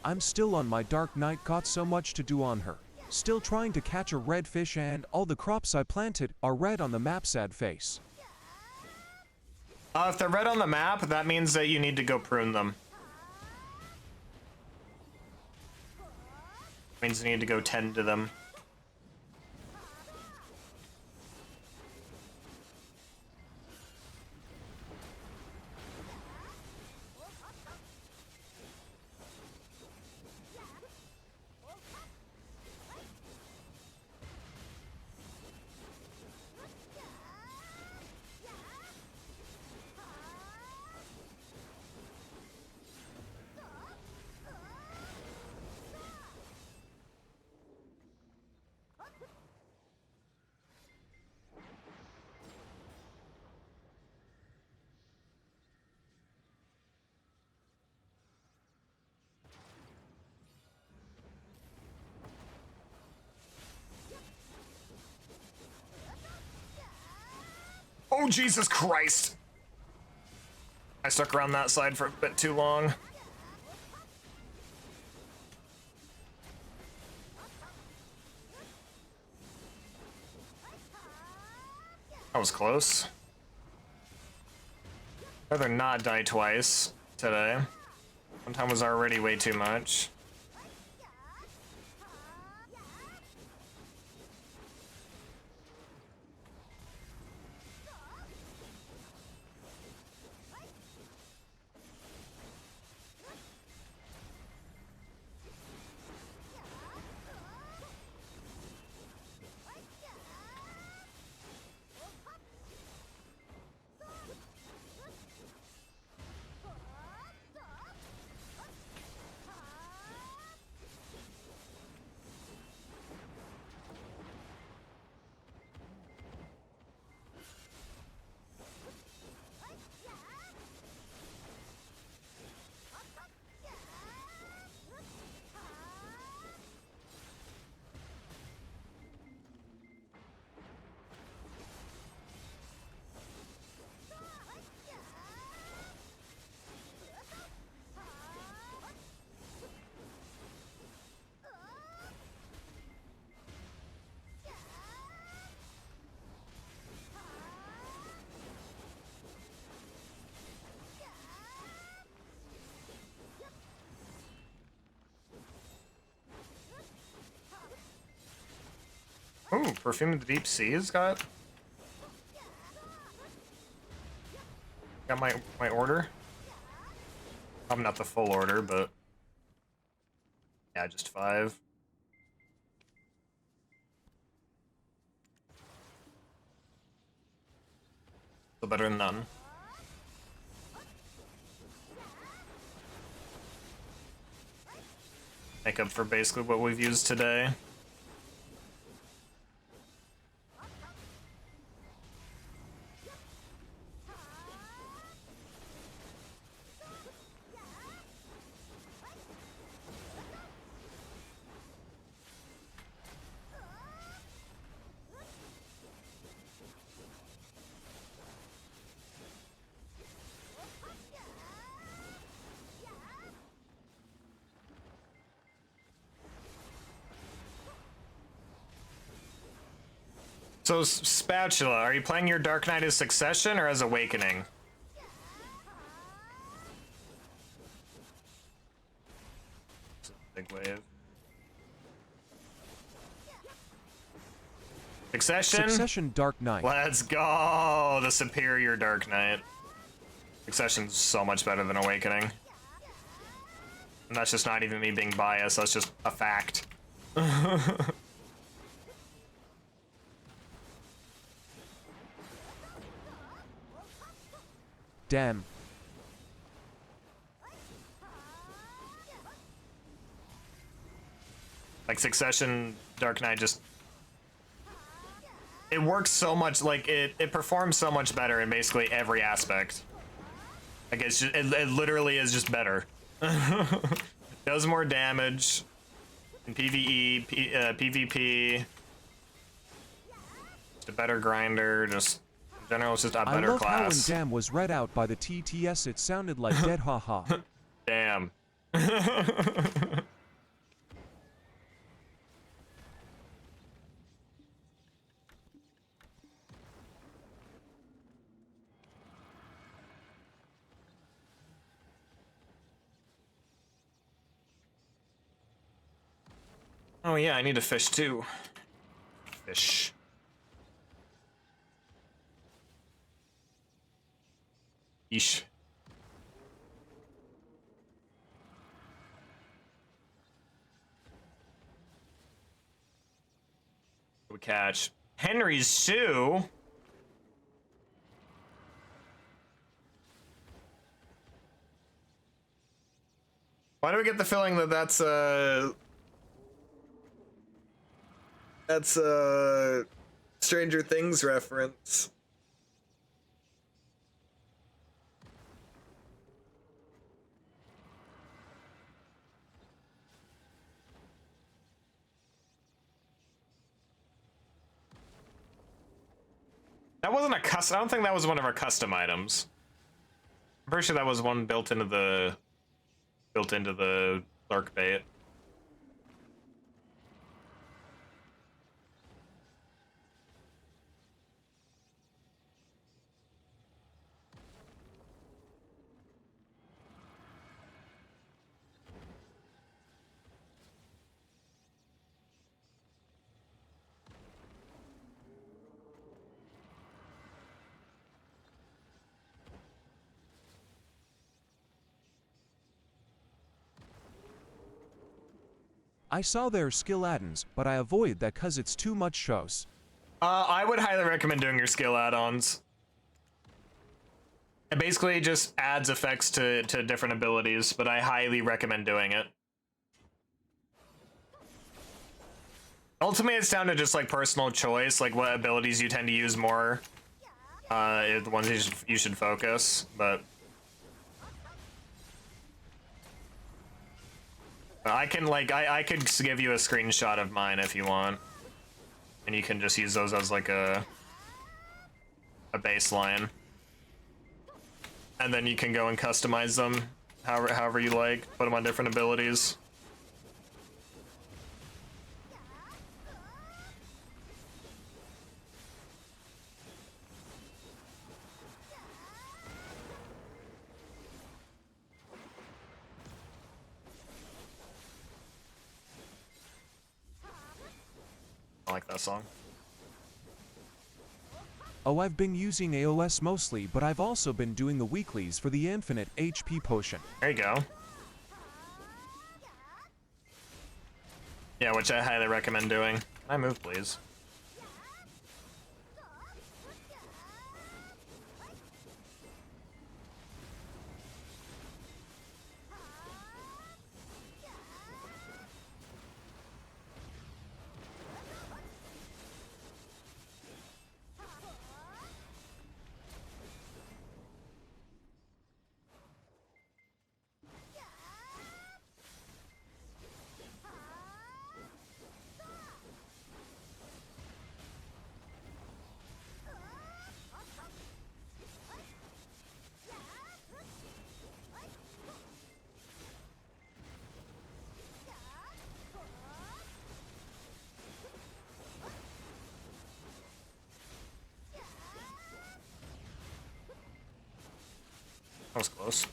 I'm still on my Dark Knight, got so much to do on her. Still trying to catch a red fish and all the crops I planted are red on the map, sad face. If they're red on the map, that means that you need to go prune them. Means you need to go tend to them. Oh, Jesus Christ! I stuck around that side for a bit too long. That was close. I'd rather not die twice today. One time was already way too much. Ooh, Perfume of the Deep Seas got my order. Probably not the full order, but yeah, just 5. Still better than none. Make up for basically what we've used today. So, Spatula, are you playing your Dark Knight as Succession or as Awakening? Big wave. Succession? Succession Dark Knight. Let's go! The superior Dark Knight. Succession's so much better than Awakening. And that's just not even me being biased, that's just a fact. Damn. Like Succession, Dark Knight just... It works so much, like, it performs so much better in basically every aspect. Like, it's just, it literally is just better. Does more damage in PvE, PvP. Just a better grinder, just... In general, it's just a better I love class. how when damn was read out by the TTS it sounded like dead haha. Damn. Oh yeah, I need to fish too. Fish. Yeesh. We catch Henry's shoe. Why do we get the feeling that that's a Stranger Things reference? That wasn't a custom. I don't think that was one of our custom items. I'm pretty sure that was one built into the Lurk bait. I saw their skill add-ins, but I avoid that cause it's too much shows. I would highly recommend doing your skill add-ons. It basically just adds effects to different abilities, but I highly recommend doing it. Ultimately, it's down to just like personal choice, like what abilities you tend to use more. The ones you should focus, but I can I could give you a screenshot of mine if you want, and you can just use those as like a baseline, and then you can go and customize them however you like, put them on different abilities. I like that song. Oh, I've been using AOS mostly, but I've also been doing the weeklies for the infinite HP potion. There you go. Yeah, which I highly recommend doing. Can I move, please? That was close.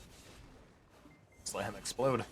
Let's let him explode.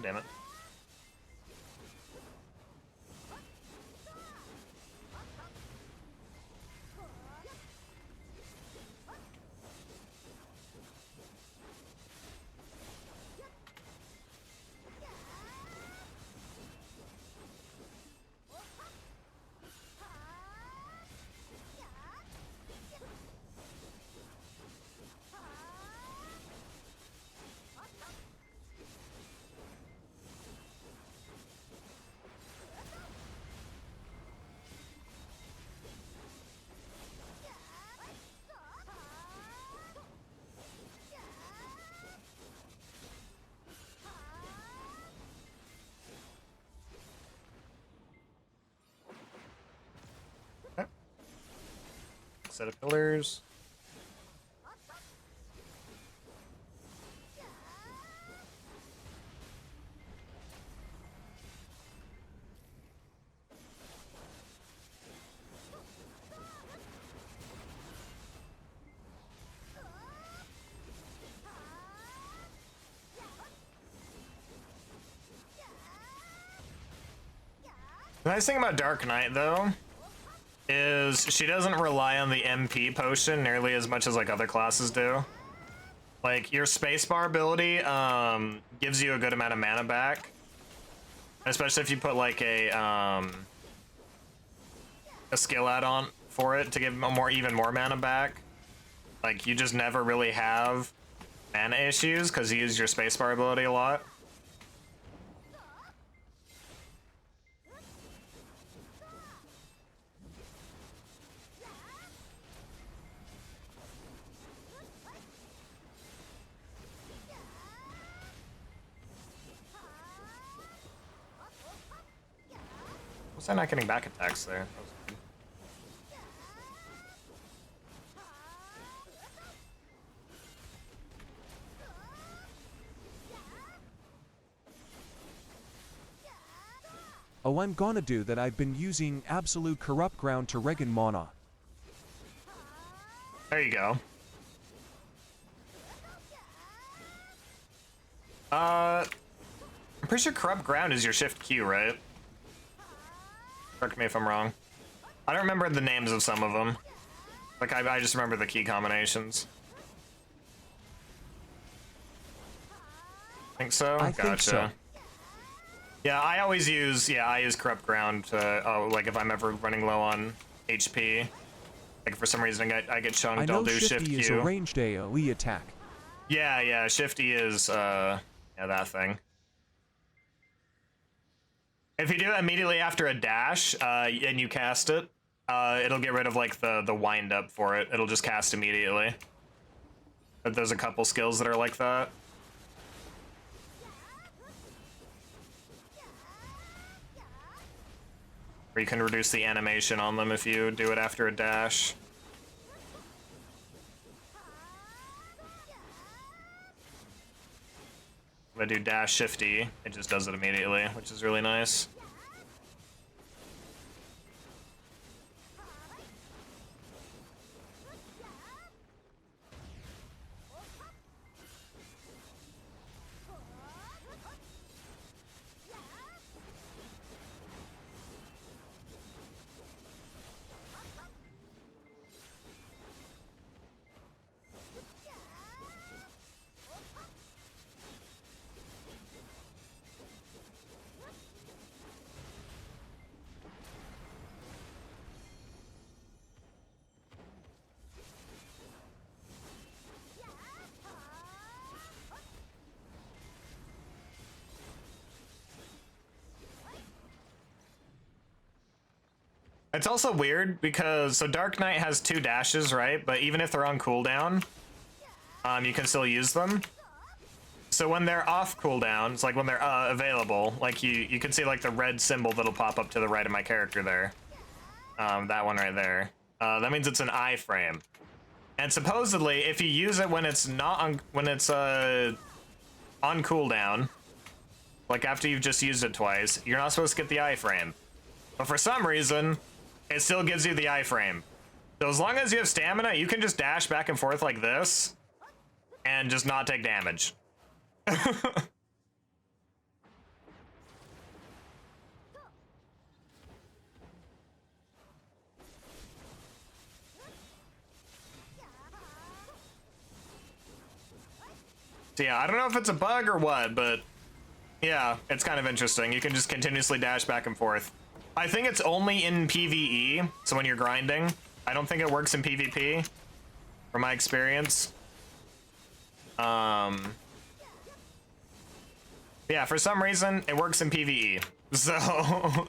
Damn it. Set of pillars. The nice thing about Dark Knight, though, is she doesn't rely on the MP potion nearly as much as like other classes do. Like your spacebar ability gives you a good amount of mana back, especially if you put like a skill add-on for it to give even more mana back. Like you just never really have mana issues because you use your spacebar ability a lot. Was I not getting back attacks there? That was good. Oh, I'm gonna do that. I've been using absolute corrupt ground to regen mana. There you go. I'm pretty sure corrupt ground is your shift Q, right? Correct me if I'm wrong. I don't remember the names of some of them. Like, I just remember the key combinations. Think so? I Gotcha. think so. Yeah, I use corrupt ground to, like if I'm ever running low on HP. Like for some reason I get chunked, I know I'll do shift Shifty is Q. a ranged AoE attack. Yeah, shifty is, yeah, that thing. If you do it immediately after a dash, and you cast it, it'll get rid of, like, the wind-up for it. It'll just cast immediately. But there's a couple skills that are like that. Or you can reduce the animation on them if you do it after a dash. If I do dash shifty, it just does it immediately, which is really nice. It's also weird because, so Dark Knight has 2 dashes, right? But even if they're on cooldown, you can still use them. So when they're off cooldown, it's like when they're available, like you can see like the red symbol that'll pop up to the right of my character there. That one right there. That means it's an iframe. And supposedly, if you use it when it's not on, when it's on cooldown, like after you've just used it twice, you're not supposed to get the iframe. But for some reason, it still gives you the iframe. So as long as you have stamina, you can just dash back and forth like this and just not take damage. So yeah, I don't know if it's a bug or what, but yeah, it's kind of interesting. You can just continuously dash back and forth. I think it's only in PvE, so when you're grinding. I don't think it works in PvP, from my experience. Yeah, for some reason, it works in PvE. So...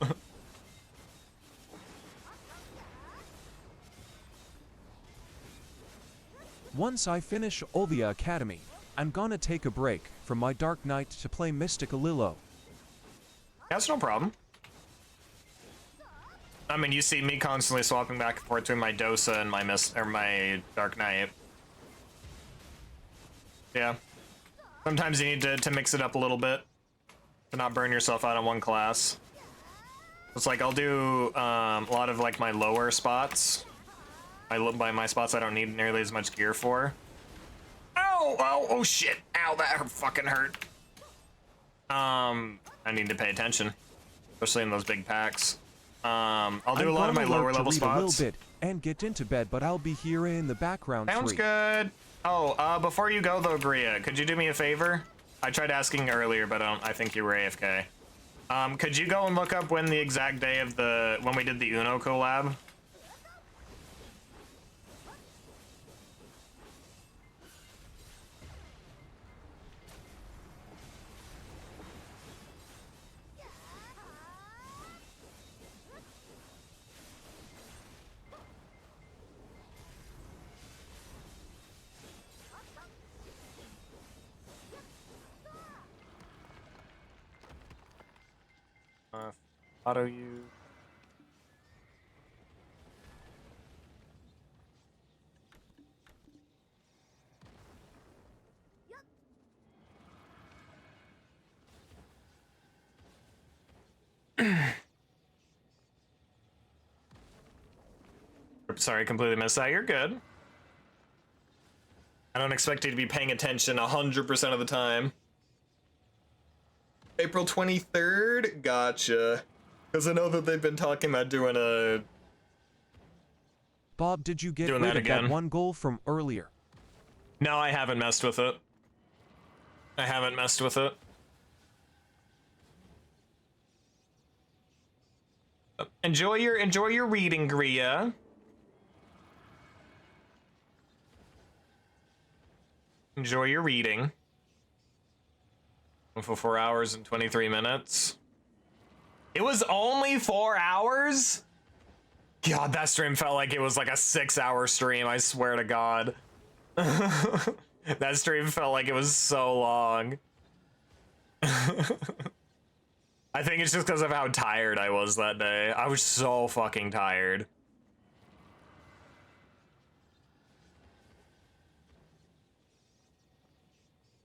Once I finish Olvia Academy, I'm gonna take a break from my Dark Knight to play Mystic Lilo. That's no problem. I mean, you see me constantly swapping back and forth between my Dosa and my Dark Knight. Yeah. Sometimes you need to mix it up a little bit to not burn yourself out on one class. It's like I'll do a lot of like my lower spots. By my spots I don't need nearly as much gear for. Oh shit! Ow, that fucking hurt. I need to pay attention, especially in those big packs. I'll do a lot of my lower level spots. A little bit and get into bed, but I'll be here in the background. Sounds good. Oh, before you go though, Gria, could you do me a favor? I tried asking earlier, but I think you were AFK. Could you go and look up when the exact day of when we did the Uno collab? Auto use. Sorry, completely missed that. You're good. I don't expect you to be paying attention 100% of the time. April 23rd? Gotcha. Because I know that they've been talking about doing a... Bob, did you get rid of that one goal from earlier? No, I haven't messed with it. I haven't messed with it. Enjoy your reading, Gria. Enjoy your reading. For 4 hours and 23 minutes. It was only 4 hours? God, that stream felt like it was like a 6-hour stream, I swear to God. That stream felt like it was so long. I think it's just because of how tired I was that day. I was so fucking tired.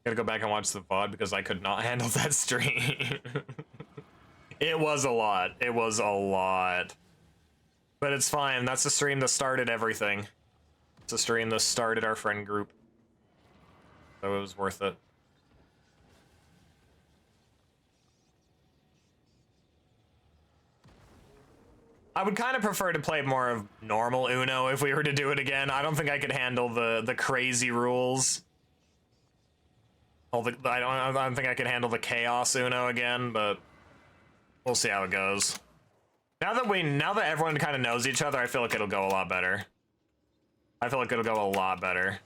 Gotta go back and watch the VOD because I could not handle that stream. It was a lot. It was a lot. But it's fine. That's the stream that started everything. It's a stream that started our friend group. So it was worth it. I would kind of prefer to play more of normal Uno if we were to do it again. I don't think I could handle the crazy rules. I don't think I could handle the chaos Uno again, but we'll see how it goes. Now that everyone kind of knows each other, I feel like it'll go a lot better. I feel like it'll go a lot better.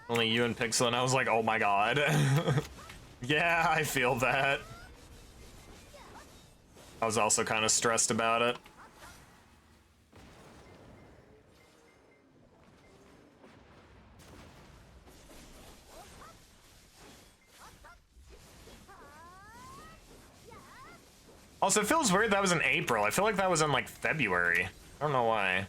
Only you and Pixel, and I was like, oh my god. Yeah, I feel that. I was also kind of stressed about it. Also, it feels weird that was in April. I feel like that was in like February. I don't know why.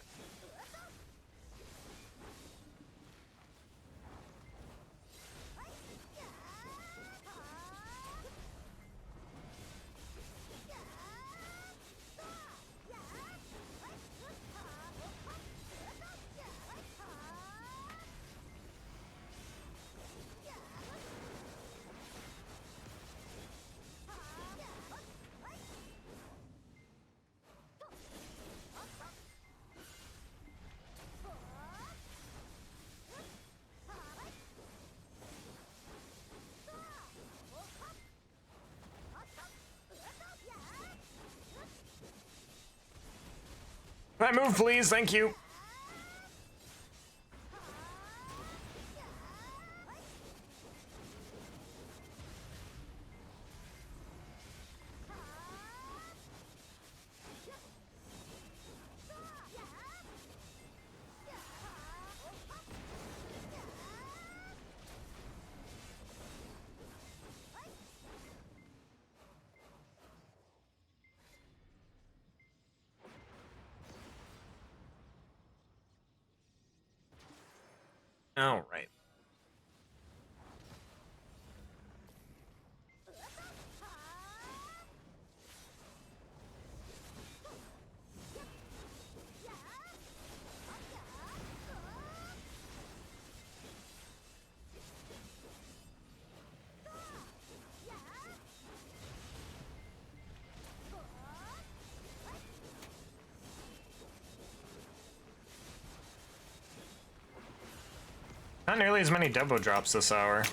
I move, please. Thank you. All right. Not nearly as many Debo drops this hour.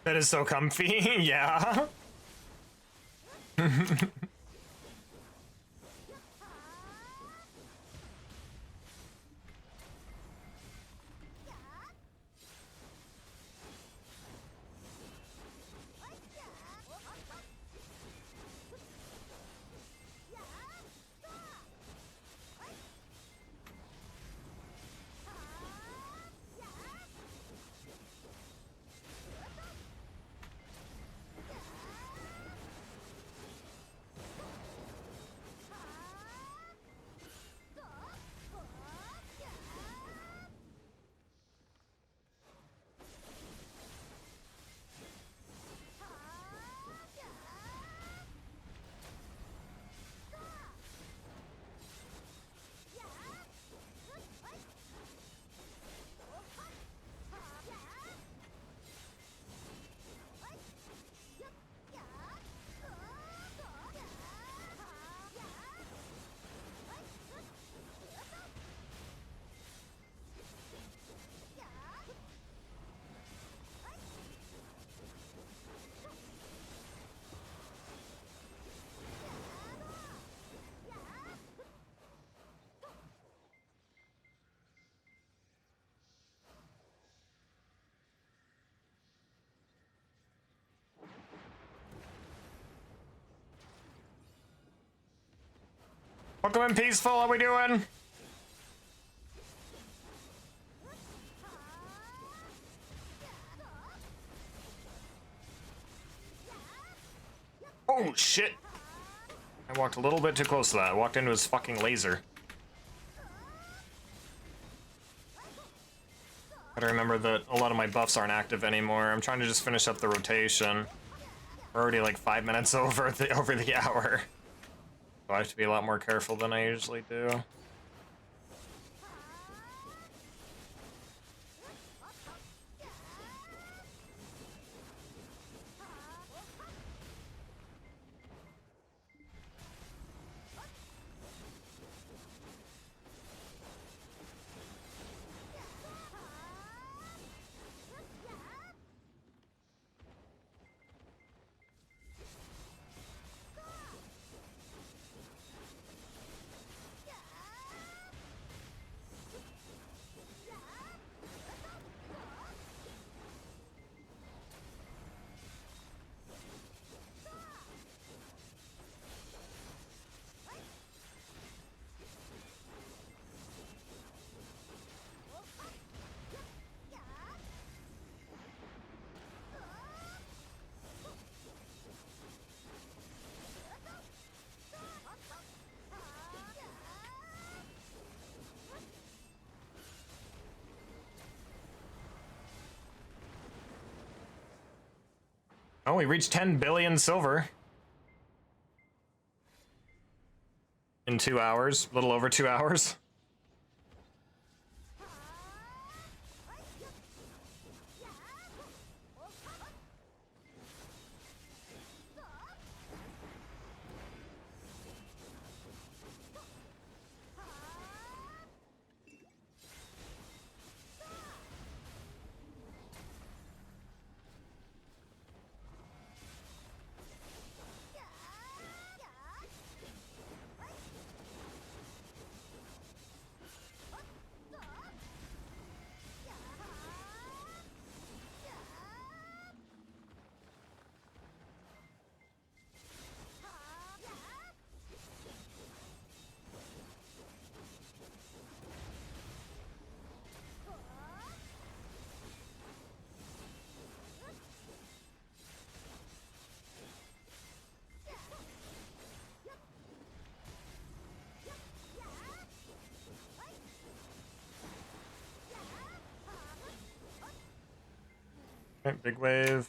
That is so comfy. Yeah. Welcome in peaceful, how we doing? Oh shit! I walked a little bit too close to that. I walked into his fucking laser. Gotta remember that a lot of my buffs aren't active anymore. I'm trying to just finish up the rotation. We're already like 5 minutes over the hour. So I have to be a lot more careful than I usually do. Oh, we reached 10 billion silver. In 2 hours, a little over 2 hours. Okay, big wave.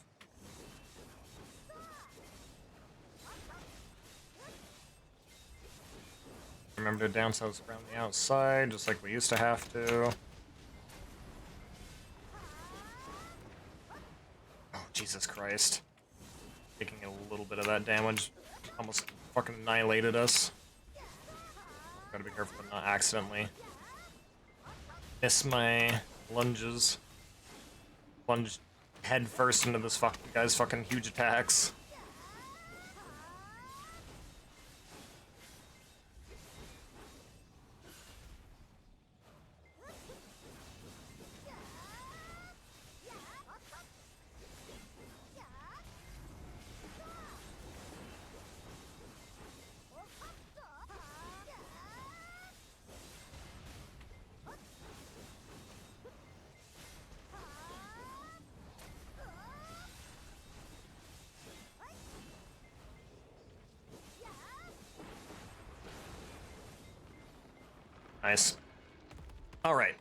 Remember to down south around the outside, just like we used to have to. Oh, Jesus Christ. Taking a little bit of that damage. Almost fucking annihilated us. Gotta be careful to not accidentally miss my lunges. Plunge head first into this guy's fucking huge attacks. Nice. All right.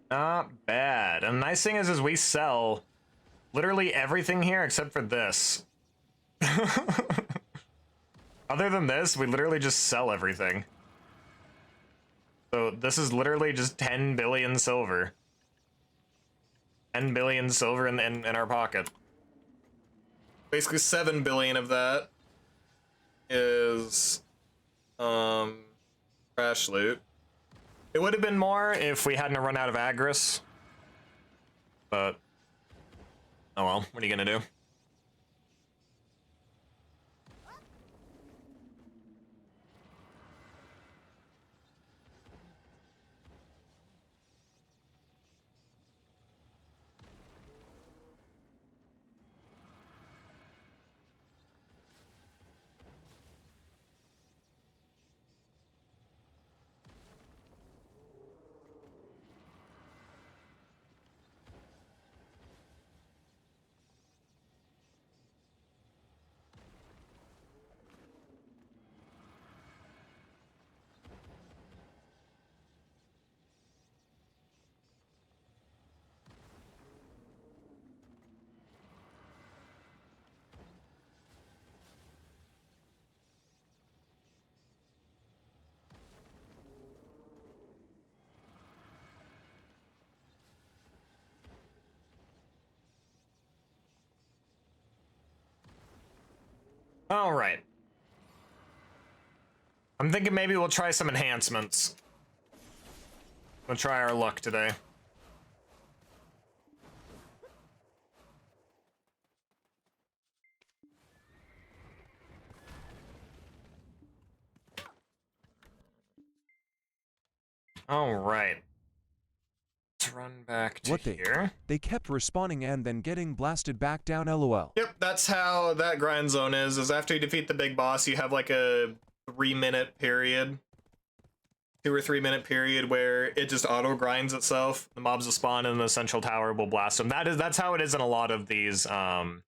Not bad. And the nice thing is we sell literally everything here except for this. Other than this, we literally just sell everything. So this is literally just 10 billion silver. 10 billion silver in our pocket. Basically 7 billion of that is trash loot. It would have been more if we hadn't run out of Agris. But oh well, what are you gonna do? All right. I'm thinking maybe we'll try some enhancements. We'll try our luck today. All right. Let's run back to here. They kept respawning and then getting blasted back down, lol. Yep, that's how that grind zone is after you defeat the big boss, you have like a 3-minute period. 2 or 3 minute period where it just auto grinds itself. The mobs will spawn and the central tower will blast them. That's how it is in a lot of these Adonia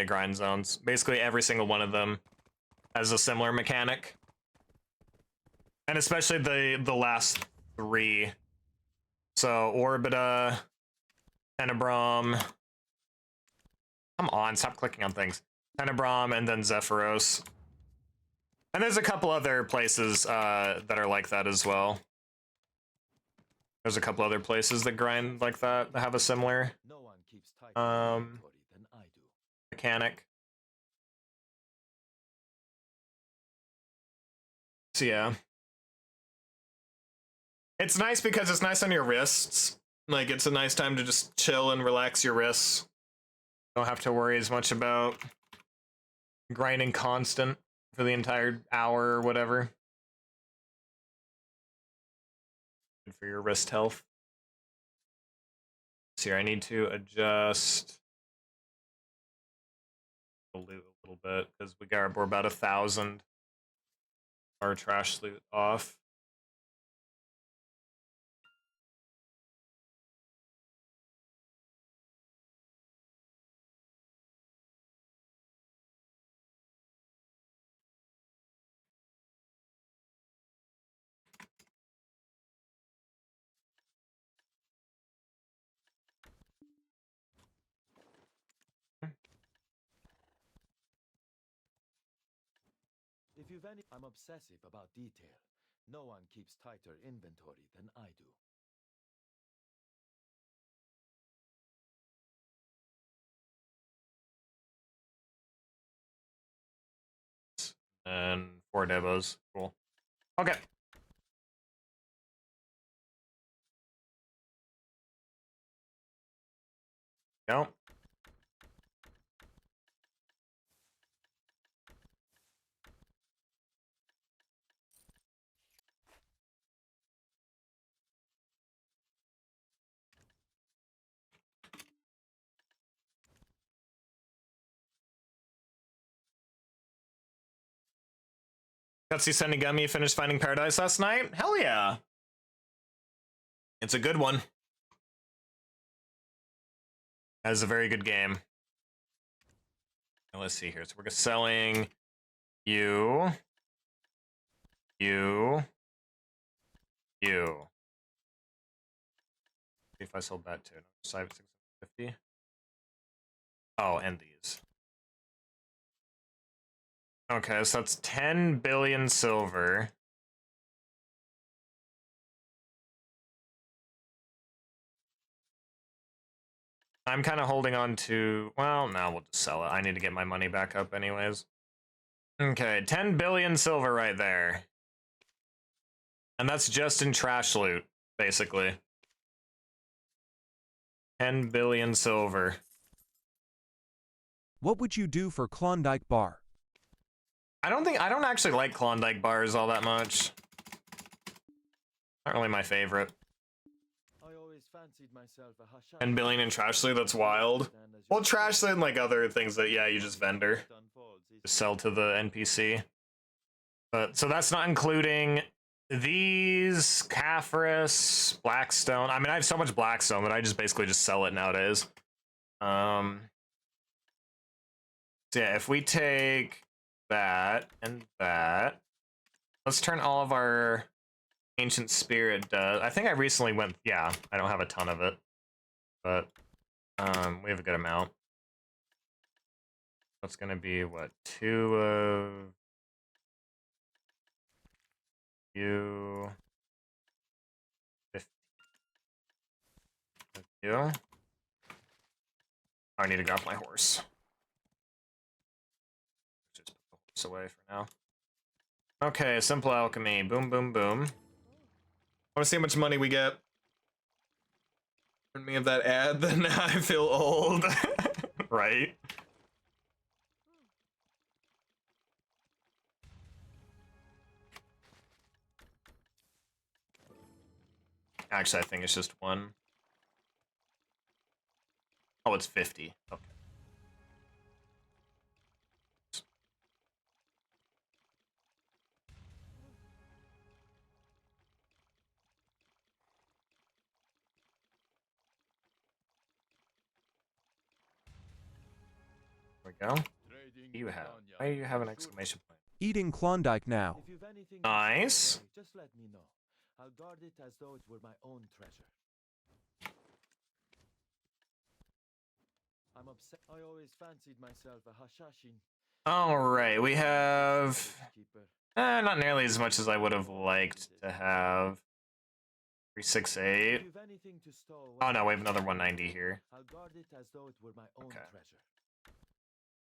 grind zones. Basically every single one of them has a similar mechanic. And especially the last 3. So Orbita, Tenebrum. Come on, stop clicking on things. Tenebrum and then Zephyros. And there's a couple other places that are like that as well. There's a couple other places that grind like that have a similar No one keeps tighter inventory than I do. mechanic. So yeah. It's nice because it's nice on your wrists. Like, it's a nice time to just chill and relax your wrists. Don't have to worry as much about grinding constant for the entire hour or whatever. Good for your wrist health. So here, I need to adjust the loot a little bit because we're about 1,000 our trash loot off. If you've any, I'm obsessive about detail. No one keeps tighter inventory than I do. And 4 devos. Cool. Okay. No. Gutsy Senigami finished Finding Paradise last night? Hell yeah. It's a good one. That is a very good game. Now, let's see here. So we're selling you. If I sold that too. 650. Oh, and these. Okay, so that's 10 billion silver. I'm kind of holding on to, well, no, we'll just sell it. I need to get my money back up anyways. Okay, 10 billion silver right there. And that's just in trash loot, basically. 10 billion silver. What would you do for Klondike Bar? I don't actually like Klondike bars all that much. Not really my favorite. I always fancied myself a Hashan. 10 billion in trash loot, that's wild. Well, trash loot and like other things that, yeah, you just vendor. Just sell to the NPC. But, so that's not including these, Caphras, Blackstone. I mean, I have so much Blackstone that I just basically just sell it nowadays. So yeah, if we take that and that, let's turn all of our Ancient Spirit. I think I recently went. Yeah, I don't have a ton of it, but we have a good amount. That's gonna be what, 2 of you, 50 of you. Oh, I need to grab my horse. horse away for now. Okay, simple alchemy. Boom, boom, boom. I want to see how much money we get. Remind me of that ad, then now I feel old. Right? Actually, I think it's just one. Oh, it's 50. Okay. There we go. You have. Why do you have an exclamation point? Eating Klondike now. If you've anything Nice. to say, just let me know. I'll guard it as though it were my own treasure. I'm upset. I always fancied myself a Hashashin. Alright, we have... Keeper. not nearly as much as I would have liked to have. 368. If you've anything to stow Oh away, no, we have another 190 here. I'll guard it as though it were my own Okay. treasure.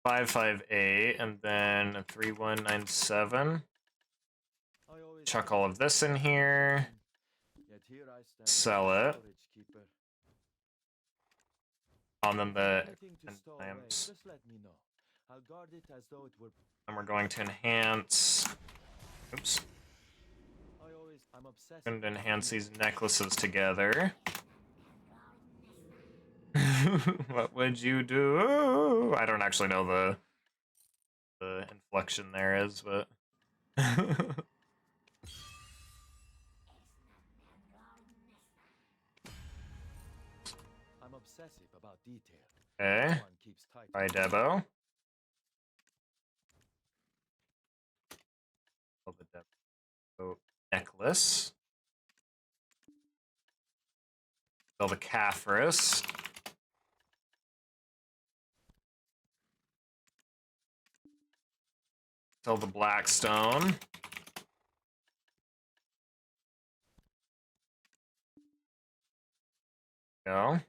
558, and then a 3197. I always Chuck all of this in here. Yet here I stand, Sell it. storage keeper. And then the Anything to stow away, lamps. just let me know. I'll guard it as though it were. And we're going to enhance. Oops. I'm obsessed. Going to enhance these necklaces together. What would you do? I don't actually know the inflection there is, but. I'm obsessive about detail. Okay. No one keeps tight. Try Debo. Oh, the Debo necklace. Sell the Caphras. Sell the Blackstone. Go.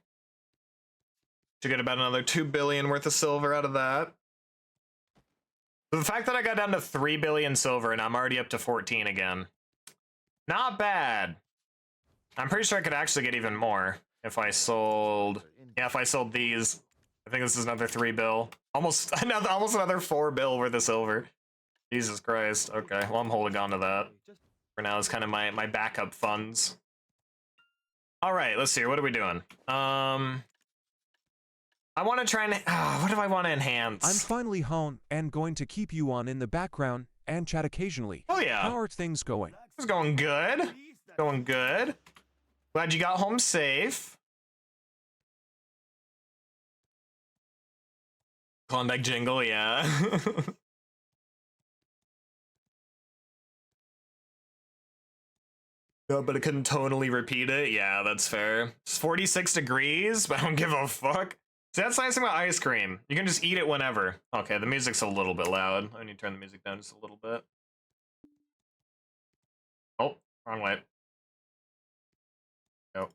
Should get about another 2 billion worth of silver out of that. The fact that I got down to 3 billion silver and I'm already up to 14 again. Not bad. I'm pretty sure I could actually get even more if I sold. Yeah, if I sold these. I think this is another 3 bill. Almost another 4 bill worth of silver. Jesus Christ. Okay, well I'm holding on to that. For now, it's kind of my backup funds. Alright, let's see. What are we doing? I want to try and... what do I want to enhance? I'm finally home and going to keep you on in the background and chat occasionally. Oh yeah. How are things going? It's going good. Going good. Glad you got home safe. Klondike jingle, yeah. No, but it couldn't totally repeat it. Yeah, that's fair. It's 46 degrees, but I don't give a fuck. See, that's the nice thing about ice cream. You can just eat it whenever. Okay, the music's a little bit loud. I need to turn the music down just a little bit. Oh, wrong way. Nope.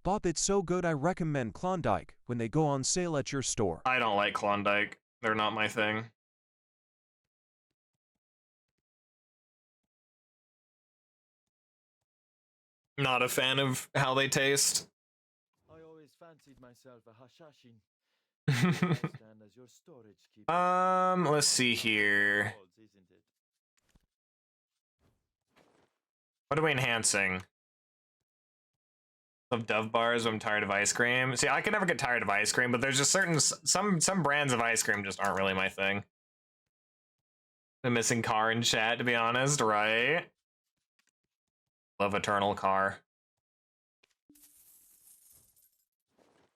Bob, it's so good I recommend Klondike when they go on sale at your store. I don't like Klondike. They're not my thing. Not a fan of how they taste. I always fancied myself a Hashashin. I stand as your storage keeper. Let's see here. Isn't it? What are we enhancing? Of Dove bars. I'm tired of ice cream. See, I can never get tired of ice cream, but there's just some brands of ice cream just aren't really my thing. The missing car in chat, to be honest, right? Love Eternal Car.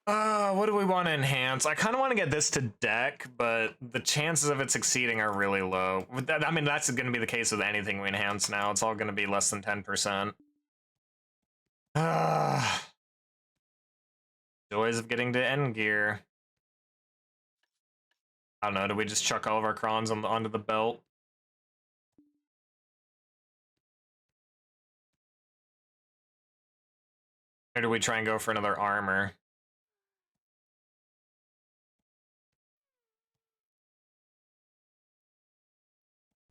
What do we want to enhance? I kind of want to get this to deck, but the chances of it succeeding are really low. I mean, that's going to be the case with anything we enhance now. It's all going to be less than 10%. Joys of getting to end gear. I don't know, do we just chuck all of our crons onto the belt? Or do we try and go for another armor?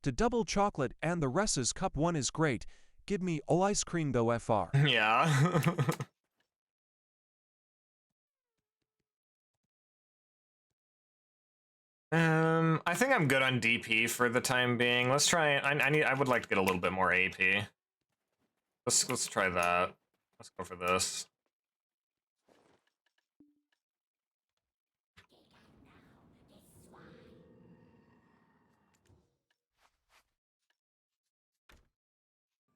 To double chocolate and the Reese's cup one is great. Give me all ice cream though FR. Yeah. I think I'm good on DP for the time being. Let's try. I would like to get a little bit more AP. Let's try that. Let's go for this.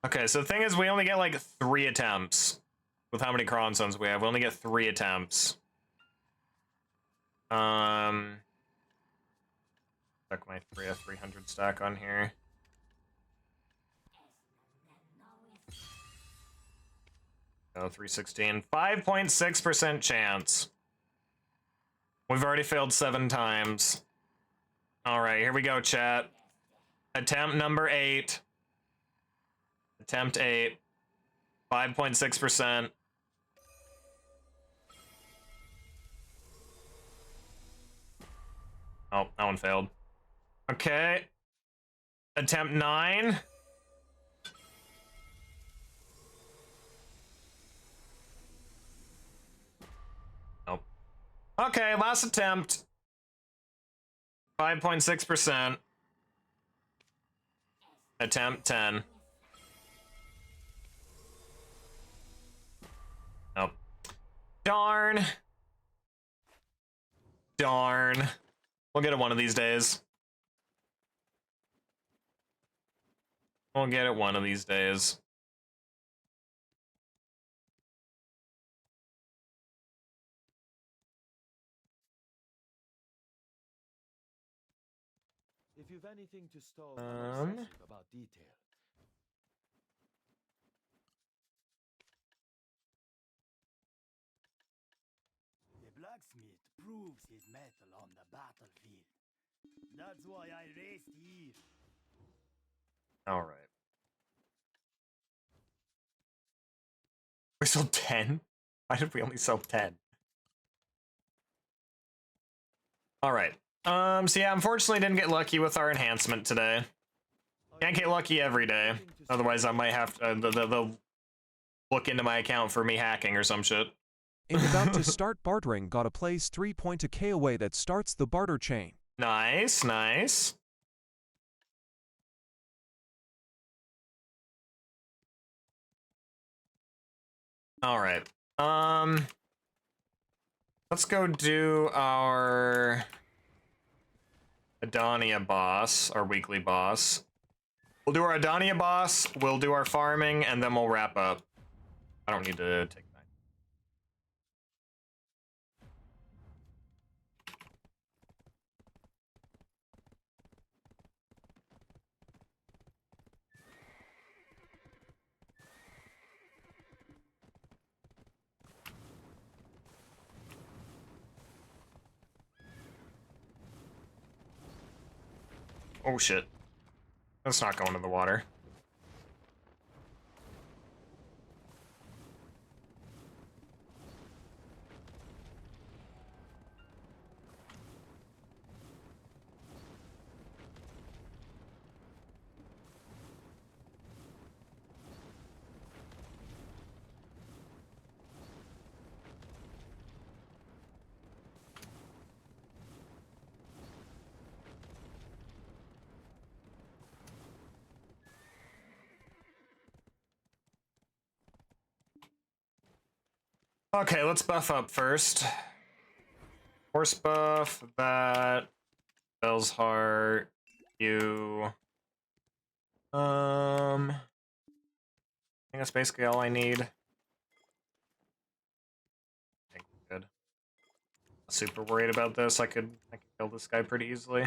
Okay, so the thing is, we only get like 3 attempts with how many Cronzones we have. We only get 3 attempts. Check my 300 stack on here. Oh, 316. 5.6% chance. We've already failed 7 times. All right, here we go, chat. Attempt number 8. Attempt 8. 5.6%. Oh, that one failed. Okay. Attempt 9. Nope. Okay, last attempt. 5.6%. Attempt 10. Nope. Darn. Darn. We'll get it one of these days. We'll get it one of these days. If you've anything to stall, I'm obsessive about detail. The blacksmith proves his metal on the battlefield. That's why I raced here. All right. We sold 10? Why did we only sell 10? All right. So yeah, unfortunately didn't get lucky with our enhancement today. Can't get lucky every day. Otherwise I might have to, they'll look into my account for me hacking or some shit. In about to start bartering, got a place 3 point a K away that starts the barter chain. Nice, nice. All right. Let's go do our Adonia boss, our weekly boss. We'll do our Adonia boss, we'll do our farming, and then we'll wrap up. I don't need to take that. Oh shit. Let's not go into the water. Okay, let's buff up first. Horse buff, that. Bell's Heart, you. I think that's basically all I need. I think we're good. Not super worried about this. I could kill this guy pretty easily.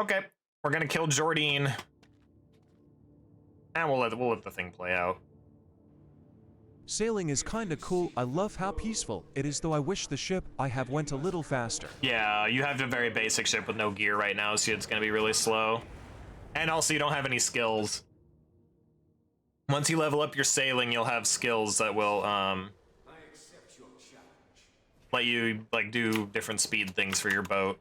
Okay, we're gonna kill Jordine. And we'll let the thing play out. Sailing is kinda cool. I love how peaceful it is, though I wish the ship I have went a little faster. Yeah, you have a very basic ship with no gear right now, so it's gonna be really slow. And also, you don't have any skills. Once you level up your sailing, you'll have skills that will let you like do different speed things for your boat.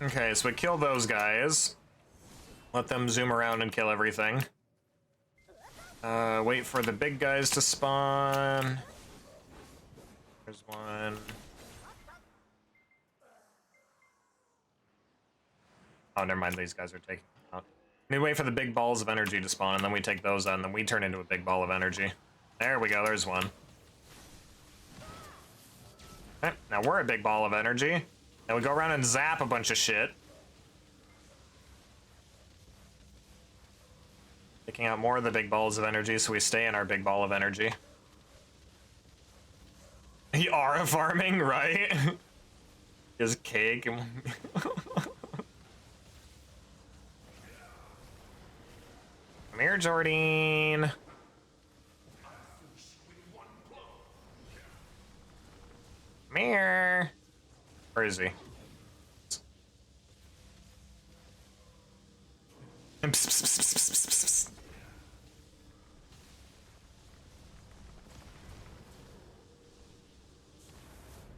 Okay, so we kill those guys. Let them zoom around and kill everything. Wait for the big guys to spawn. There's one. Oh, never mind, these guys are taking out. We wait for the big balls of energy to spawn, and then we take those out, and then we turn into a big ball of energy. There we go, there's one. Okay, now we're a big ball of energy. And we go around and zap a bunch of shit. Taking out more of the big balls of energy so we stay in our big ball of energy. You are farming, right? Just cake and... Come here, Jordine. Come here. Where is he?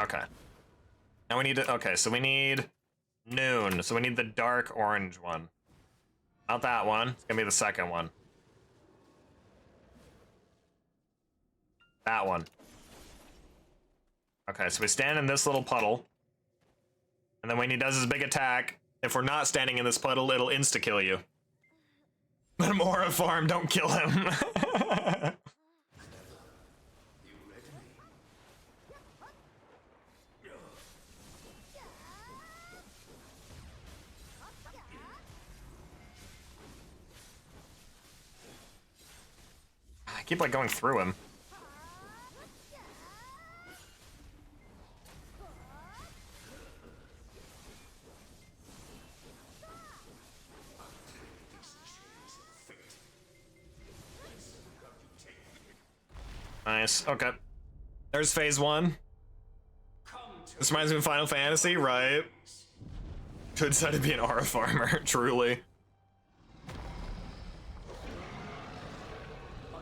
Okay. Now we need to, okay, so we need noon. So we need the dark orange one. Not that one. It's gonna be the second one. That one. Okay, so we stand in this little puddle. And then when he does his big attack, if we're not standing in this puddle, it'll insta-kill you. Let him aura farm, don't kill him. I keep like going through him. Nice, okay. There's phase one. This reminds me of Final Fantasy, right? Could decide to be an aura farmer, truly.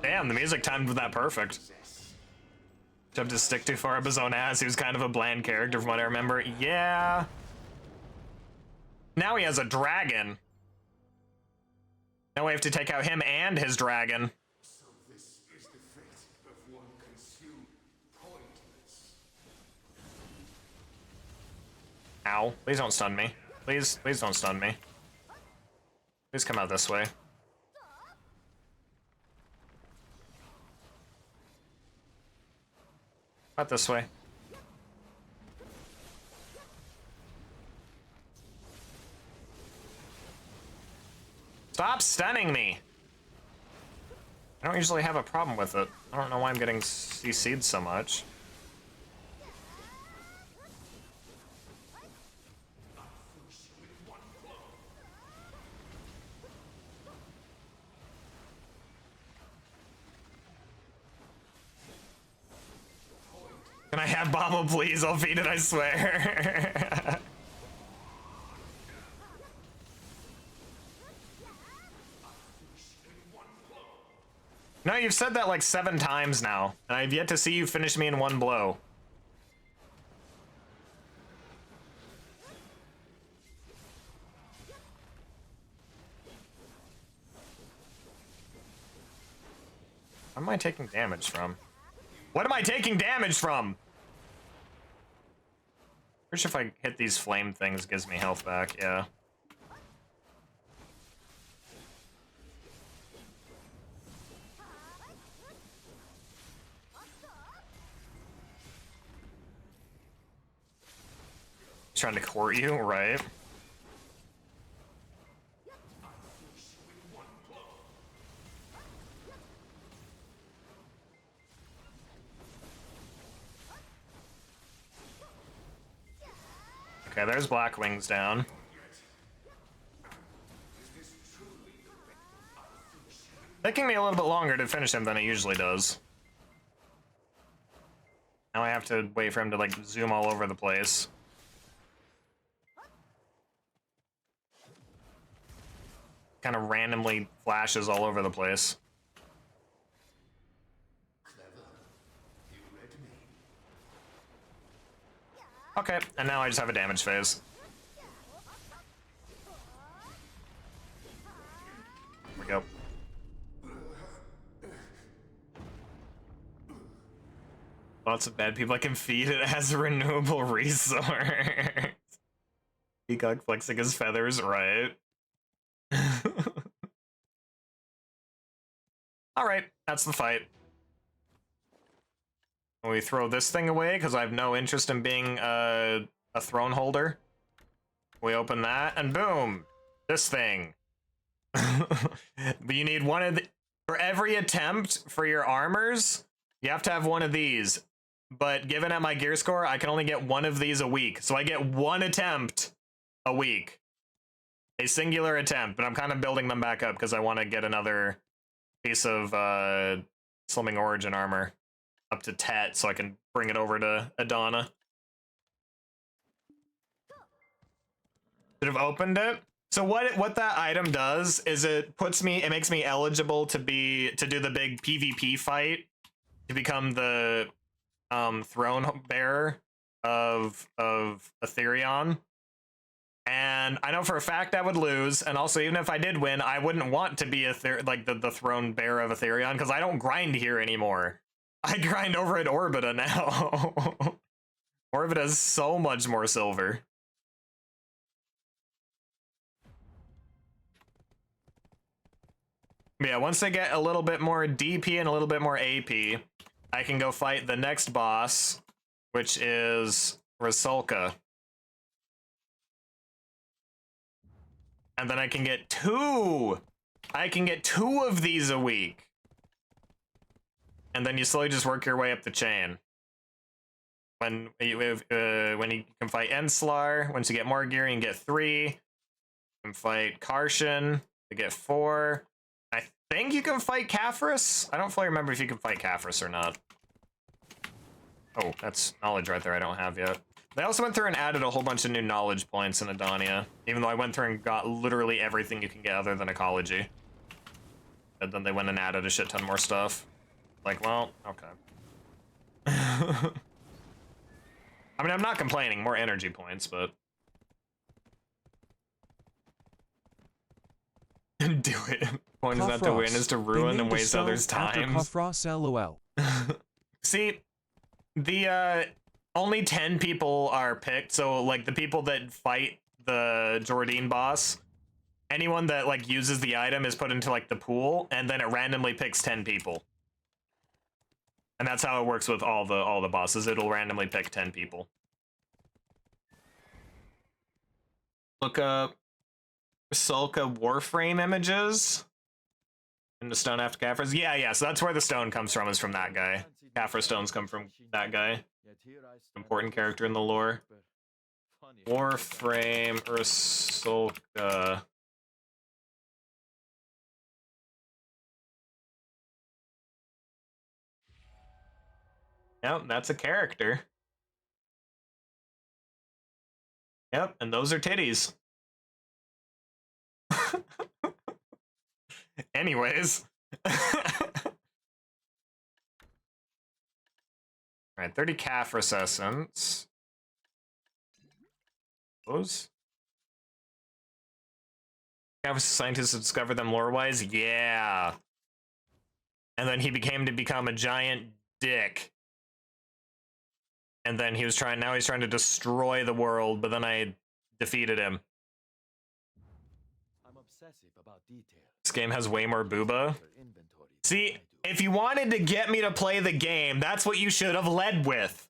Damn, the music timed with that perfect. Jumped his stick too far up his own ass. He was kind of a bland character from what I remember. Yeah. Now he has a dragon. Now we have to take out him and his dragon. So this is the fate of one consumed pointless. Ow. Please don't stun me. Please don't stun me. Please come out this way. Out this way. Stop stunning me! I don't usually have a problem with it. I don't know why I'm getting CC'd so much. Can I have Bobble, please? I'll feed it, I swear. No, you've said that like 7 times now, and I've yet to see you finish me in one blow. What am I taking damage from? What am I taking damage from? Pretty sure if I hit these flame things, it gives me health back, yeah. Trying to court you, right? Okay, there's Black Wings down. Taking me a little bit longer to finish him than it usually does. Now I have to wait for him to, like, zoom all over the place. Kind of randomly flashes all over the place. You read me. Okay, and now I just have a damage phase. Here we go. Lots of bad people I can feed it as a renewable resource. Peacock flexing his feathers, right? Alright, that's the fight. We throw this thing away because I have no interest in being a throne holder. We open that, and boom! This thing. But you need one of the... For every attempt for your armors, you have to have one of these. But given at my gear score, I can only get one of these a week. So I get one attempt a week. A singular attempt, but I'm kind of building them back up because I want to get another piece of Slimming Origin armor up to Tet so I can bring it over to Adana. Should have opened it. So what that item does is it makes me eligible to do the big PvP fight to become the throne bearer of Aetherion. And I know for a fact I would lose, and also even if I did win, I wouldn't want to be the throne bearer of Aetherion because I don't grind here anymore. I grind over at Orbita now. Orbita has so much more silver. Yeah, once I get a little bit more DP and a little bit more AP, I can go fight the next boss, which is Rasulka. And then I can get two! I can get two of these a week. And then you slowly just work your way up the chain. When you can fight Enslar, once you get more gear, you can get 3. You can fight Karshan to get 4. I think you can fight Caphras. I don't fully remember if you can fight Caphras or not. Oh, that's knowledge right there I don't have yet. They also went through and added a whole bunch of new knowledge points in Adania, even though I went through and got literally everything you can get other than ecology. And then they went and added a shit ton more stuff. Like, well, okay. I mean, I'm not complaining, more energy points, but... Do it. Point is not to win, is to ruin and waste others' times. Kafros, LOL. See, the, only 10 people are picked, so, like, the people that fight the Jordine boss, anyone that, like, uses the item is put into, like, the pool, and then it randomly picks 10 people. And that's how it works with all the bosses. It'll randomly pick 10 people. Look up Sulka Warframe images. In the stone after Caphras. Yeah, so that's where the stone comes from, is from that guy. Caphra stones come from that guy. Important character in the lore. Warframe Ursulka. Yep, that's a character. Yep, and those are titties. Anyways. Alright, 30 Caphras essence. Those? Caphras scientists discovered them lore-wise? Yeah. And then he become a giant dick. And then now he's trying to destroy the world, but then I defeated him. I'm obsessive about detail. This game has way more booba. See, if you wanted to get me to play the game, that's what you should have led with.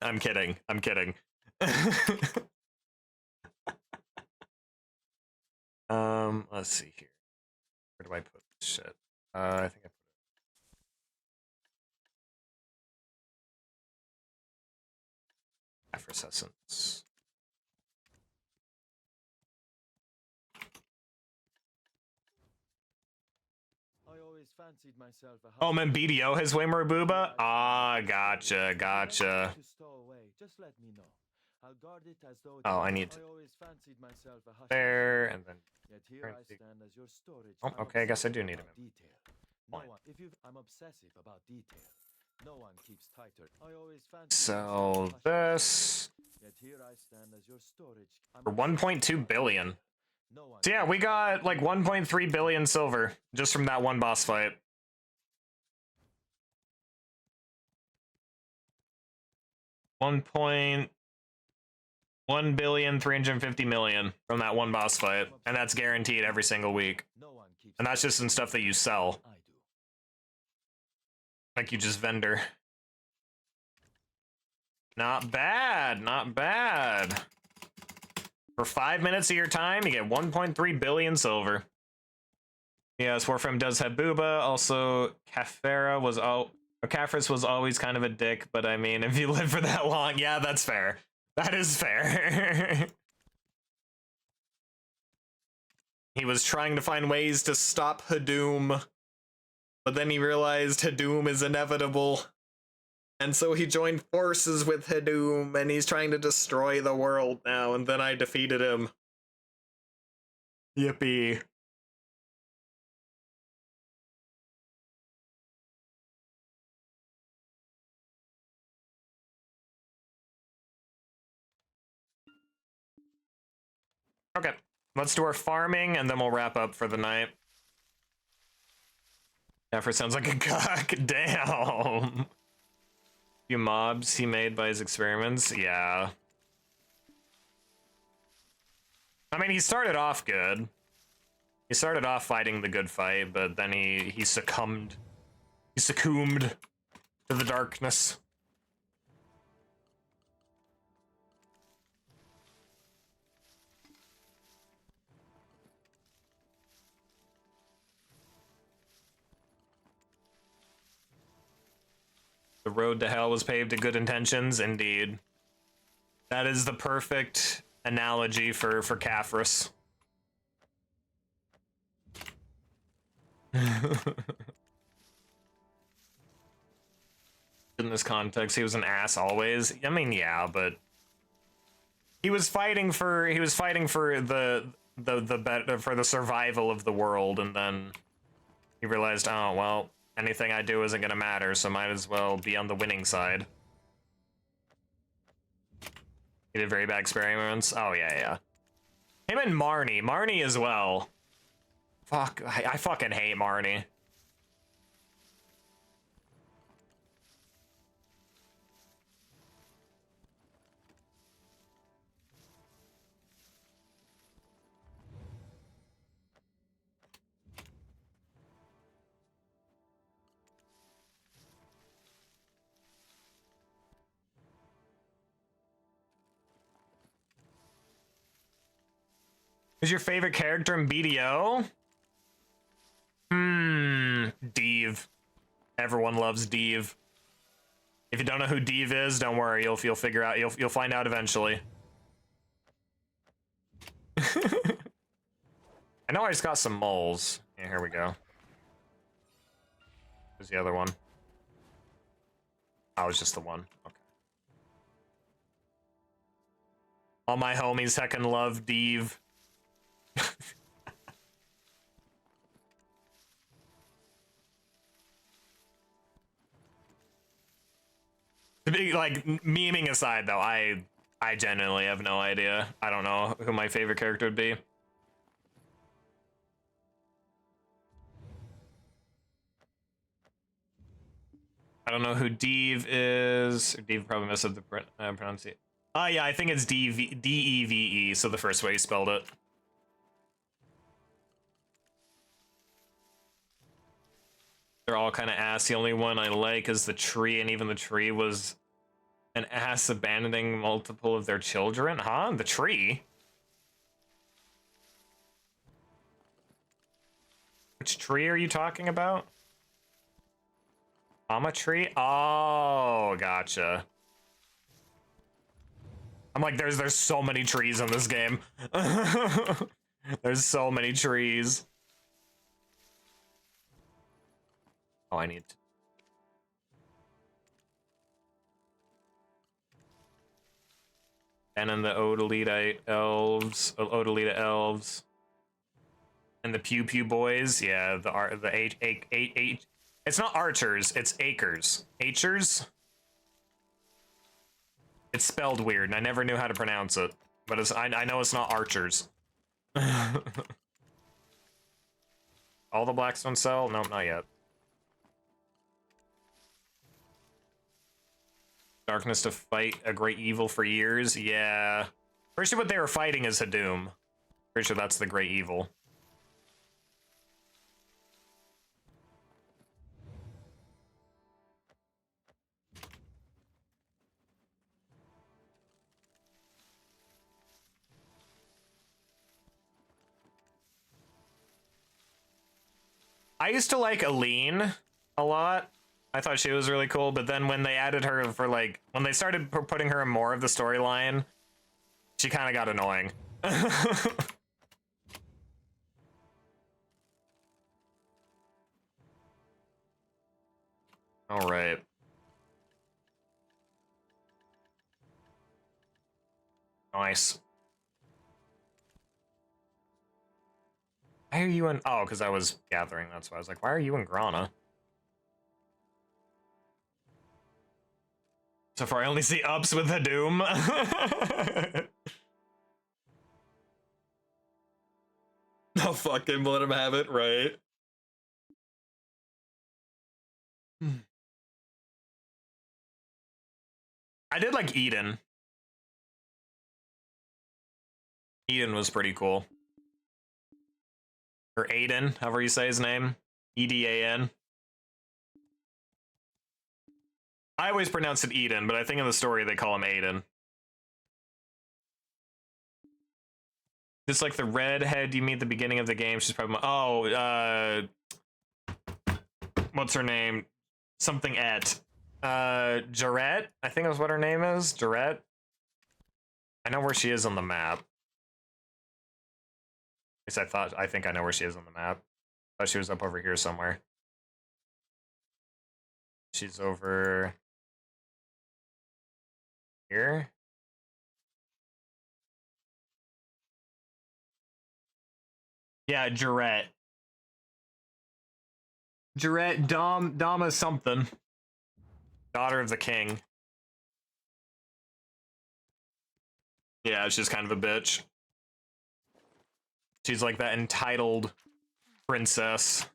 I'm kidding. Let's see here. Where do I put this shit? I think I put Caphras essence. fancied myself a Oh, man, husband. BDO has way more booba? Ah, If you gotcha, want gotcha. to stow away, just let me know. I'll guard it as though it Oh, were- I need to always fancied myself a husband. there, and then... Yet here I stand as your storage. Oh, I'm okay, I guess I do obsessive need about him. detail. No Fine. one, if you, I'm obsessive about detail. No one keeps tighter. I always fancy So this Yet here I stand as your storage. I'm for 1.2 billion. No one So yeah, we keeps got tighter. like 1.3 billion silver just from that one boss fight. $1.1,350,000,000 from that one boss fight, and that's guaranteed every single week. No one keeps And that's just in stuff that you sell, I do. like you just vendor. Not bad, not bad. For 5 minutes of your time, you get 1.3 billion silver. Yes, Warframe does have booba. Also, Caphras was always kind of a dick, but I mean, if you live for that long, yeah, that's fair. That is fair. He was trying to find ways to stop Hadoom, but then he realized Hadoom is inevitable. And so he joined forces with Hadoom, and he's trying to destroy the world now, and then I defeated him. Yippee. Okay, let's do our farming, and then we'll wrap up for the night. Effort sounds like a cock. Damn. Few mobs he made by his experiments. Yeah. I mean, he started off good. He started off fighting the good fight, but then he succumbed. He succumbed to the darkness. The road to hell was paved to good intentions, indeed. That is the perfect analogy for Caphras. In this context, he was an ass always. I mean, yeah, but he was fighting for the survival of the world, and then he realized, oh well, anything I do isn't gonna matter, so might as well be on the winning side. He did very bad experiments. Oh yeah. Him and Marnie as well. Fuck, I fucking hate Marnie. Who's your favorite character in BDO? Deve. Everyone loves Deve. If you don't know who Deve is, don't worry. You'll figure out. You'll find out eventually. I know I just got some moles. Yeah, here we go. There's the other one. Oh, it's just the one. Okay. All my homies heckin' love Deve. Like, memeing aside, though, I genuinely have no idea. I don't know who my favorite character would be. I don't know who Deve is. Deve probably messed up the pronunciation. Oh, yeah, I think it's D-E-V-E, so the first way he spelled it. They're all kind of ass. The only one I like is the tree, and even the tree was an ass abandoning multiple of their children. Huh? The tree? Which tree are you talking about? Mama tree? Oh, gotcha. I'm like, there's so many trees in this game. There's so many trees. Oh, I need to. And then the Odalite elves. And the Pew Pew boys. Yeah, it's not archers, it's acres. Achers? It's spelled weird, and I never knew how to pronounce it. But I know it's not archers. All the Blackstone sell? Nope, not yet. Darkness to fight a great evil for years? Yeah. Pretty sure what they were fighting is Hadum. Pretty sure that's the great evil. I used to like Aline a lot. I thought she was really cool, but then when they added her for like, when they started putting her in more of the storyline, she kind of got annoying. All right. Nice. Why are you in? Oh, because I was gathering. That's why I was like, why are you in Grana? So far, I only see ups with the Doom. No, fucking let him have it, right? I did like Eden. Eden was pretty cool. Or Aiden, however you say his name. Edan. I always pronounce it Eden, but I think in the story they call him Aiden. Just like the redhead you meet at the beginning of the game, she's probably what's her name? Something Jarette, I think is what her name is. Jarette. I know where she is on the map. At least I think I know where she is on the map. I thought she was up over here somewhere. She's over here. Yeah, Jarette. Jarette Dama something. Daughter of the king. Yeah, she's kind of a bitch. She's like that entitled princess.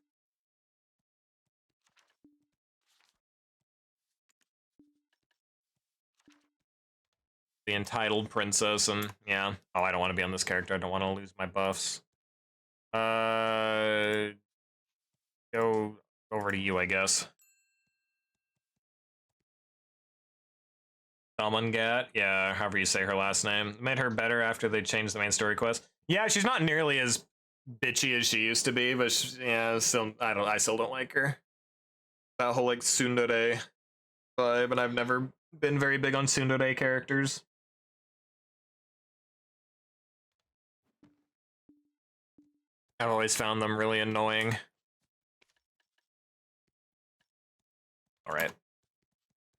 The entitled princess, and yeah. Oh, I don't want to be on this character. I don't want to lose my buffs. Go over to you, I guess. Damungat, yeah, however you say her last name. Made her better after they changed the main story quest. Yeah, she's not nearly as bitchy as she used to be, but yeah, still, I still don't like her. That whole like tsundere vibe, and I've never been very big on tsundere characters. I've always found them really annoying. All right.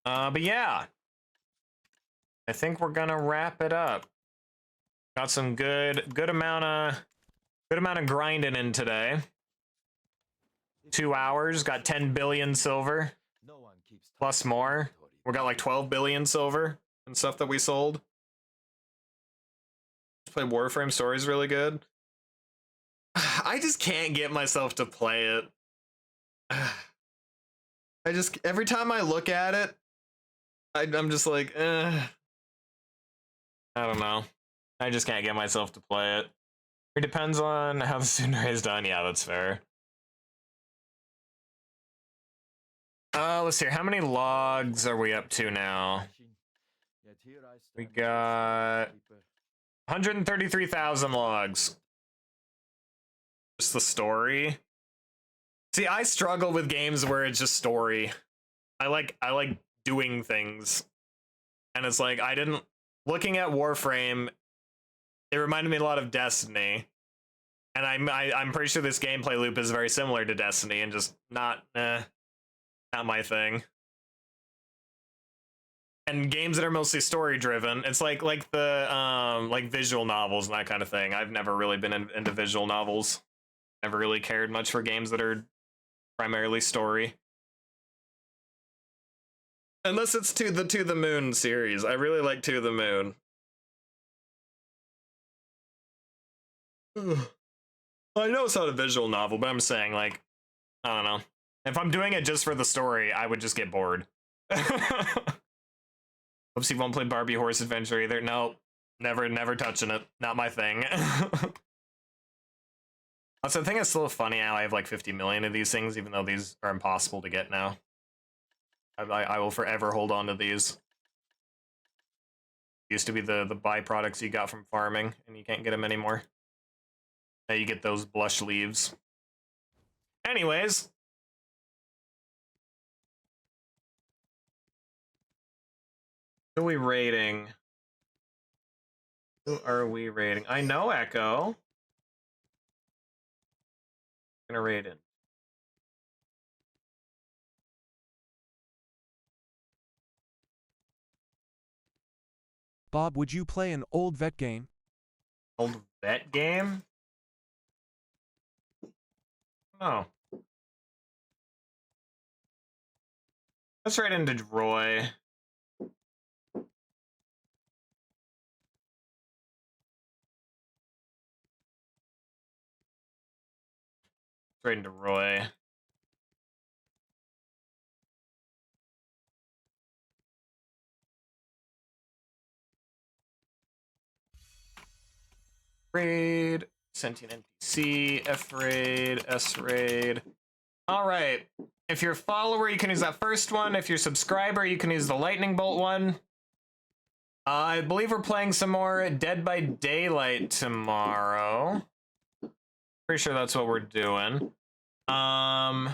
But yeah, I think we're gonna wrap it up. Got some good amount of grinding in today. 2 hours, got 10 billion silver, No one keeps plus more. We got like 12 billion silver and stuff that we sold. Play Warframe Story's really good. I just can't get myself to play it. Every time I look at it, I'm just like, I don't know. I just can't get myself to play it. It depends on how the tsundere is done. Yeah, that's fair. Let's see. How many logs are we up to now? We got 133,000 logs. Just the story. See, I struggle with games where it's just story. I like doing things. And it's like looking at Warframe, it reminded me a lot of Destiny. And I'm pretty sure this gameplay loop is very similar to Destiny and just not Not my thing. And games that are mostly story driven, it's like the like visual novels and that kind of thing. I've never really been into visual novels. Never really cared much for games that are primarily story. Unless it's To the Moon series. I really like To the Moon. I know it's not a visual novel, but I'm saying, like, I don't know. If I'm doing it just for the story, I would just get bored. Oops, you won't play Barbie Horse Adventure either. No, never touching it. Not my thing. Also, I think it's still funny how I have like 50 million of these things, even though these are impossible to get now. I will forever hold on to these. Used to be the byproducts you got from farming, and you can't get them anymore. Now you get those blush leaves. Anyways. Who are we rating? Who are we rating? I know Echo. I'm gonna rate it. Bob, would you play an old vet game? Old vet game? Oh. Let's rate into Roy. Right into Roy. Raid, sentient NPC, F raid, S raid. All right. If you're a follower, you can use that first one. If you're a subscriber, you can use the lightning bolt one. I believe we're playing some more Dead by Daylight tomorrow. Pretty sure that's what we're doing. But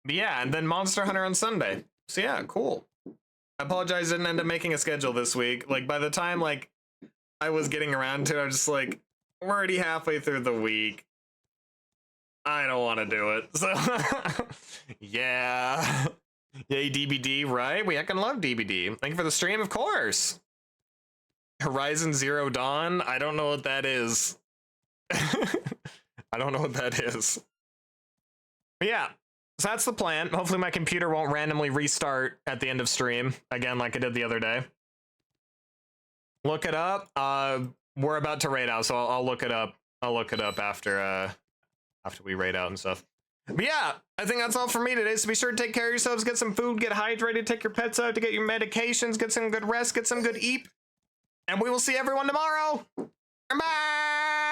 yeah, and then Monster Hunter on Sunday. So yeah, cool. I apologize, I didn't end up making a schedule this week. Like, by the time, like, I was getting around to it, I was just like, we're already halfway through the week. I don't want to do it. So, yeah. Yay, DBD, right? We heckin' love DBD. Thank you for the stream, of course. Horizon Zero Dawn? I don't know what that is. I don't know what that is. But yeah, so that's the plan. Hopefully my computer won't randomly restart at the end of stream, again, like I did the other day. Look it up. We're about to raid out, so I'll look it up. I'll look it up after we raid out and stuff. But yeah, I think that's all for me today. So be sure to take care of yourselves, get some food, get hydrated, take your pets out to get your medications, get some good rest, get some good eat. And we will see everyone tomorrow. Bye!